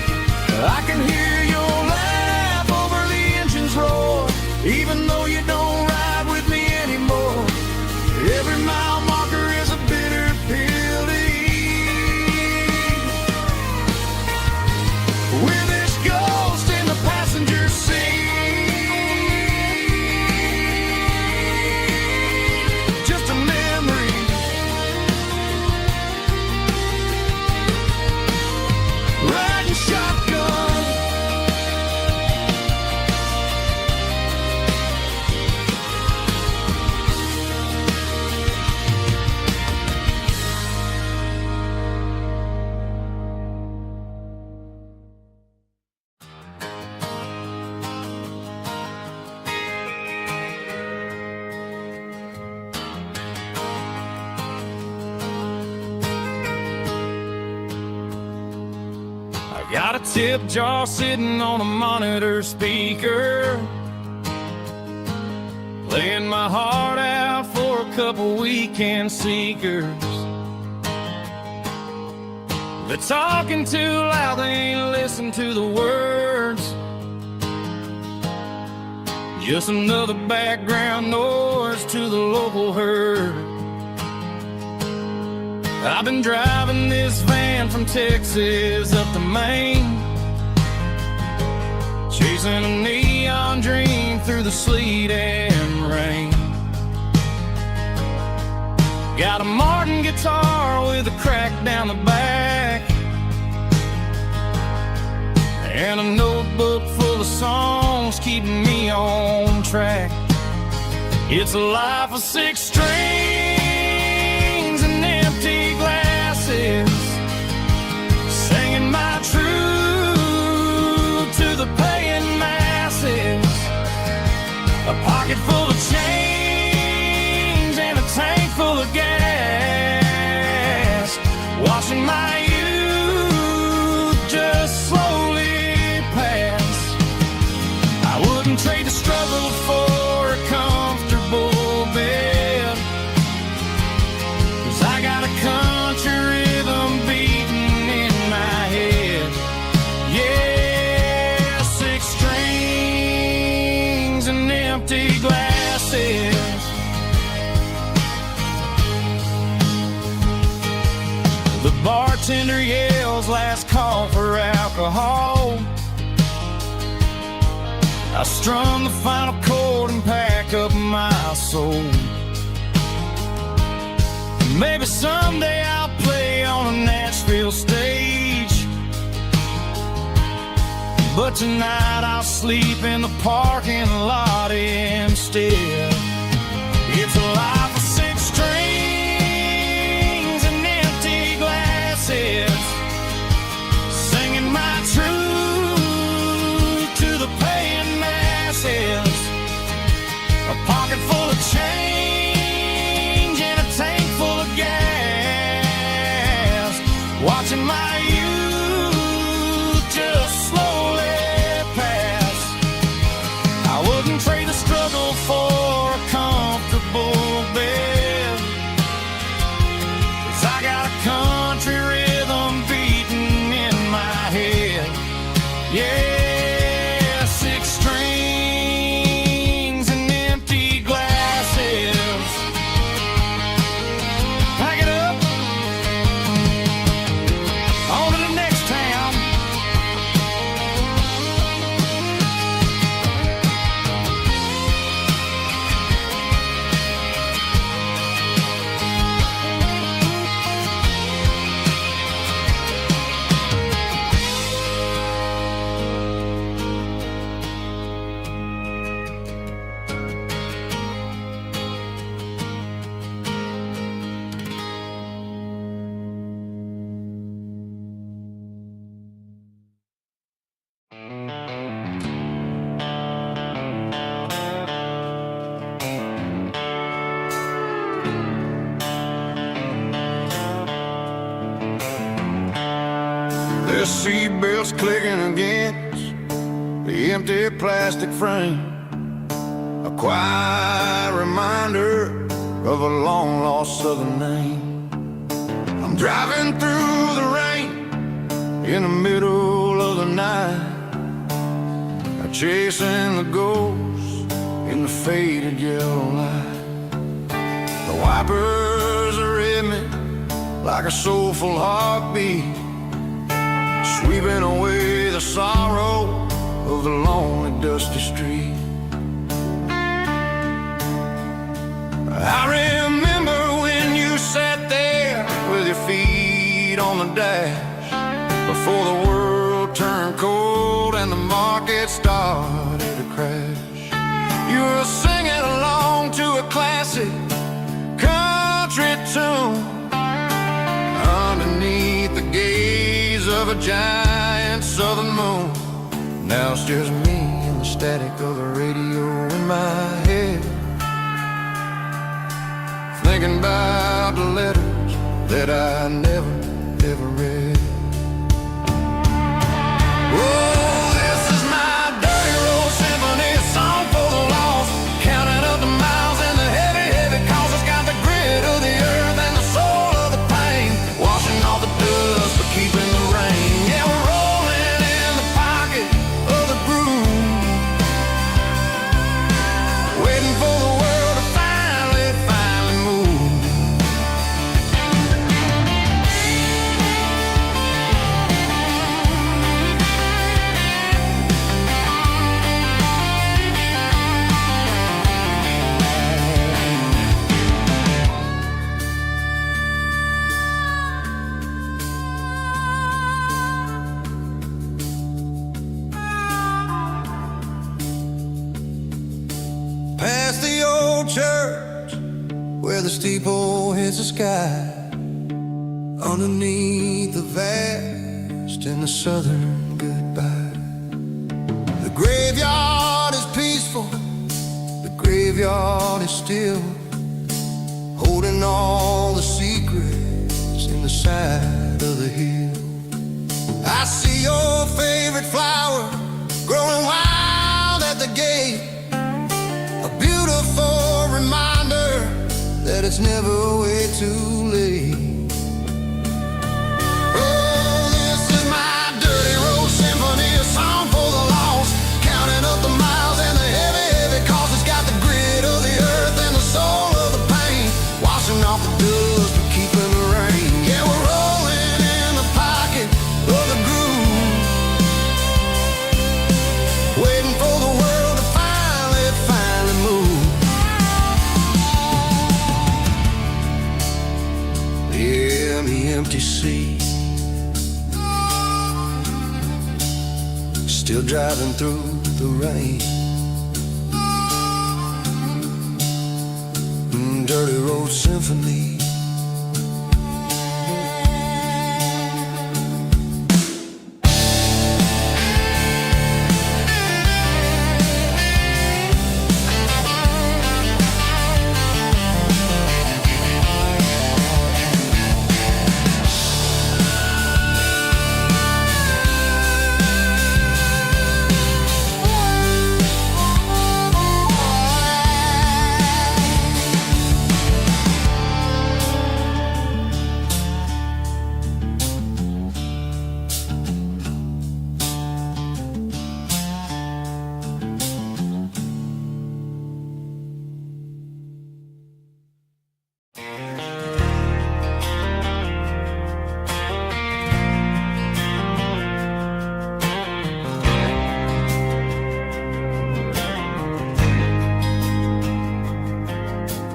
I can hear your laugh over the engine's roar, even though you don't ride with me anymore. Every mile marker is a bitter pill to eat, with this ghost in the passenger seat. Just a memory, riding shotgun. Got a tip jar sitting on a monitor speaker, playing my heart out for a couple weekend seekers. They're talking too loud, they ain't listen to the words. Just another background noise to the local herd. I've been driving this van from Texas up to Maine, chasing a neon dream through the sleet and rain. Got a Martin guitar with a crack down the back, and a notebook full of songs keeping me on track. It's a life of 6 strings and empty glasses, singing my truth to the paying masses. A pocket full of change and a tank full of gas, watching my youth just slowly pass. I wouldn't trade the struggle for a comfortable bed, 'cause I got a country rhythm beating in my head. Yeah, 6 strings and empty glasses. The bartender yells last call for alcohol. I strum the final chord and pack up my soul. Maybe someday I'll play on a Nashville stage, but tonight I'll sleep in the parking lot instead. It's a life of 6 strings and empty glasses, singing my truth to the paying masses. A pocket full of change and a tank full of gas, watching my youth just slowly pass. I wouldn't trade the struggle for a comfortable bed, 'cause I got a country rhythm beating in my head. Yeah, 6 strings and empty glasses. Pack it up, on to the next town. The seatbelts clicking against the empty plastic frame, a quiet reminder of a long-lost southern name. I'm driving through the rain in the middle of the night, chasing the ghosts in the faded yellow light. The wipers are in me like a soulful heartbeat, sweeping away the sorrow of the lonely, dusty street. I remember when you sat there with your feet on the dash, before the world turned cold and the market started to crash. You were singing along to a classic country tune underneath the gaze of a giant southern moon. Now it's just me and the static of the radio in my head, thinking about the letters that I never, ever read. Oh, this is my dirty road symphony, a song for the lost, counting up the miles and the heavy, heavy calls. It's got the grit of the earth and the soul of the pain, washing off the dust but keeping the rain. Yeah, we're rolling in the pocket of the groove, waiting for the world to finally move. the steeple hits the sky, underneath the vast and the southern goodbye. The graveyard is peaceful, the graveyard is still, holding all the secrets in the side of the hill. I see your favorite flower growing wild at the gate, a beautiful reminder that it's never way too late. Oh, this is my dirty road symphony, a song for the lost, counting up the miles and the heavy, heavy cost. It's got the grit of the earth and the soul of the pain, washing off the dust but keeping the rain. Yeah, we're rolling in the pocket of the groove, waiting for the world to finally move. Yeah, the empty sea, still driving through the rain. Dirty road symphony.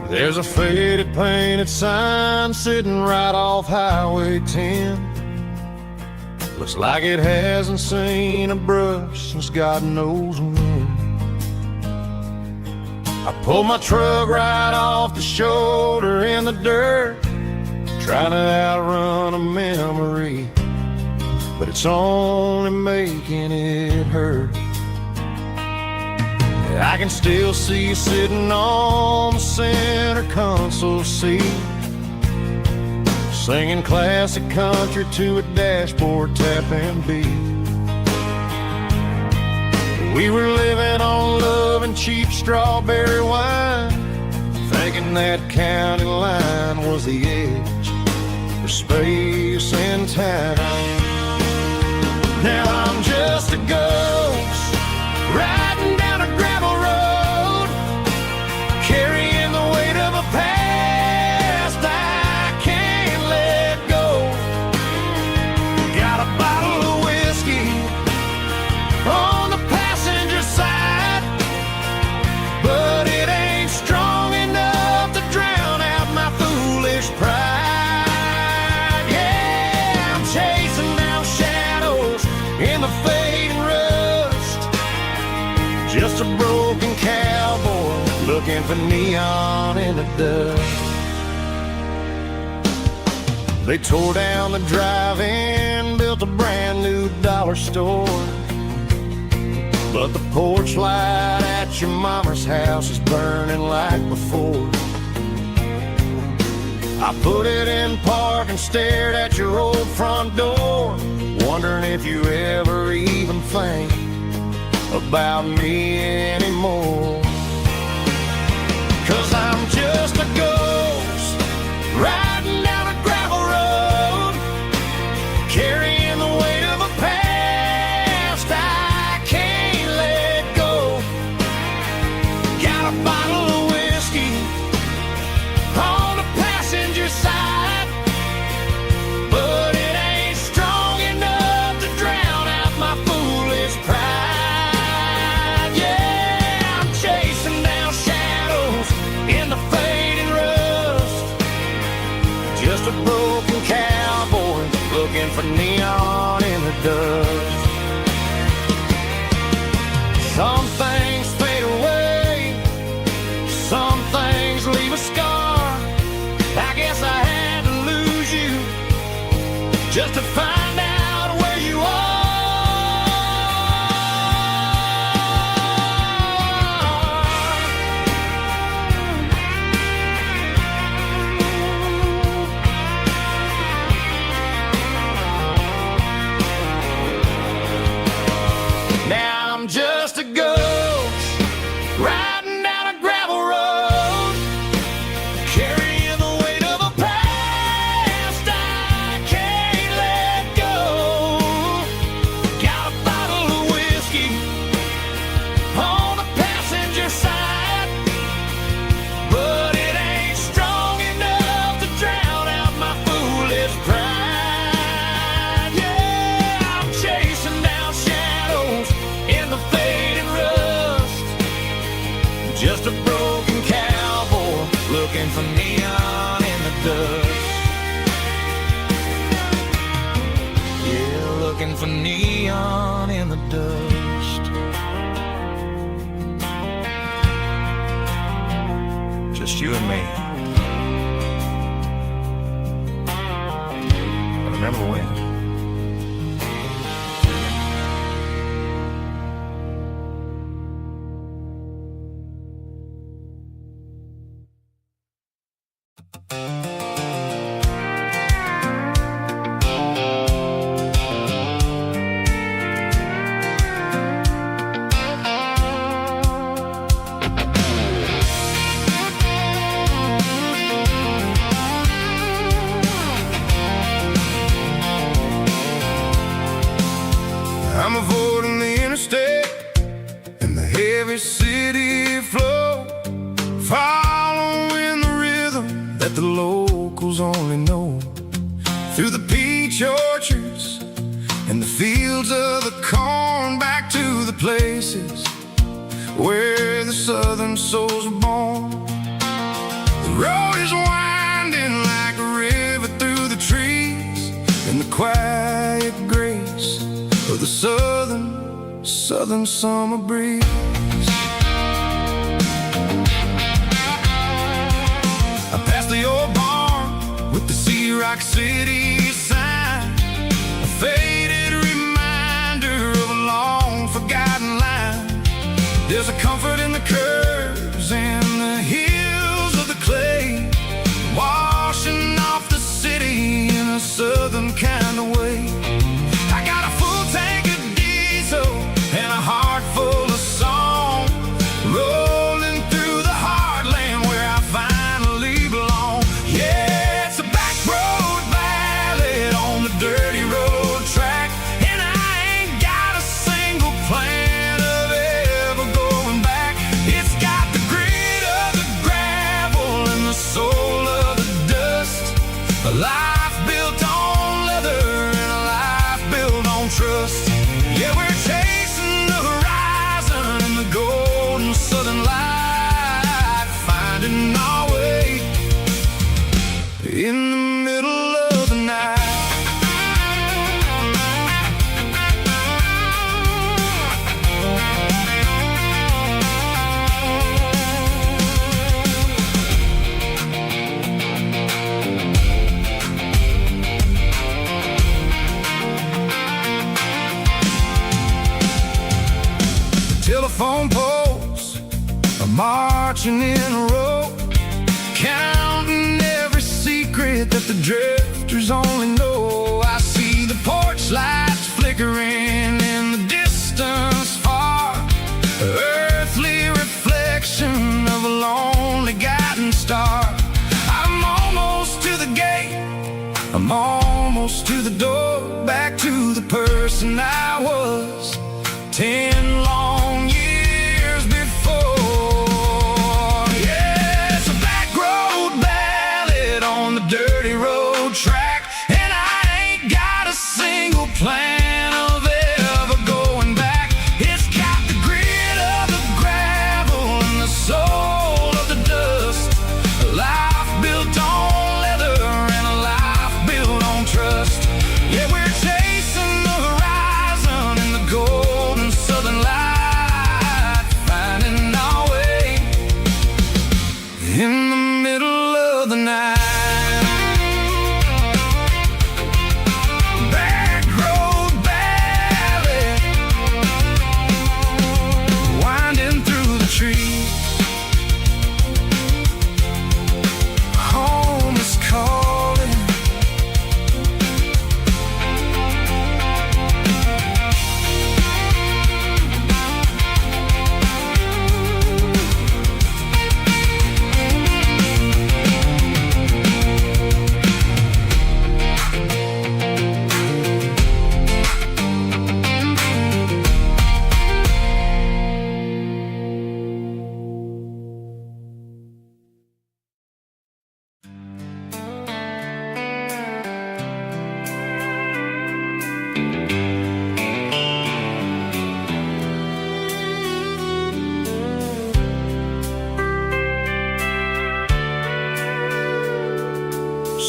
There's a faded painted sign sitting right off Highway 10. Looks like it hasn't seen a brush since God knows when. I pulled my truck right off the shoulder in the dirt, trying to outrun a memory, but it's only making it hurt. I can still see you sitting on the center console seat, singing classic country to a dashboard tapping beat. We were living on love and cheap strawberry wine, thinking that county line was the edge for space and time. Now I'm just a ghost riding down a gravel road, carrying the weight of a past I can't let go. Got a bottle of whiskey on the passenger side, but it ain't strong enough to drown out my foolish pride. Yeah, I'm chasing down shadows in the fading rust, just a broken cowboy looking for neon in the dust. They tore down the drive-in, built a brand new dollar store, but the porch light at your mama's house is burning like before. I put it in park and stared at your old front door, wondering if you ever even think about me anymore. 'Cause I'm just a ghost riding down a gravel road, carrying the weight of a past I can't let go. Got a bottle of whiskey on the passenger side, but it ain't strong enough to drown out my foolish pride. Yeah, I'm just to find out where you are. Now I'm just a ghost riding down a gravel road, carrying the weight of a past I can't let go. Got a bottle of whiskey on the passenger side, but it ain't strong enough to drown out my foolish pride. Yeah, I'm chasing down shadows in the fading rust, just a broken cowboy looking for neon in the dust. Yeah, looking for neon in the dust. Just you and me. But remember when? I'm avoiding the interstate and the heavy city flow, following the rhythm that the locals only know. Through the peach orchards and the fields of the corn, back to the places where the southern souls were born. The road is winding like a river through the trees, in the quiet grace of the southern summer breeze. I passed the old barn with the Sea Rock City sign, a faded reminder of a long forgotten line. There's a comfort in the curves and the hills of the clay, washing off the city in a southern kind of way. I got a full tank of diesel and a heart full of song, rolling through the heartland where I finally belong. Yeah, it's a back road ballad on the dirty road track, and I ain't got a single plan of ever going back. It's got the grit of the gravel and the soul of the dust, a life built on leather and a life built on trust. Yeah, we're chasing the horizon and the golden southern light, finding our way in the middle of the night. Telephone poles are marching in a row, counting every secret that the drifters only know. I see the porch lights flickering in the distance far, earthly reflection of a lonely guiding star. I'm almost to the gate, I'm almost to the door, back to the person I was 10 long years before. Yeah, it's a back road ballad on the dirty road track, and I ain't got a single plan of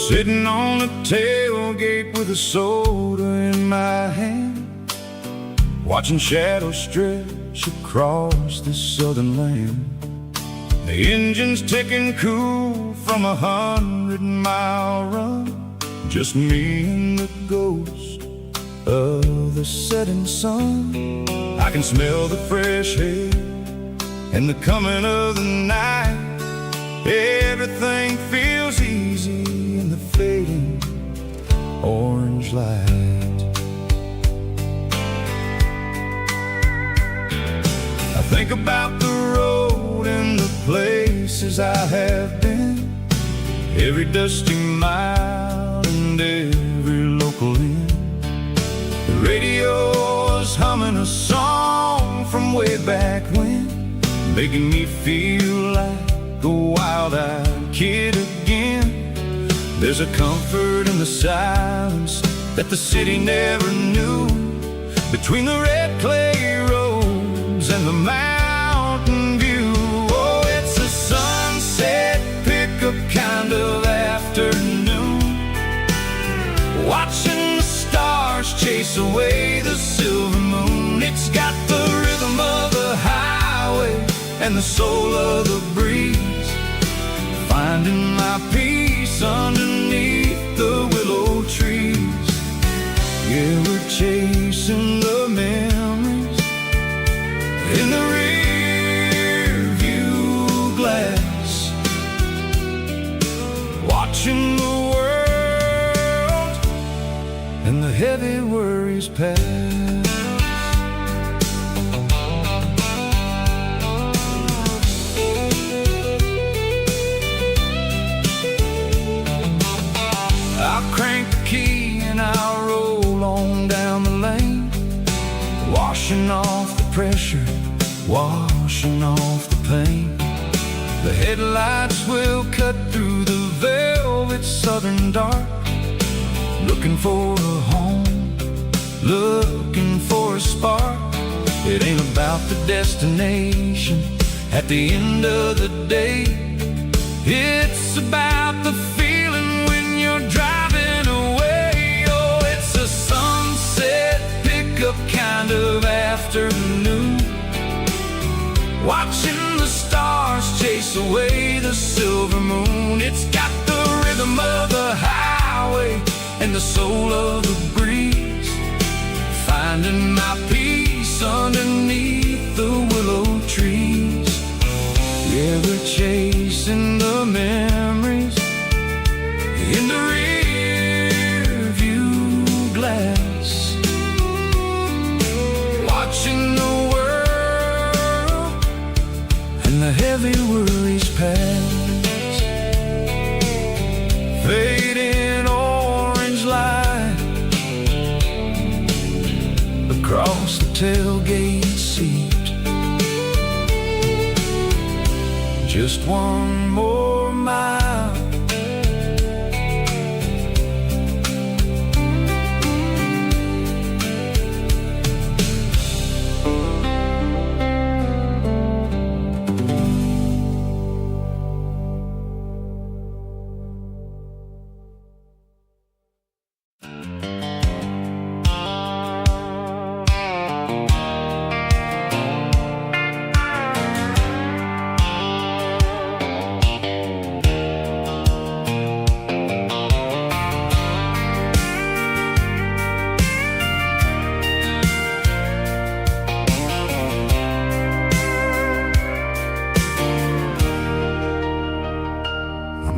Sitting on the tailgate with a soda in my hand, watching shadows stretch across this southern land. The engine's ticking cool from 100-mile run, just me and the ghost of the setting sun. I can smell the fresh air and the coming of the night. Everything feels easy in the fading orange light. I think about the road and the places I have been, every dusty mile and every local inn. The radio is humming a song from way back when, making me feel like a wild-eyed kid again. There's a comfort in the silence that the city never knew, between the red clay roads and the mountain view. Oh, it's a sunset pickup kind of afternoon, watching the stars chase away the silver moon. It's got the rhythm of the highway and the soul of the breeze, finding my peace underneath the willow trees. Yeah, we're chasing the memories in the rear view glass, watching the world and the heavy worries pass. I'll crank the key and I'll roll on down the lane, washing off the pressure, washing off the pain. The headlights will cut through the velvet southern dark, looking for a home, looking for a spark. It ain't about the destination at the end of the day, it's about the feeling when you're driving away. Oh, it's a sunset pickup kind of afternoon, watching the stars chase away the silver moon. It's got the rhythm of the highway and the soul of the breeze, finding my peace underneath the willow trees. Yeah, we're chasing the memories in the rear view glass, watching the world and the heavy worries pass. Fading orange light across the tailgate seat, just one more mile.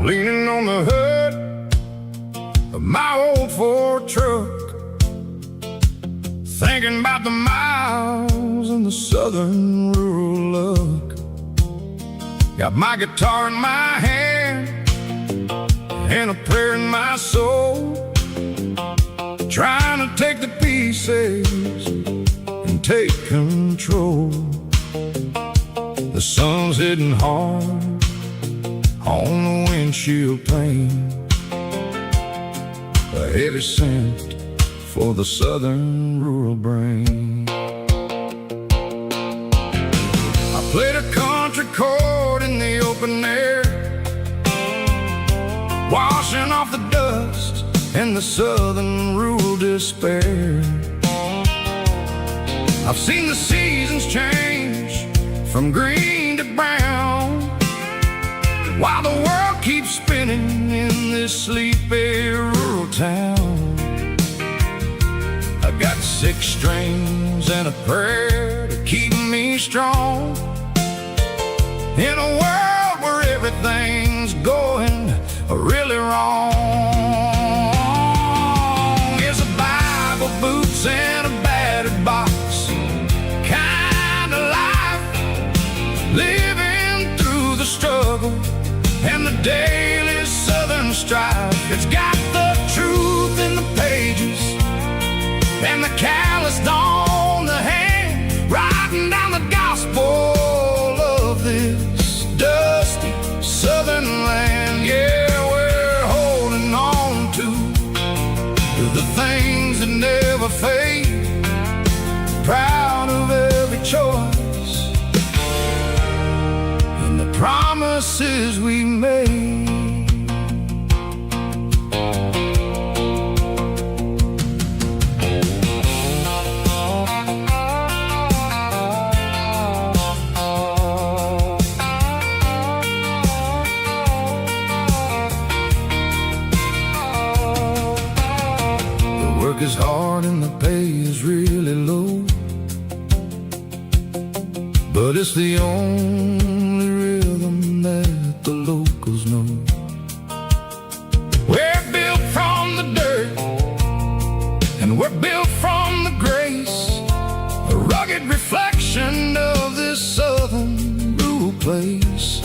Leaning on the hood of my old Ford truck, thinking about the miles and the southern rural look. Got my guitar in my hand and a prayer in my soul, trying to take the pieces and take control. The sun's hitting hard on the windshield pane, a heavy scent for the southern rural brain. I played a country chord in the open air, washing off the dust the southern rural despair. I've seen the seasons change from green to brown, while the world keeps spinning in this sleepy rural town. I've got 6 strings and a prayer to keep me strong in a world where everything's going really wrong. It's a Bible, boots, and a battered box kind of life, living through the struggle and the daily southern strife. It's got the truth in the pages and the calloused on the hand, writing down the gospel of this dusty southern land. Yeah, we're holding on to the things that never fade, proud of every choice and the promises we made. Work is hard and the pay is really low, but it's the only rhythm that the locals know. We're built from the dirt and we're built from the grace, a rugged reflection of this southern rural place.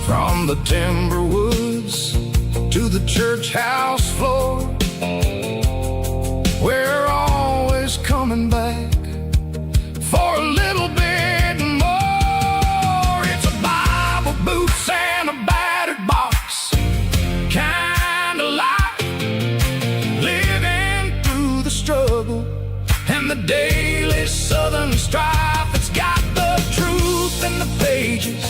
From the timber woods to the church house floor, we're always coming back for a little bit more. It's a Bible, boots, and a battered box kind of life, living through the struggle and the daily southern strife. It's got the truth in the pages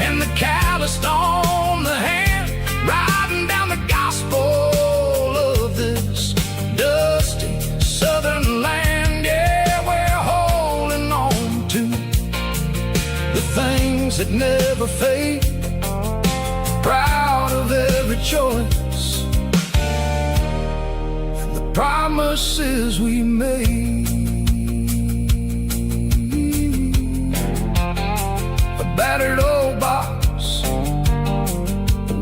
and the calloused on the hand, writing down the gospel of this dusty southern land. Yeah, we're holding on to the things that never fade, proud of every choice and the promises we made. A battered old box,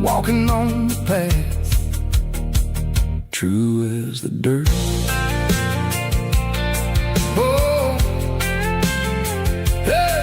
walking on the path, true as the dirt. Oh, yeah.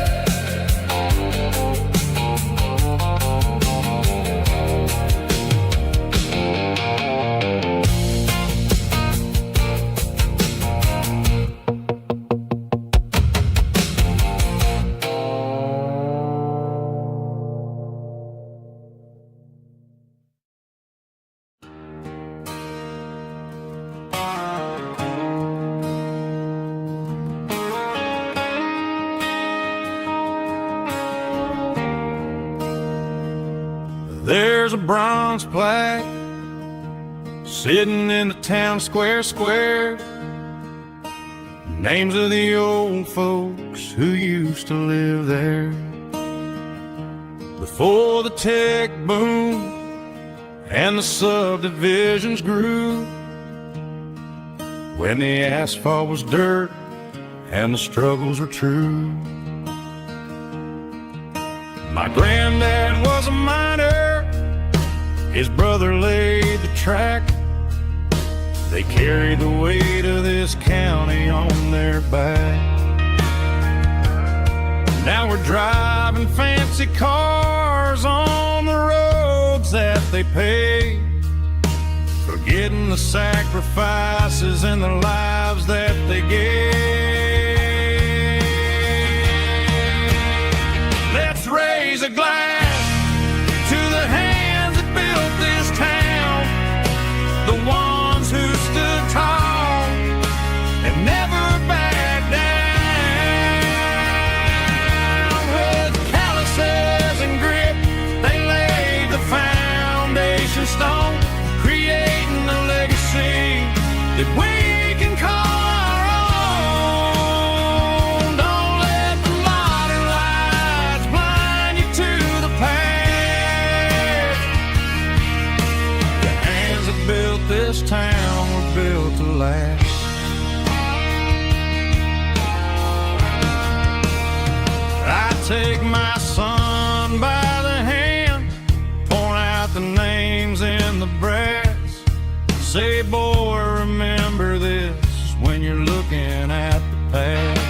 There's a bronze plaque sitting in the town square. Names of the old folks who used to live there before the tech boom and the subdivisions grew, when the asphalt was dirt and the struggles were true. My granddad was a miner, his brother laid the track. They carried the weight of this county on their back. Now we're driving fancy cars on the roads that they paved, forgetting the sacrifices and the lives that they gave. Let's raise a glass to the hands that built this town, the ones who stood tall and never backed down. With calluses and grit, they laid the foundation stone take my son by the hand, point out the names in the brass, say, boy, remember this when you're looking at the past.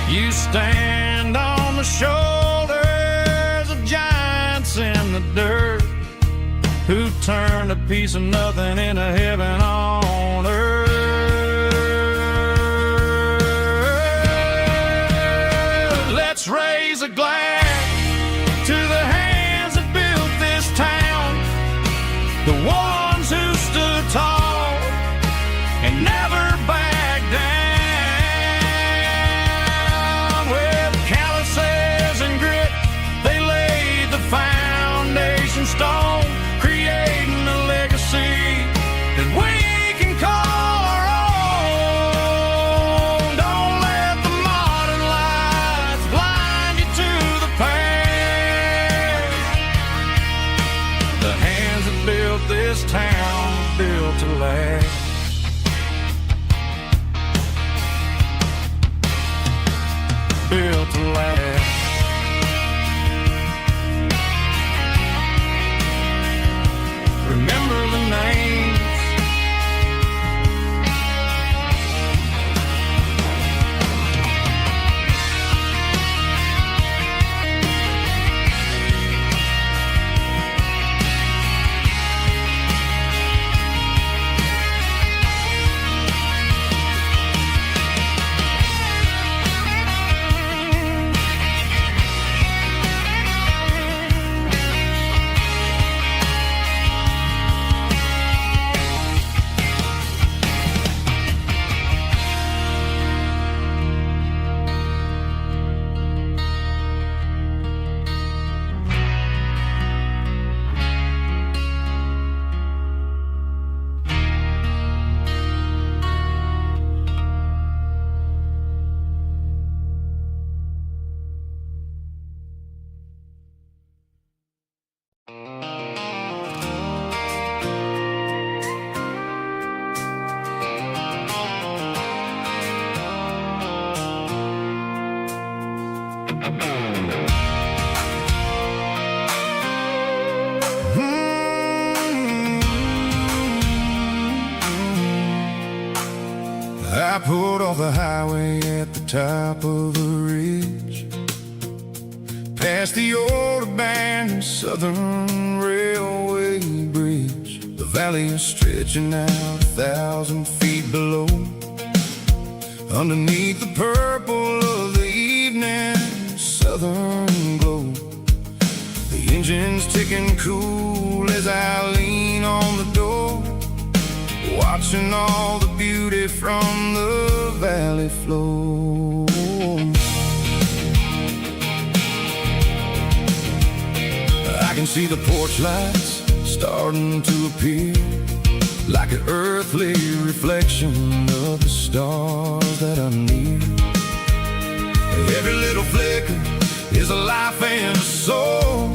You stand on the shoulders of giants in the dirt, who turned a piece of nothing into heaven on earth. Let's raise a glass to the hands that built this town, the ones who stood tall and never backed down. With calluses and grit, they laid the foundation stone, creating a legacy that we can call our own. Don't let the modern lights blind you to the past. The hands that built this town built to last. Built to last. Remember the names. I pulled off the highway at the top of a ridge, past the old abandoned Southern Railway bridge. The valley is stretching out 1,000 feet below, underneath the purple of the evening southern glow. The engine's ticking cool as I lean on the door, watching all the beauty from the valley flow. I can see the porch lights starting to appear, like an earthly reflection of the stars that are near. Every little flicker is a life and a soul,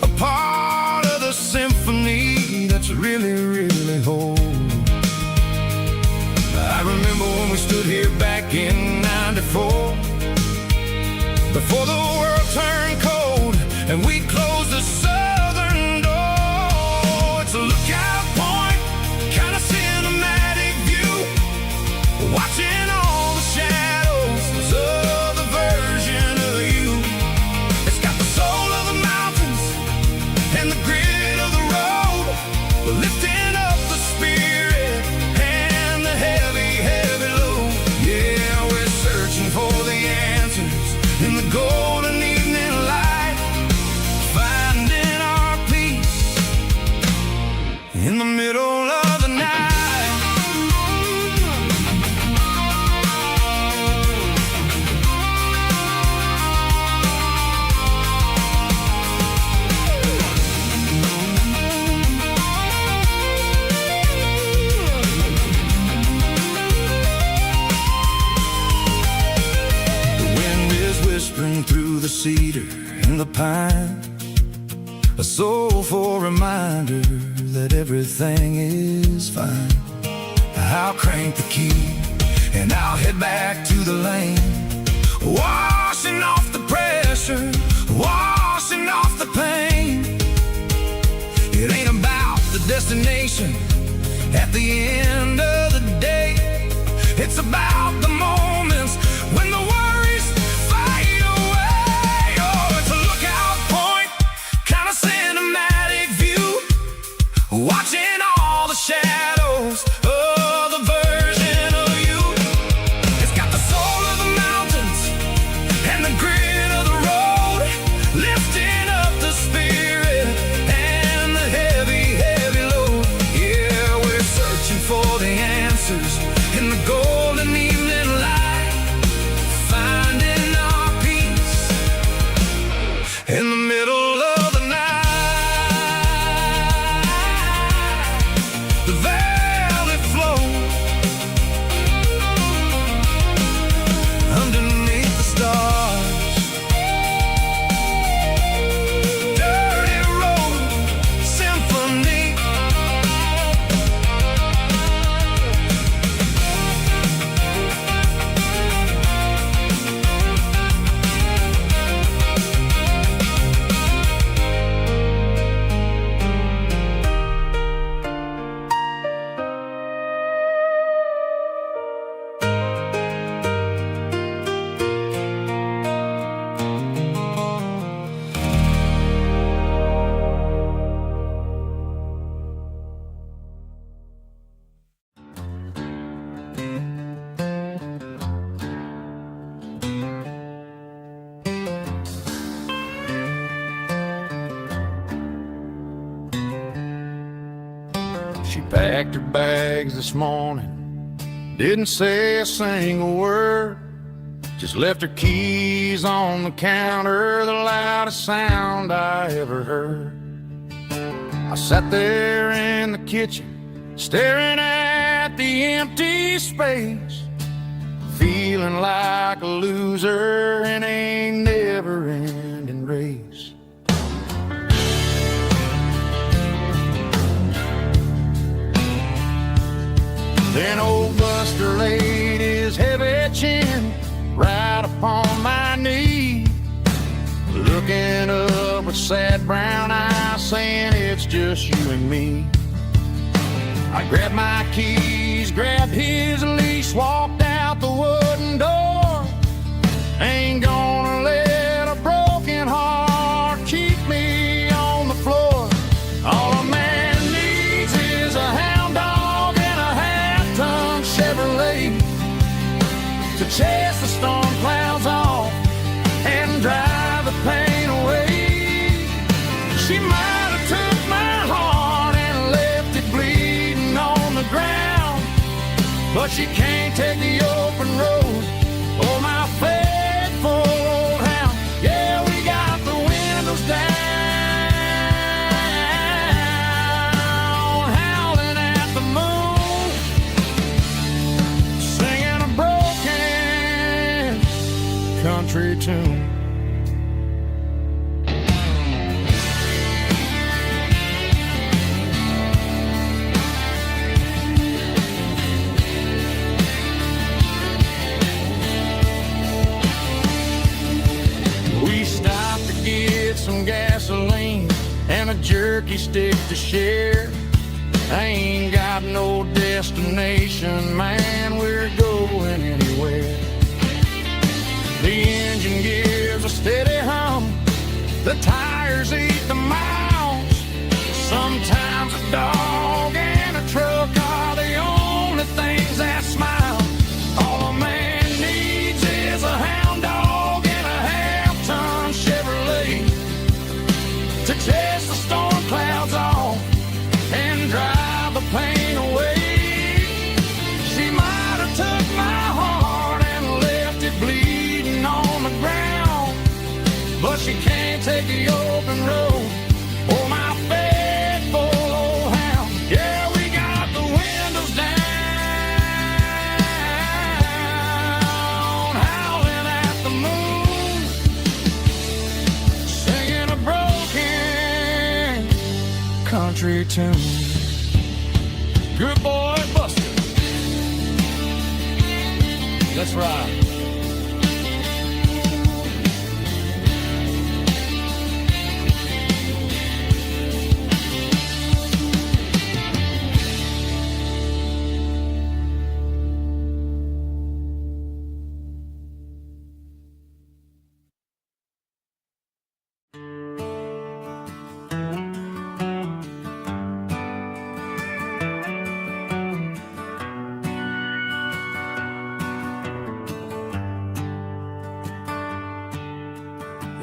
a part of the symphony that's really, really whole. I remember when we stood here back in '94, before the world turned cold and we closed the southern door. It's a lookout point, kind of cinematic view, watching all the shadows of the version of you. It's got the soul of the mountains and the grit of the road, lifting up the spirit and the heavy, heavy load. Yeah, we're searching for the answers in the golden evening light, finding our peace in the middle of the night. Whispering through the cedar and the pine, a soulful reminder that everything is fine. I'll crank the key and I'll head back to the lane, washing off the destination at the end of the day. It's about the moments when the worries fade away. Oh, it's a lookout point, kind of cinematic view, watching all the shadows of the version of you. It's got the soul of the mountains and the grit of the road, lifting up the spirit and the heavy, heavy load. Yeah, we're searching for the answers in the golden evening light, finding our peace in the middle of the night. The valley flows underneath the stars. Dirty road symphony. She packed her bags this morning, didn't say a single word, just left her keys on the counter, the loudest sound I ever heard. I sat there in the kitchen, staring at the empty space, feeling like a loser in a never-ending race. Then old Buster laid his heavy chin right upon my knee, looking up with sad brown eyes, saying it's just you and me. I grabbed my keys, grabbed his leash, walked out the wooden door. Ain't gonna let a broken heart keep me on the floor. All a man needs is a hound dog and a half-ton Chevrolet to chase the storm clouds off and drive the pain away. She might have took my heart and left it bleeding on the ground, but she can't take the open road. Oh, my faithful old hound. Yeah, we got the windows down, howling at the moon, singing a broken country tune. We stopped to get some gasoline and a jerky stick to share. I ain't got no destination, man, we're going anywhere. The engine gives a steady hum, the tires eat the miles. Sometimes a dog and a truck are the only things that smile. All a man needs is a hound dog and a half-ton Chevrolet to chase the storm clouds off and drive the pain away. She might have took my heart and left it bleeding on the ground, but she can't take the open road. Oh, my faithful old hound. Yeah, we got the windows down, howling at the moon, singing a broken country tune. Good boy, Buster. That's right.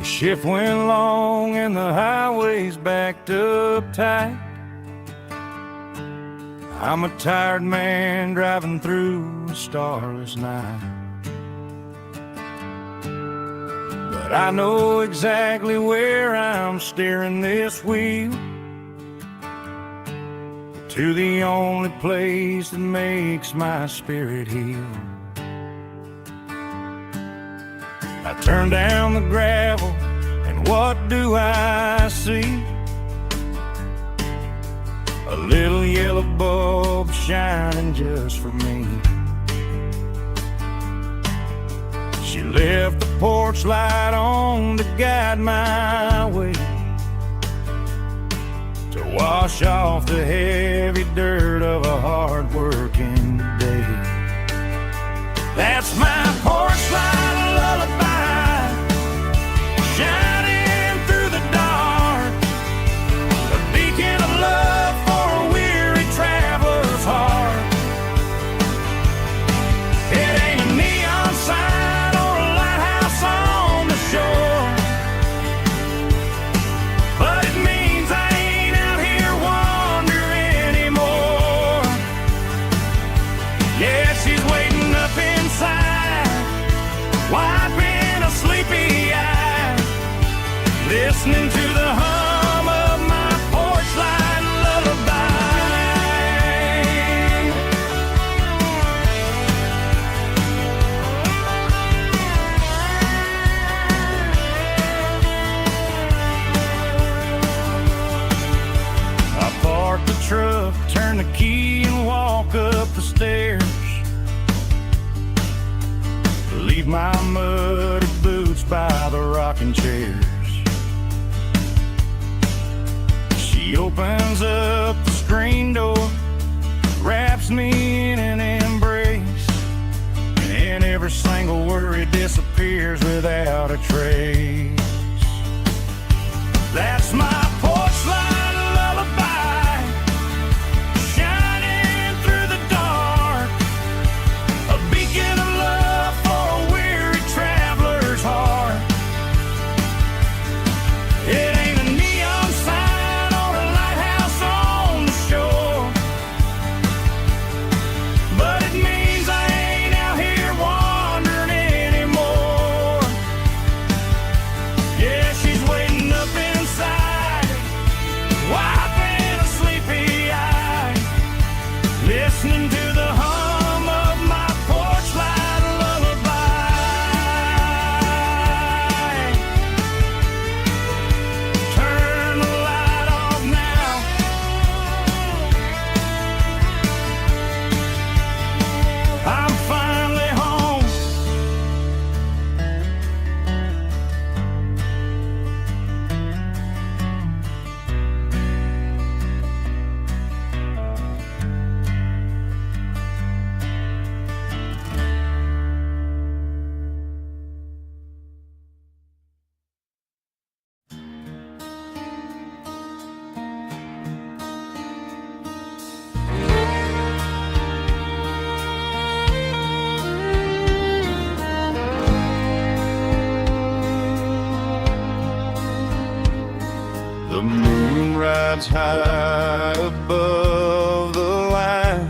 Shift went long and the highway's backed up tight. I'm a tired man driving through a starless night. But I know exactly where I'm steering this wheel, to the only place that makes my spirit heal. I turn down the gravel, and what do I see? A little yellow bulb shining just for me. She left the porch light on to guide my way, to wash off the heavy dirt of a hard-working day. That's my porch light lullaby, shining through the dark, a beacon of love for a weary traveler's heart. It ain't a neon sign or a lighthouse on the shore, but it means I ain't out here wandering anymore. Yeah, she's waiting up inside, wiping a sleepy eye, listening to the hum of my porch light lullaby. I park the truck, turn the key and walk up the stairs, leave my muddy boots by the rocking chairs. She opens up the screen door, wraps me in an embrace, and every single worry disappears without a trace. That's my porch light lullaby, shining through the dark, a beacon of love for a weary traveler's heart. It ain't a neon sign or a lighthouse on the shore, but it means I ain't out here wandering anymore. Yeah, she's waiting up inside, wiping a sleepy eye, listening to the hum of my porch light lullaby. Turn the light off now, I'm finally home. The moon rides high above the line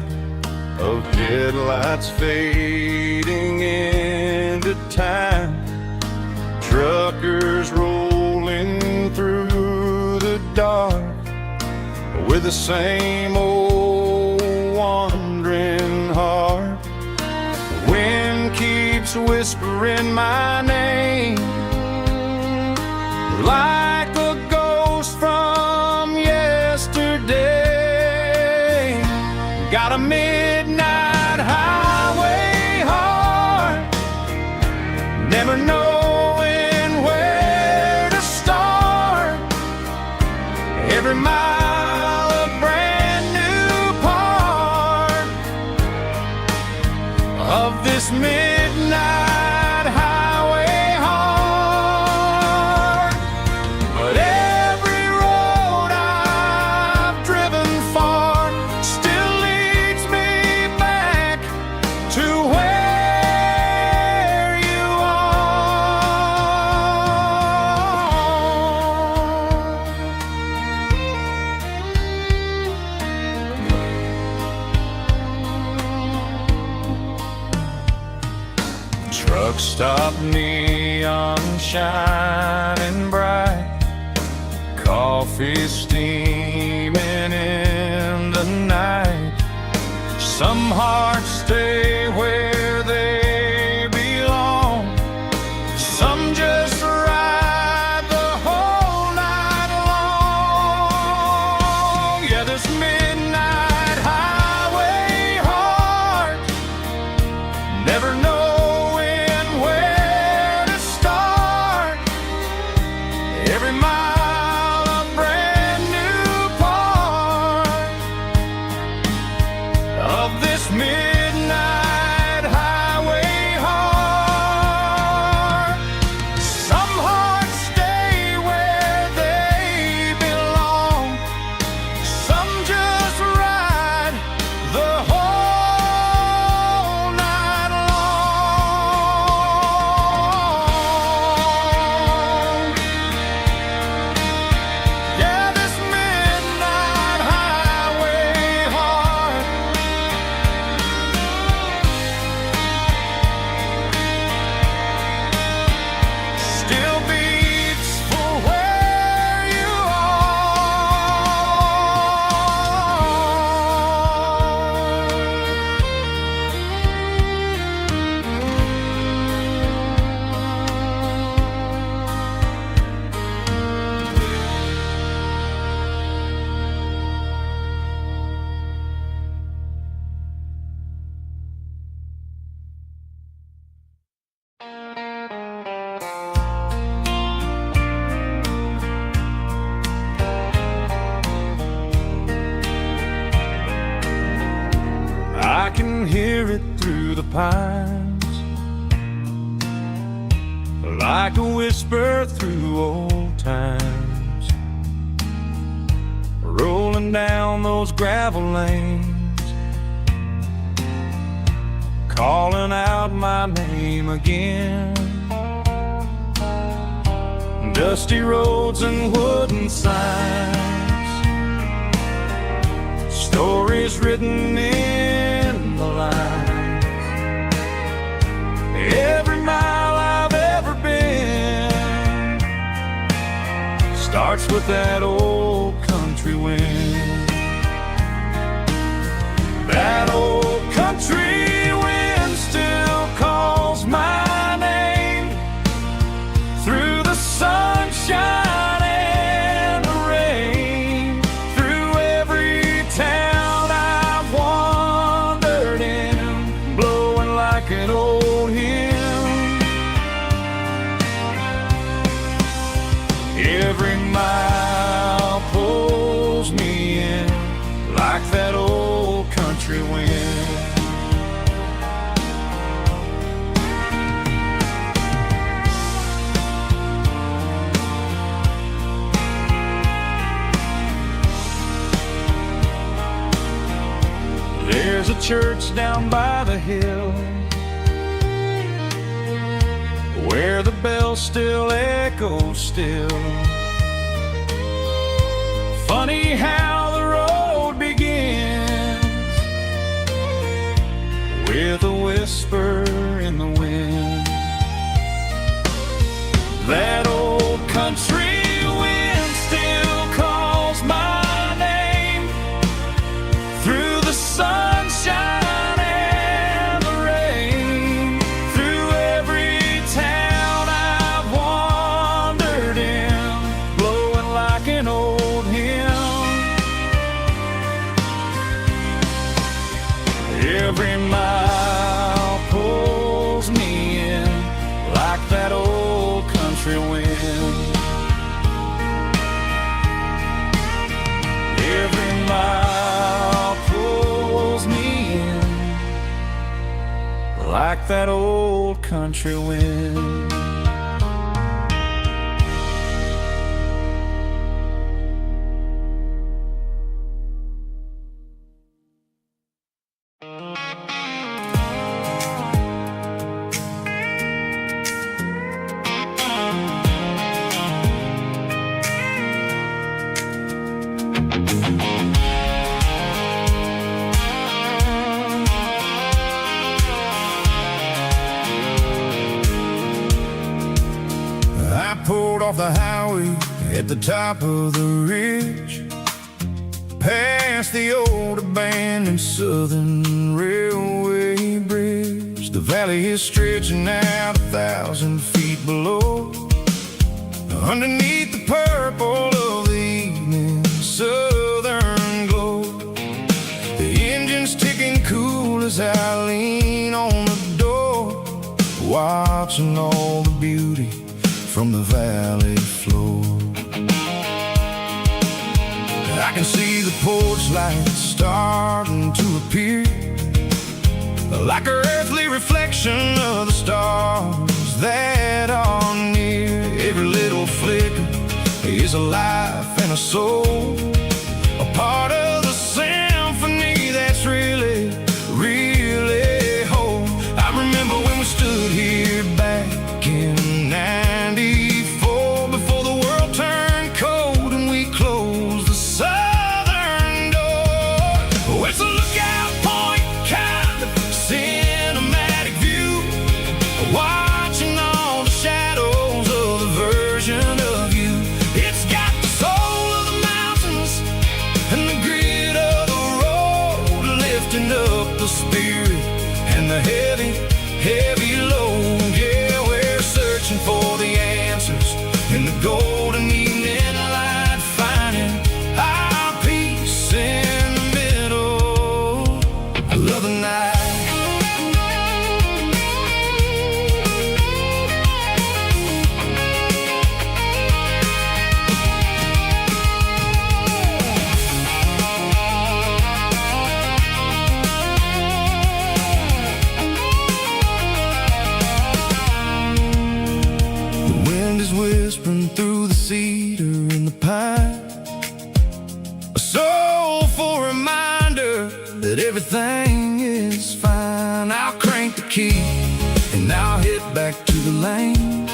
of headlights fading into time. Truckers rolling through the dark with the same old wandering heart. The wind keeps whispering my name like a ghost from yesterday. Got a midnight highway heart, never knowing where to start. Every mile a brand new part of this midnight highway heart. Truck stop neon shining bright, coffee steaming in the night. Some hearts stay where they belong, some just ride the whole night long. Yeah, this midnight highway heart never knowing where to start. Every mile a brand new part of this midnight highway heart. Some hearts stay where they belong, some just ride the whole night long. Yeah, this midnight highway heart still beats for where you I can hear it through the pines, like a whisper through old times, rolling down those gravel lanes, calling out my name again. Dusty roads and wooden signs, stories written in the lines. Every mile I've ever been starts with that old country wind. That old country wind still calls my name through the sunshine and the rain, through every town I've wandered in, blowing like an old hymn. Every mile pulls me in like that old country wind. There's a church down by the hill where the bell still echoes still. Funny how the road begins with a whisper in the wind. That old country wind still calls my name through the sunshine and the rain, through every town I've wandered in, blowing like an old hymn. Every mile pulls me in like that old country wind. Every mile pulls me in like that old country wind. off the highway at the top of the ridge, past the old abandoned Southern Railway bridge. The valley is stretching out 1,000 feet below, underneath the purple of the evening southern glow. The engine's ticking cool as I lean on the door, watching all the beauty from the valley floor. I can see the porch lights starting to appear, like an earthly reflection of the stars that are near. Every little flicker is a life and a soul, a part of the symphony that's really, really whole. I remember when we stood here back in '94, before the world turned cold and we closed the southern door. Oh, it's a lookout point, kind of cinematic view, watching all the shadows of the version of you. It's got the soul of the mountains and the grit of the road, lifting up the spirit and the heavy, heavy load. Yeah, we're searching for the answers in the golden evening light, finding our peace in the middle. I love the night. The wind is whispering through the cedar and the pine, a soulful reminder that everything is fine. I'll crank the key and I'll hit back to the lane,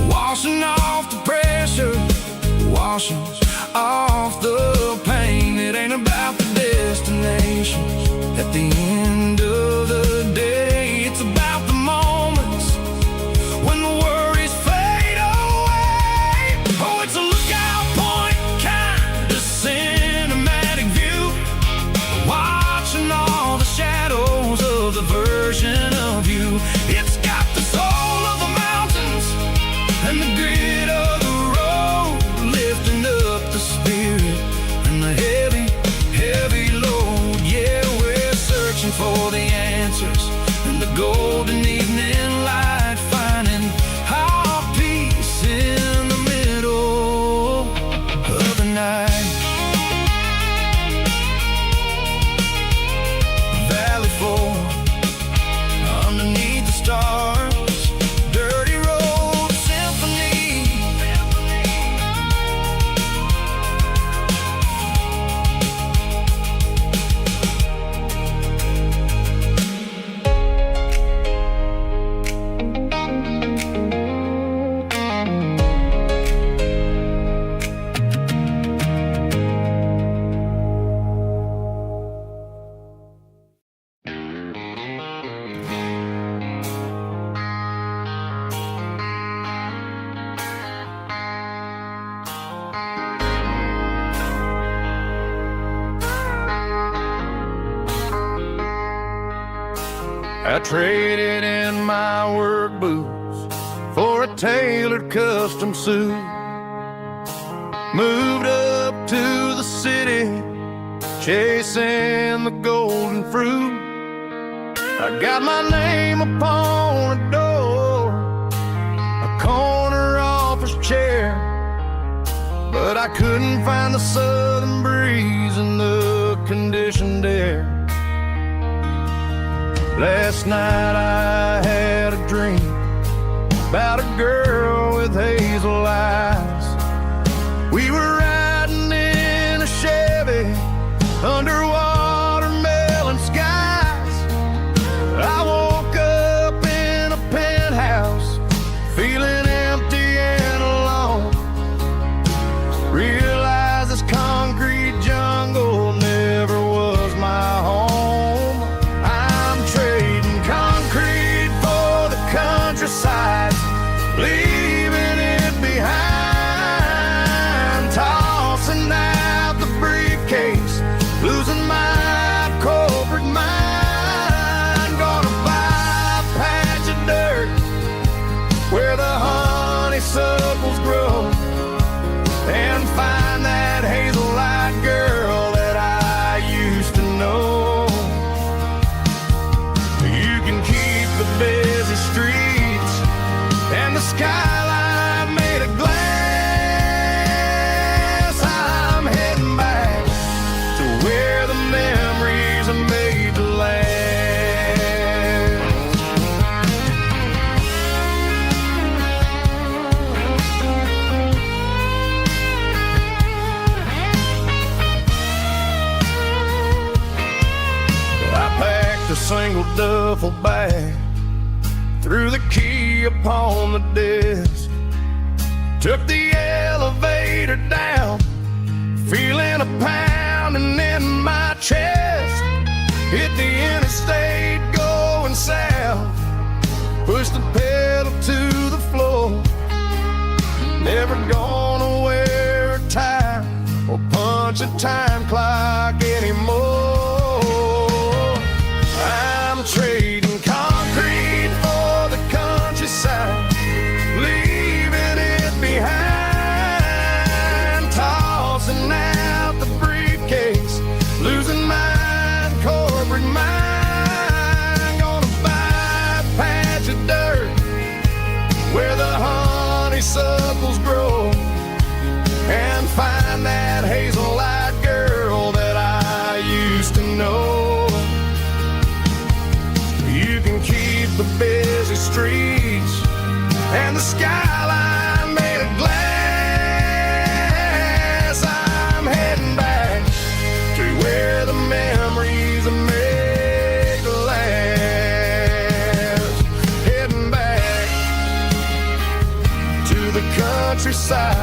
washing off the pressure, washing off the pain. It ain't about the destinations at the end of the day, it's about the moments when the worries fade away. Oh, it's a lookout point, kind of cinematic view, watching all the shadows of the version of you. It's got the soul of the mountains and the grit of the road, lifting up the spirit and the heavy, heavy load. Yeah, we're searching for the answers in the golden evening light, finding our peace in the middle of the night. Valley floor, underneath the stars, dirty road symphony. I traded in my work boots for a tailored custom suit, moved up to the city, chasing the golden fruit. I got my name upon a door, a corner office chair, but I couldn't find the southern breeze in the conditioned air. Last night I had a dream about a girl with hazel eyes. We were riding in a Chevy under watermelon skies. I woke up in a penthouse feeling empty and alone. Realized this concrete jungle never was my home. Trading concrete for the countryside, where the honeysuckles grow, and find that hazel-eyed girl that I used to know. You can keep the busy streets and the skyline made of glass. I'm heading back to where the memories are made to last. A single duffel bag, threw the key upon the desk, took the elevator down, feeling a pounding in my chest. Hit the interstate going south, pushed the pedal to the floor. Never gonna wear a tie or punch a time clock anymore. I'm trading concrete for the countryside, leaving it behind, tossing out the briefcase, losing my corporate mind. Gonna buy a patch of dirt where the honeysuckles grow, and find that hazel-eyed girl that I used to know. You can keep the busy streets and the skyline made of glass. I'm heading back to where the memories are made to last. Heading back to the countryside.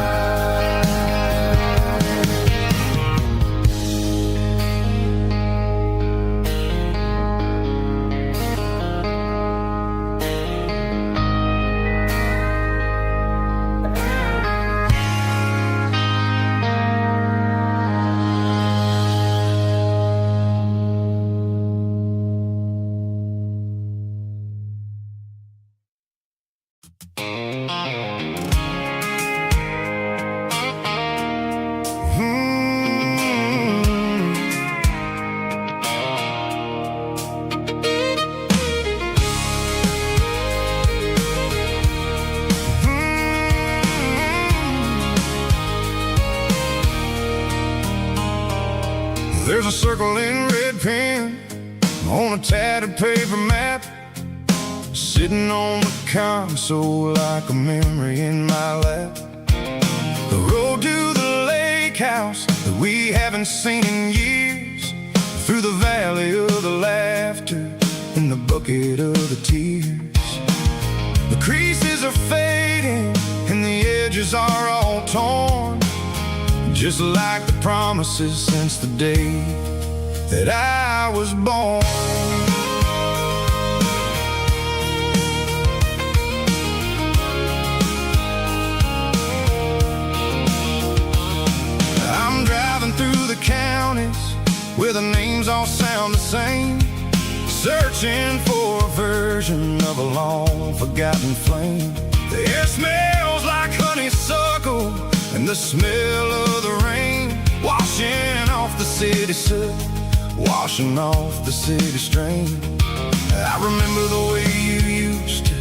There's a circle in red pen on a tattered paper map, sitting on the console like a memory in my lap. The road to the lake house that we haven't seen in years, through the valley of the laughter and the bucket of the tears. The creases are fading and the edges are all torn, just like the promises since the day that I was born. I'm driving through the counties where the names all sound the same, searching for a version of a long forgotten flame. The air smells like honeysuckle and the smell of the rain, washing off the city soot, washing off the city strain. I remember the way you used to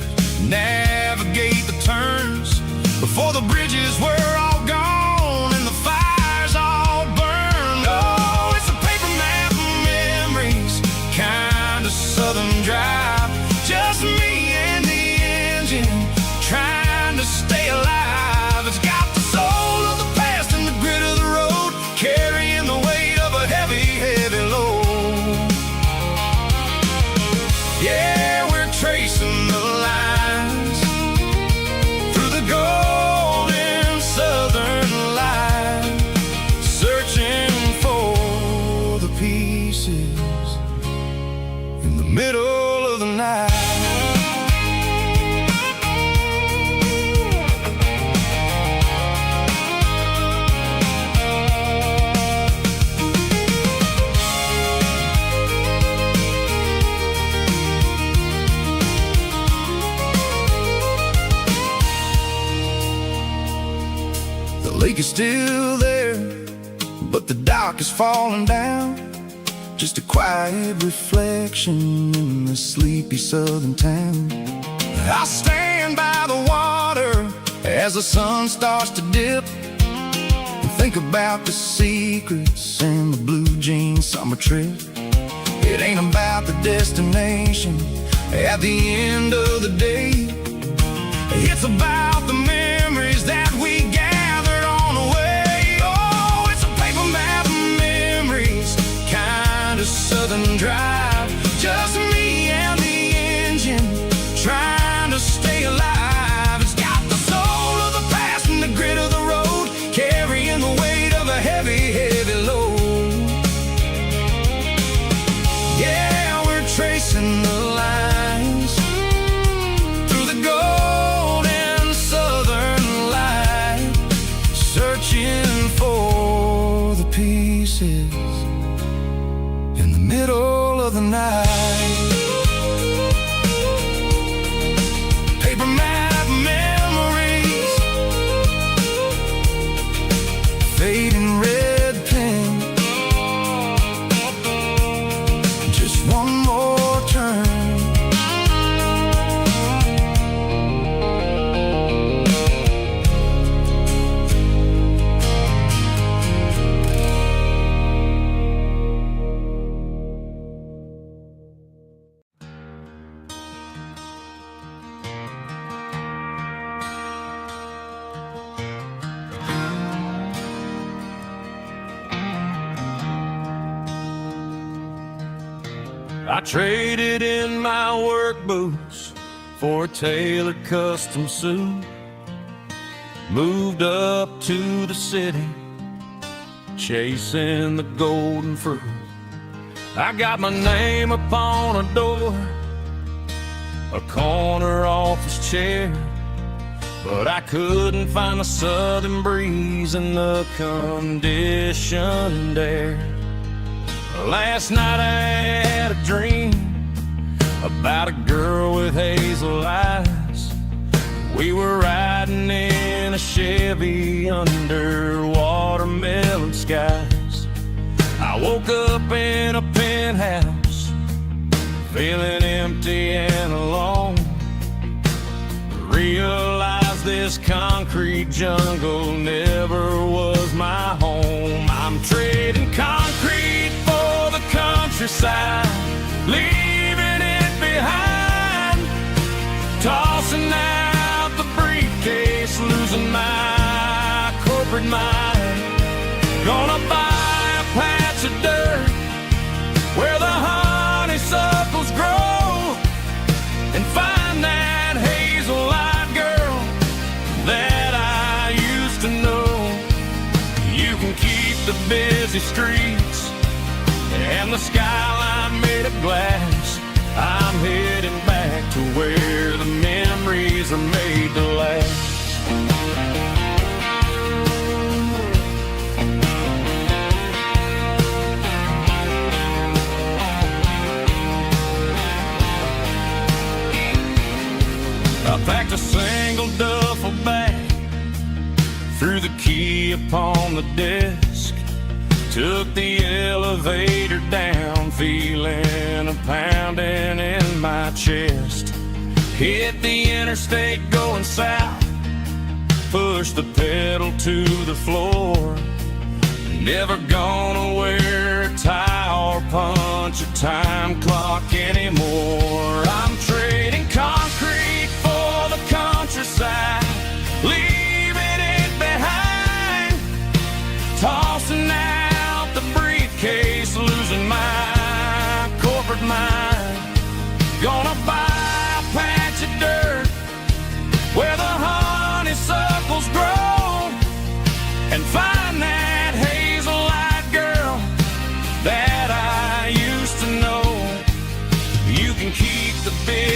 navigate the turns before the bridges were all gone and the fires all burned. Oh, it's a paper map of memories, kind of southern drive, just me and the engine trying to stay alive. It's got the soul of the past and the grit of the road, carrying the weight of a heavy, heavy load. Yeah, we're tracing the lines through the golden peak is still there, but the dock is falling down. Just a quiet reflection in the sleepy southern town. I stand by the water as the sun starts to dip, and think about the secrets and the blue jean summer trip. It ain't about the destination at the end of the day. It's about the memories that we gathered on the way. Oh, it's a paper map of memories, kind of southern drive. Just me and the engine, trying to stay alive. It's got the soul of the past and the grit of the road, carrying the weight of a heavy, heavy load. Yeah, we're tracing the lines through the golden southern light, searching for the pieces in the middle of the night. Paper map memories, fading red pen, just one more turn. I traded in my work boots for a tailored custom suit. Moved up to the city, chasing the golden fruit. I got my name upon a door, a corner office chair, but I couldn't find the southern breeze in the conditioned air. Last night I had a dream about a girl with hazel eyes. We were riding in a Chevy under watermelon skies. I woke up in a penthouse, feeling empty and alone. Realized this concrete jungle never was my home. I'm trading concrete for the countryside, leaving it behind, tossing out the briefcase, losing my corporate mind. Gonna buy a patch of dirt where the honeysuckles grow, and find that hazel-eyed girl that I used to know. You can keep the busy streets and the skyline made of glass. I'm heading back to where the memories are made to last. I packed a single duffel bag, threw the key upon the desk, took the elevator down, feeling a pounding in my chest. Hit the interstate going south, pushed the pedal to the floor. Never gonna wear a tie or punch a time clock anymore. I'm trading concrete for the countryside, leaving it behind, tossing out the briefcase, losing my corporate mind. Gonna buy a patch of dirt where the honeysuckles grow, and find that hazel-eyed girl that I used to know. You can keep the big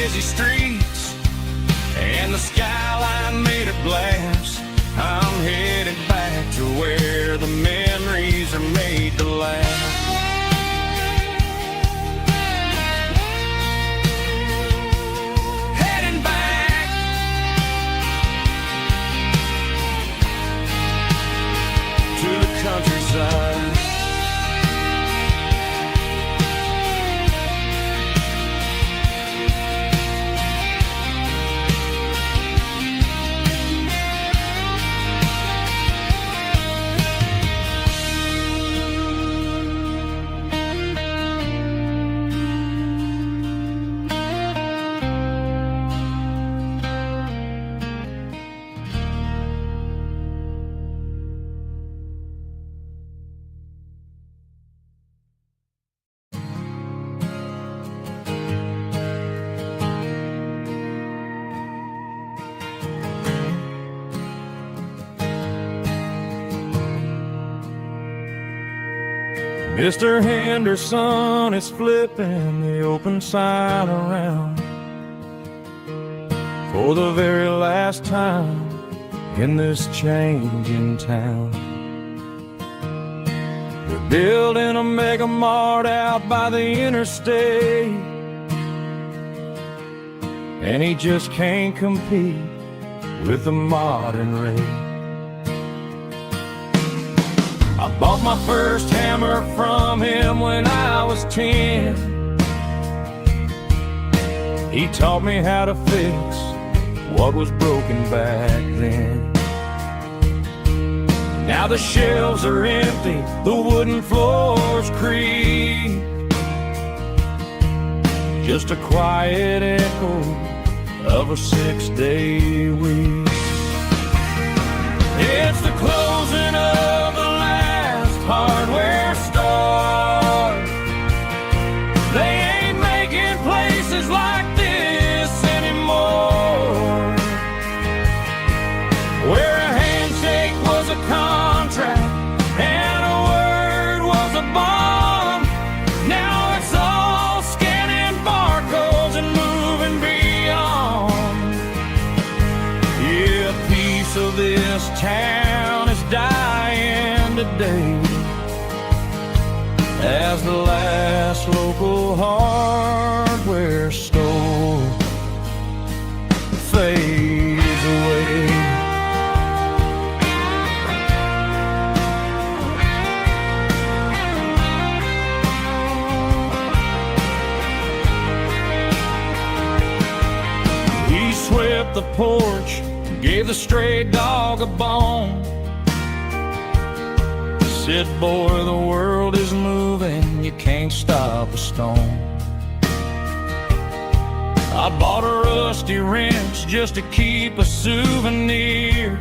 Mr. Henderson is flipping the open sign around for the very last time in this changing town. They're building a mega mart out by the interstate, and he just can't compete with the modern rate. I bought my first hammer from him when I was 10. He taught me how to fix what was broken back then. Now the shelves are empty, the wooden floors creak, just a quiet echo of a 6-day week. It's the closing of the last hardware store. They ain't making places like this anymore, where a handshake was a contract and a word was a bond. Now it's all scanning barcodes and moving beyond. Yeah, a piece of this town is dying today as the last local hardware store fades away. He swept the porch, gave the stray dog a bone, said, boy, the world is moving, you can't stop a stone. I bought a rusty wrench just to keep a souvenir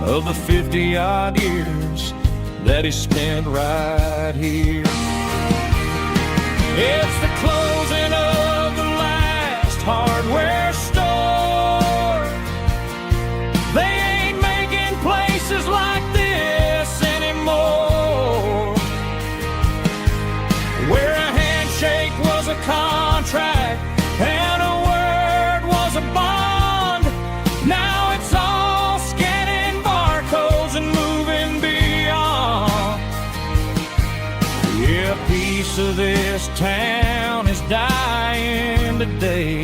of the 50-odd years that he spent right here. It's the closing of the last hardware store. They ain't making places like this anymore, where a handshake was a contract and a word was a bond. Now it's all scanning barcodes and moving beyond. Yeah, a piece of this town is dying today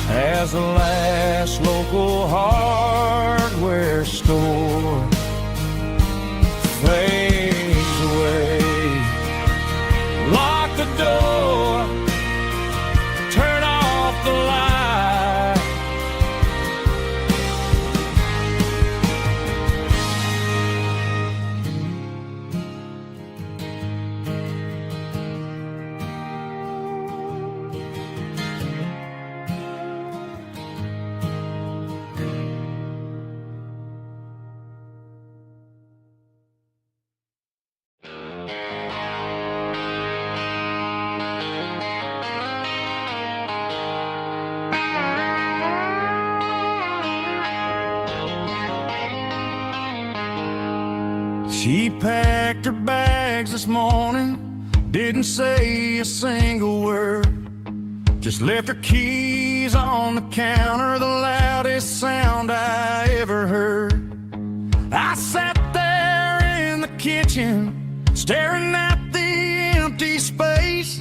as the last local hardware store fades away. Lock the door, turn off the light. She packed her bags this morning, didn't say a single word, just left her keys on the counter, the loudest sound I ever heard. I sat there in the kitchen, staring at the empty space,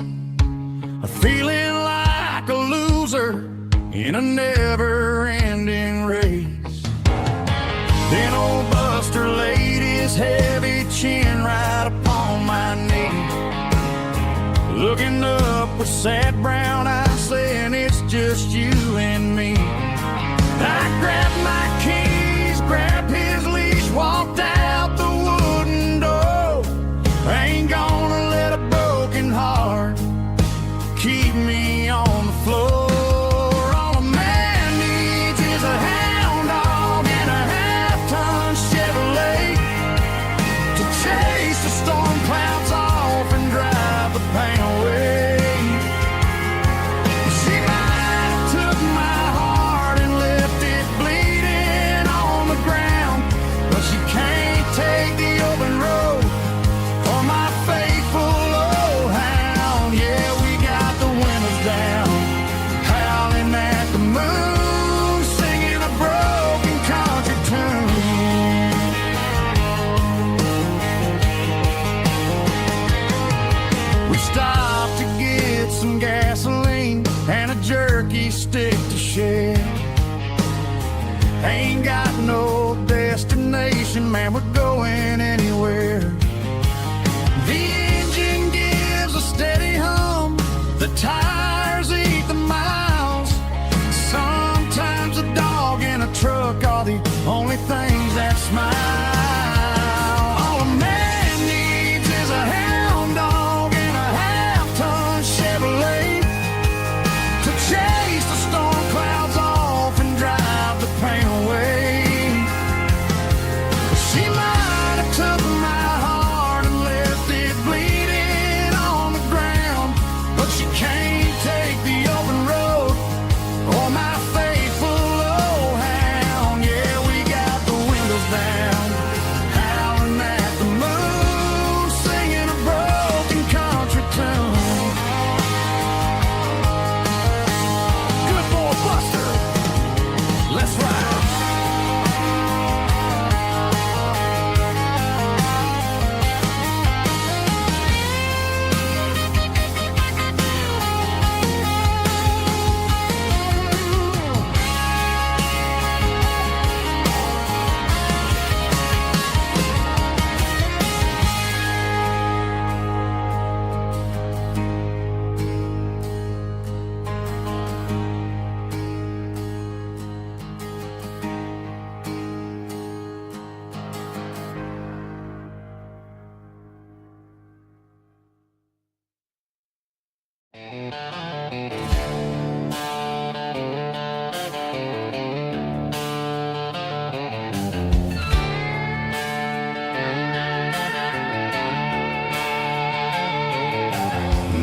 feeling like a loser in a never-ending race. Then old Buster laid his heavy chin right upon my knee, looking up with sad brown eyes, saying, it's just you and me. I grabbed my keys, grabbed his leash, walked out the wooden door. I ain't gonna let a broken heart keep me on the floor. All a man needs is a hound dog and a half-ton Chevrolet to chase the storm clouds off and drive the pain away. She might have took my heart and left it bleeding on the ground, but she can't take the stick to share. Ain't got no destination, man, we're going anywhere. The engine gives a steady hum, the tires eat the miles. Sometimes a dog in a truck are the only things that smile. All a man needs is a hound dog and a half-ton Chevrolet to chase the storm clouds off and drive the pain away. She might have took my heart and left it bleeding on the ground, but she can't take the open road or my faithful old hound. Yeah, we got the windows down, howling at the moon, singing a broken country tune. Good boy Buster, let's ride.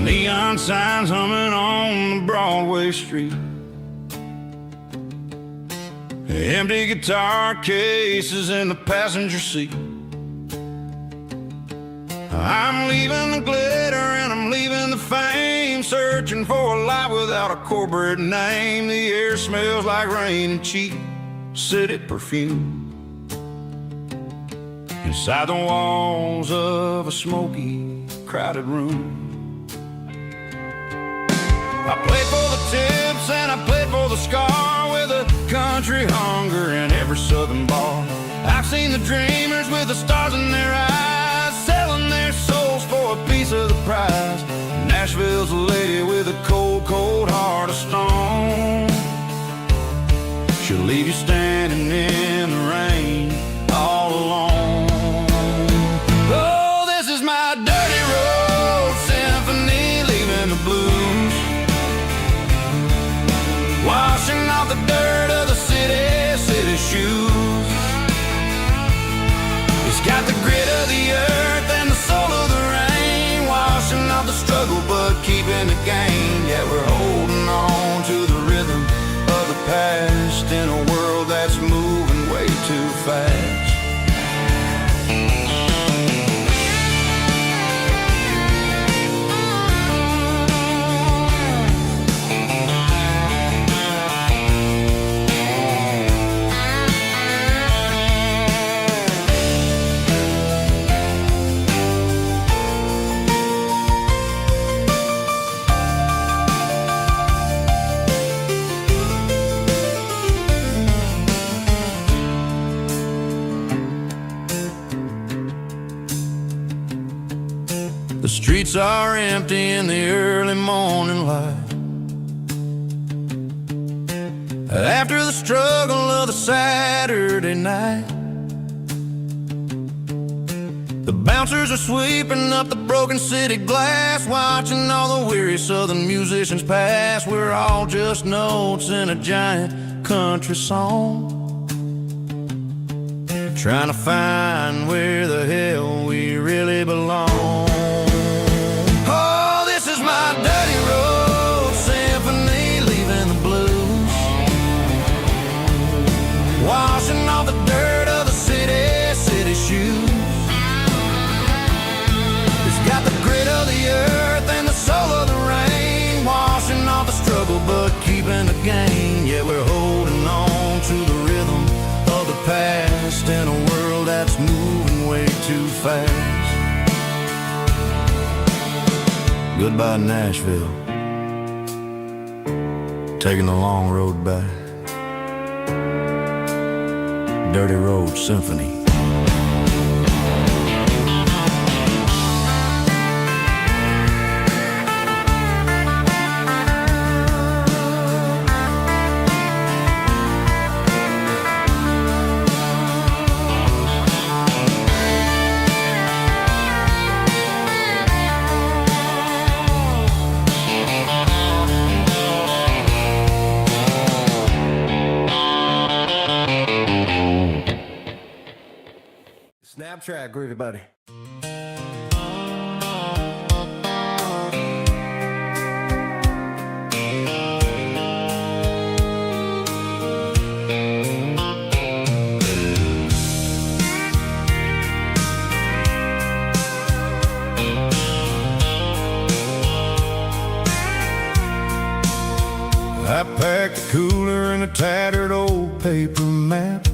Neon signs humming on the Broadway street, empty guitar cases in the passenger seat. I'm leaving the glitter and I'm leaving the fame, searching for a life without a corporate name. The air smells like rain and cheap city perfume inside the walls of a smoky, crowded room. I played for the tips and I played for the scar, with a country hunger in every southern bar. I've seen the dreamers with the stars in their eyes, selling their souls for a piece of the prize. Nashville's a lady with a cold, cold heart of stone. She'll leave you standing in the rain all alone. Oh, this is my dirty road symphony, leaving the blues, washing off the dirt of the city shoes. It's got the grit of the earth and the soul of the rain, washing off the struggle but keeping the gain. Yeah, we're holding on to the rhythm of the past in a world that's moving way too fast. The streets are empty in the early morning light, after the struggle of the Saturday night. The bouncers are sweeping up the broken city glass, watching all the weary southern musicians pass. We're all just notes in a giant country song, trying to find where the hell we really belong. Oh, this is my dirty road symphony, leaving the blues, washing off the dirt of the city shoes. It's got the grit of the earth and the soul of the rain, washing off the struggle but keeping the gain. Yeah, we're holding on to the rhythm of the past in a world that's moving way too fast. Goodbye, Nashville. taking the long road back. Dirty Road Symphony. Snap track, everybody. I packed a cooler and a tattered old paper map,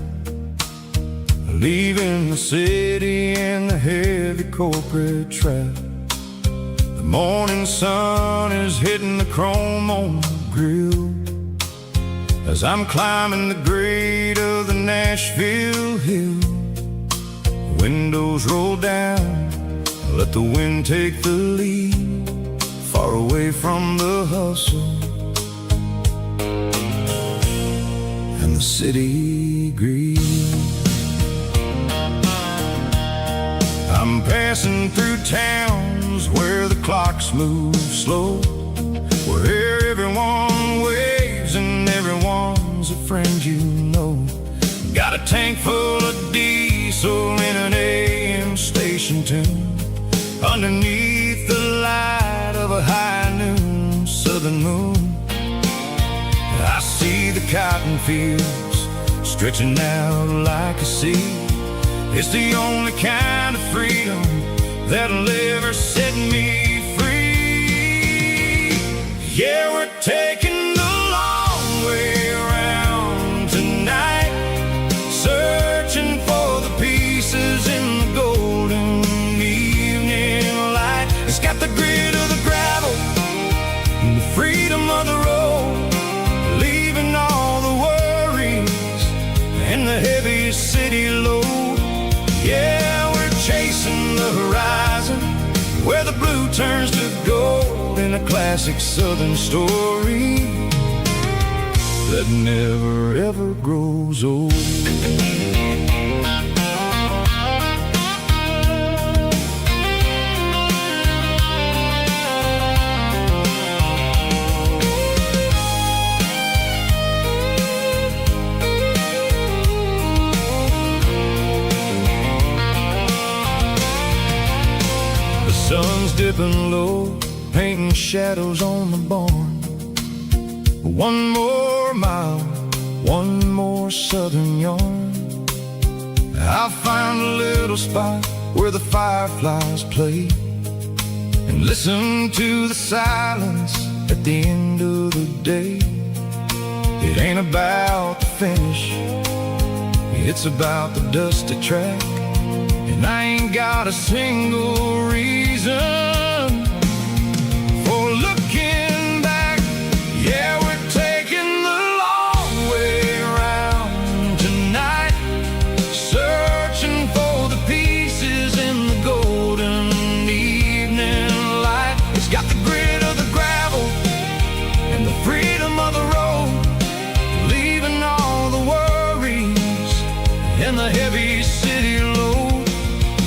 leaving the city and the heavy corporate trap. The morning sun is hitting the chrome on the grill as I'm climbing the grade of the Nashville hill. The windows roll down, let the wind take the lead, far away from the hustle and the city greed. I'm passing through towns where the clocks move slow, where everyone waves and everyone's a friend you know. Got a tank full of diesel in an AM station tune, underneath the light of a high noon southern moon. I see the cotton fields stretching out like a sea. It's the only kind of freedom that'll ever set me free. Yeah, we're taking the long way around tonight, searching for the pieces in the golden evening light. It's got the grit of the gravel and the freedom of the road, leaving all the worries and the heavy city load. Yeah, we're chasing the horizon, where the blue turns to gold, in a classic southern story that never ever grows old. Sun's dipping low, painting shadows on the barn. One more mile, one more southern yarn. I'll find a little spot where the fireflies play, and listen to the silence at the end of the day. It ain't about the finish, it's about the dusty track. And I ain't got a single reason for looking back. Yeah, we're taking the long way around tonight, searching for the pieces in the golden evening light. It's got the grit of the gravel and the freedom of the road, leaving all the worries and the heavy city load.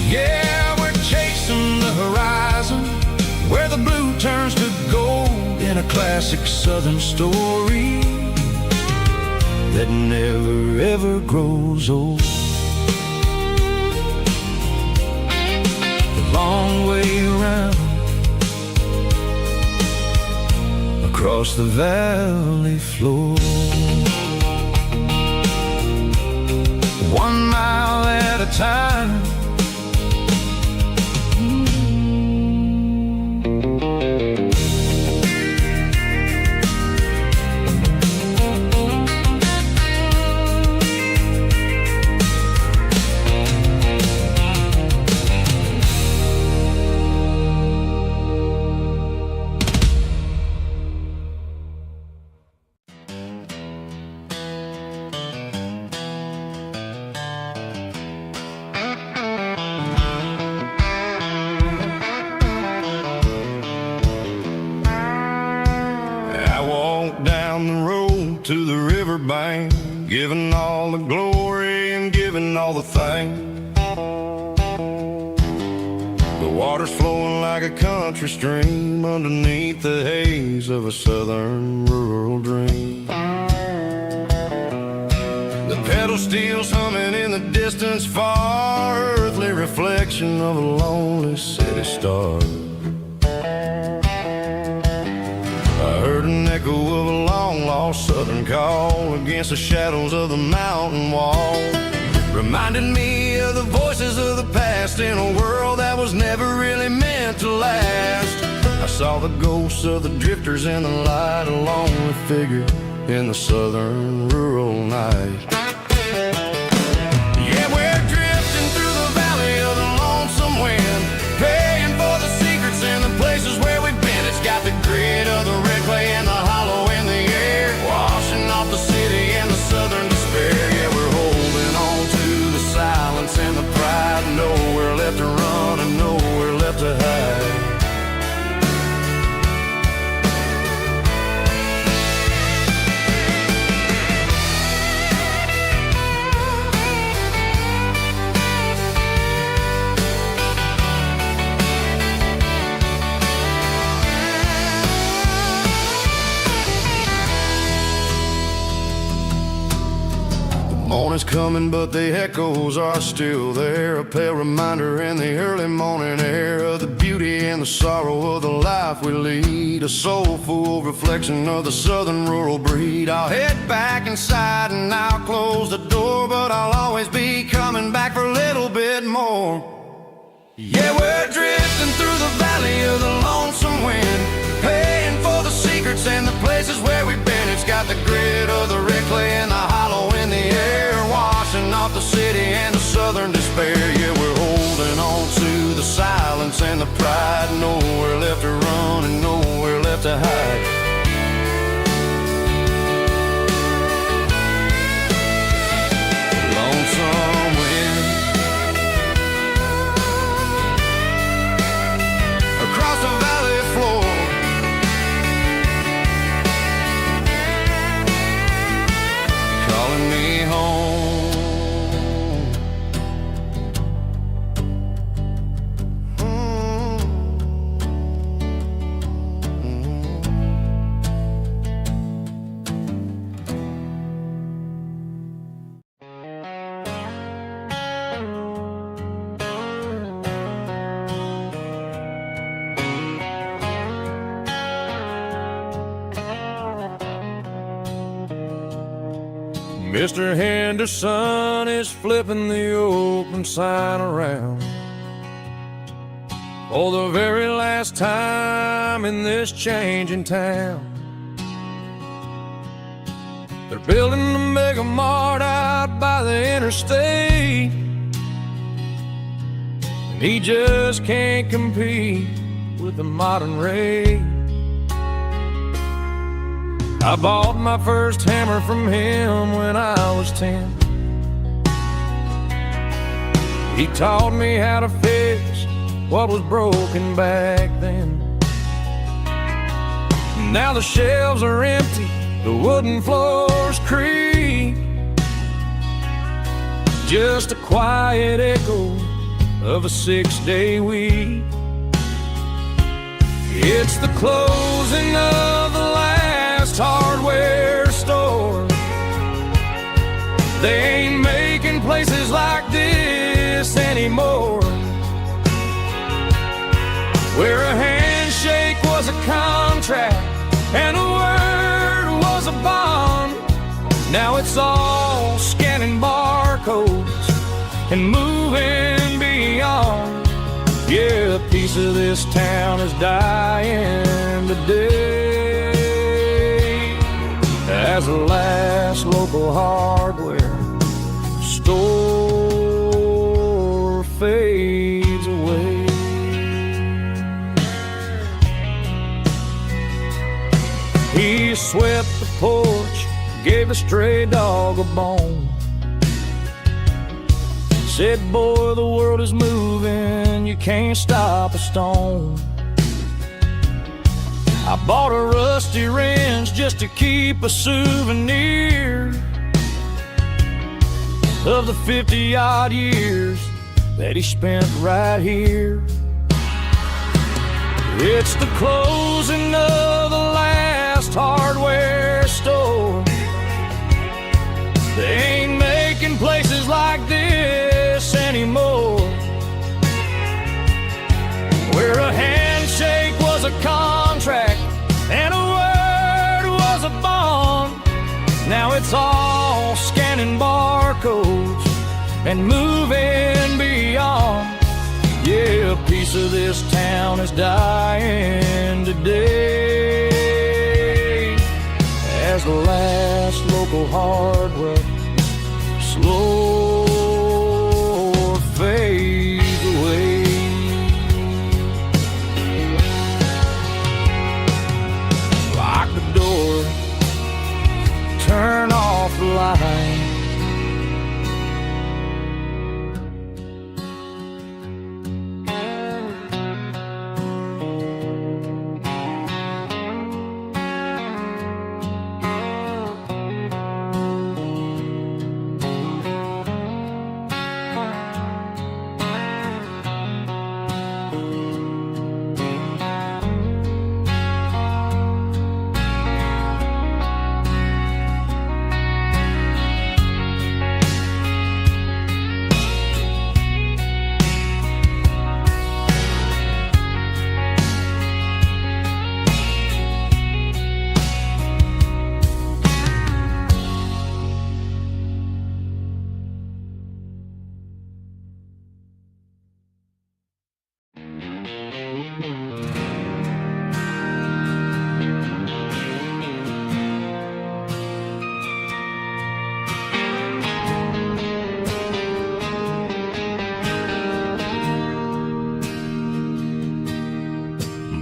Yeah, we're chasing the horizon, where the blue turns to gold, in a classic southern story that never ever grows old. The long way around, across the valley floor, 1 mile at a time. walked down the road to the riverbank, giving all the glory and giving all the thanks. The water's flowing like a country stream underneath the haze of a southern rural dream. The pedal steel's humming in the distance far, earthly reflection of a lonely city star. I heard an echo of a long-lost southern call against the shadows of the mountain wall. Reminded me of the voices of the past in a world that was never really meant to last. I saw the ghosts of the drifters in the light, a lonely figure in the southern rural night. Yeah, we're drifting through the valley of the lonesome wind, paying for the secrets and the places where we've been. It's got the grit of the red clay and the hollow in the air, washing off the city and the southern despair. Yeah, we're holding on to the silence and the pride, nowhere left to run and nowhere left to hide. Morning's coming, but the echoes are still there. A pale reminder in the early morning air of the beauty and the sorrow of the life we lead. A soulful reflection of the southern rural breed. I'll head back inside and I'll close the door, but I'll always be coming back for a little bit more. Yeah, we're drifting through the valley of the lonesome wind, paying for the secrets and the places where we've been. It's got the grit of the red clay and the hollow in the air, washing off the city and the southern despair. Yeah, we're holding on to the silence and the pride, nowhere left to run and nowhere left to hide. Lonesome wind across the valley floor, calling me home. Mr. Henderson is flipping the open sign around for the very last time in this changing town. They're building a mega mart out by the interstate, and he just can't compete with the modern rate. I bought my first hammer from him when I was 10. He taught me how to fix what was broken back then. Now the shelves are empty, the wooden floors creak, just a quiet echo of a 6-day week. It's the closing of the last hardware store. They ain't making places like this anymore, where a handshake was a contract and a word was a bond. Now it's all scanning barcodes and moving beyond. Yeah, a piece of this town is dying today as the last local hardware store fades away. He swept the porch, gave a stray dog a bone, said, boy, the world is moving, you can't stop a stone. I bought a rusty wrench just to keep a souvenir of the 50-odd years that he spent right here. It's the closing of the last hardware store. They ain't making places like this anymore, where a handshake was a contract and a word was a bond. Now it's all scanning barcodes and moving beyond. Yeah, a piece of this town is dying today as the last local hardware slow fades away. Lock the door, turn off the light.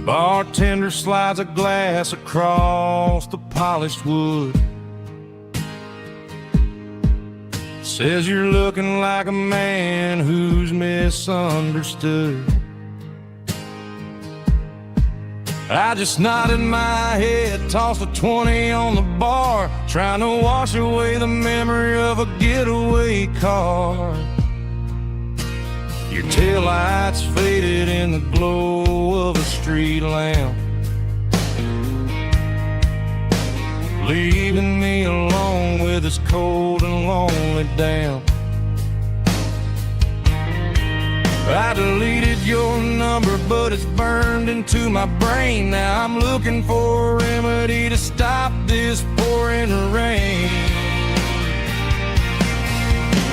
Bartender slides a glass across the polished wood. Says you're looking like a man who's misunderstood. I just nodded my head, tossed a 20 on the bar, trying to wash away the memory of a getaway car. Your taillights faded in the glow of a street lamp, leaving me alone with this cold and lonely damp. I deleted your number, but it's burned into my brain. Now I'm looking for a remedy to stop this pouring rain.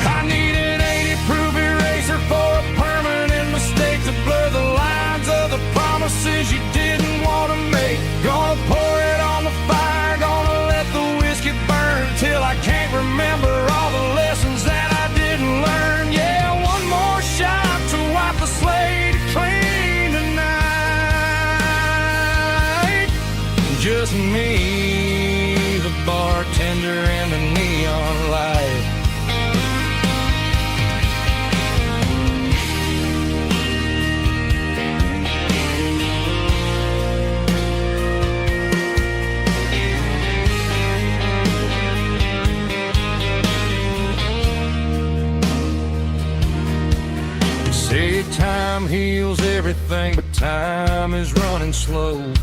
I need an 80-proof eraser for a permanent mistake to blur the lines of the promises you didn't want to make. Gonna pour it on the fire, gonna let the whiskey burn till I can't remember all the lessons that I didn't learn. Yeah, one more shot to wipe the slate clean tonight. Just me, the bartender, and the neon light. Say time heals everything, but time is running slow.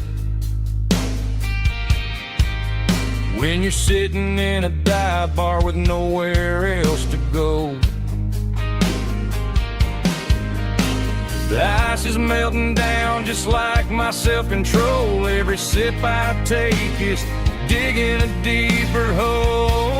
When you're sitting in a dive bar with nowhere else to go, the ice is melting down just like my self-control. Every sip I take is digging a deeper hole.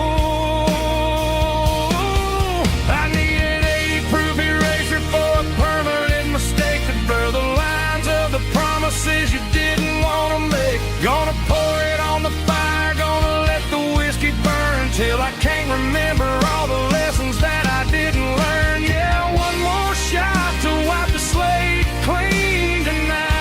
I need an 80-proof eraser for a permanent mistake to blur the lines of the promises you didn't want to make. Gonna pour it on the fire, gonna let the whiskey burn till I can't remember all the lessons that I didn't learn. Yeah, one more shot to wipe the slate clean tonight.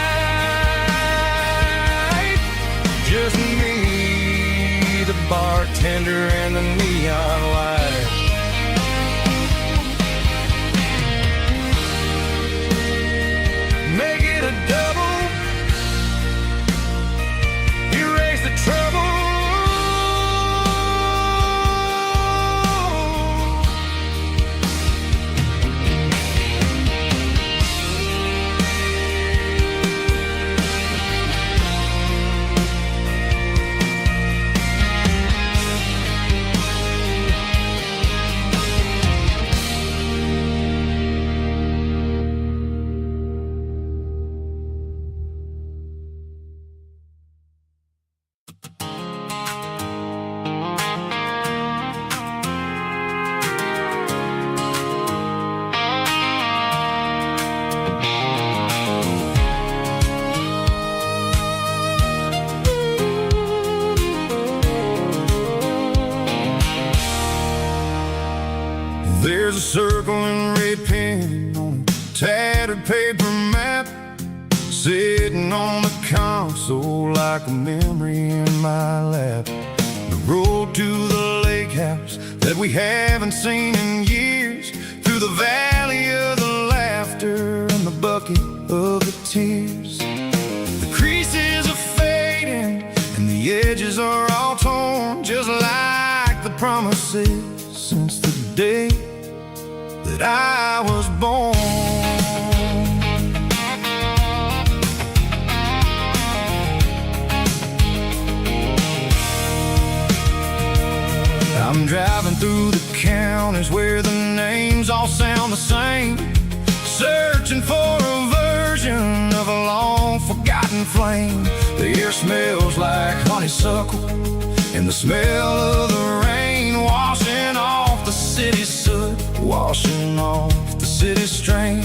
Just me, the bartender, and the neon light. Make it a double, a circle and red pen on a tattered paper map, sitting on the console like a memory in my lap. The road to the lake house that we haven't seen in years, through the valley of the laughter and the bucket of the tears. The creases are fading and the edges are all torn, just like the promises since the day that I was born. I'm driving through the counties where the names all sound the same, searching for a version of a long-forgotten flame. The air smells like honeysuckle, and the smell of the rain washing off the city's soot, washing off the city's strain.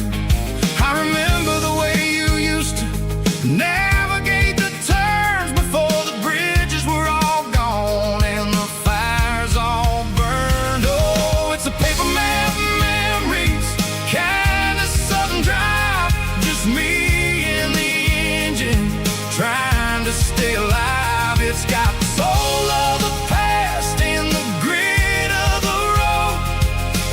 I remember the way you used to navigate the turns before the bridges were all gone and the fires all burned. Oh, it's a paper map memories, kind of southern drive, just me and the engine trying to stay alive. It's got the soul of the past and the grit of the road,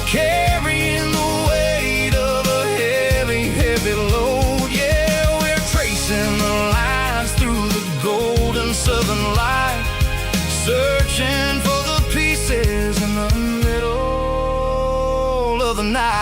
carrying the weight of a heavy, heavy load. Yeah, we're tracing the lines through the golden southern light, searching for the pieces in the middle of the night.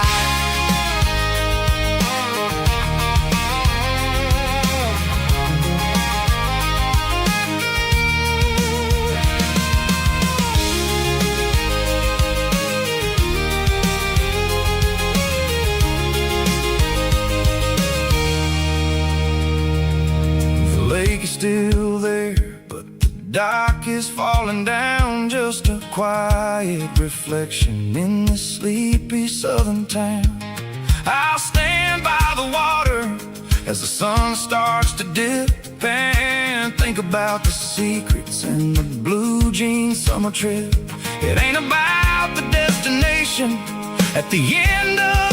The lake is still there, but the dock is falling down, just a quiet reflection in this sleepy southern town. I'll stand by the water as the sun starts to dip and think about the secrets and the blue jean summer trip. It ain't about the destination at the end of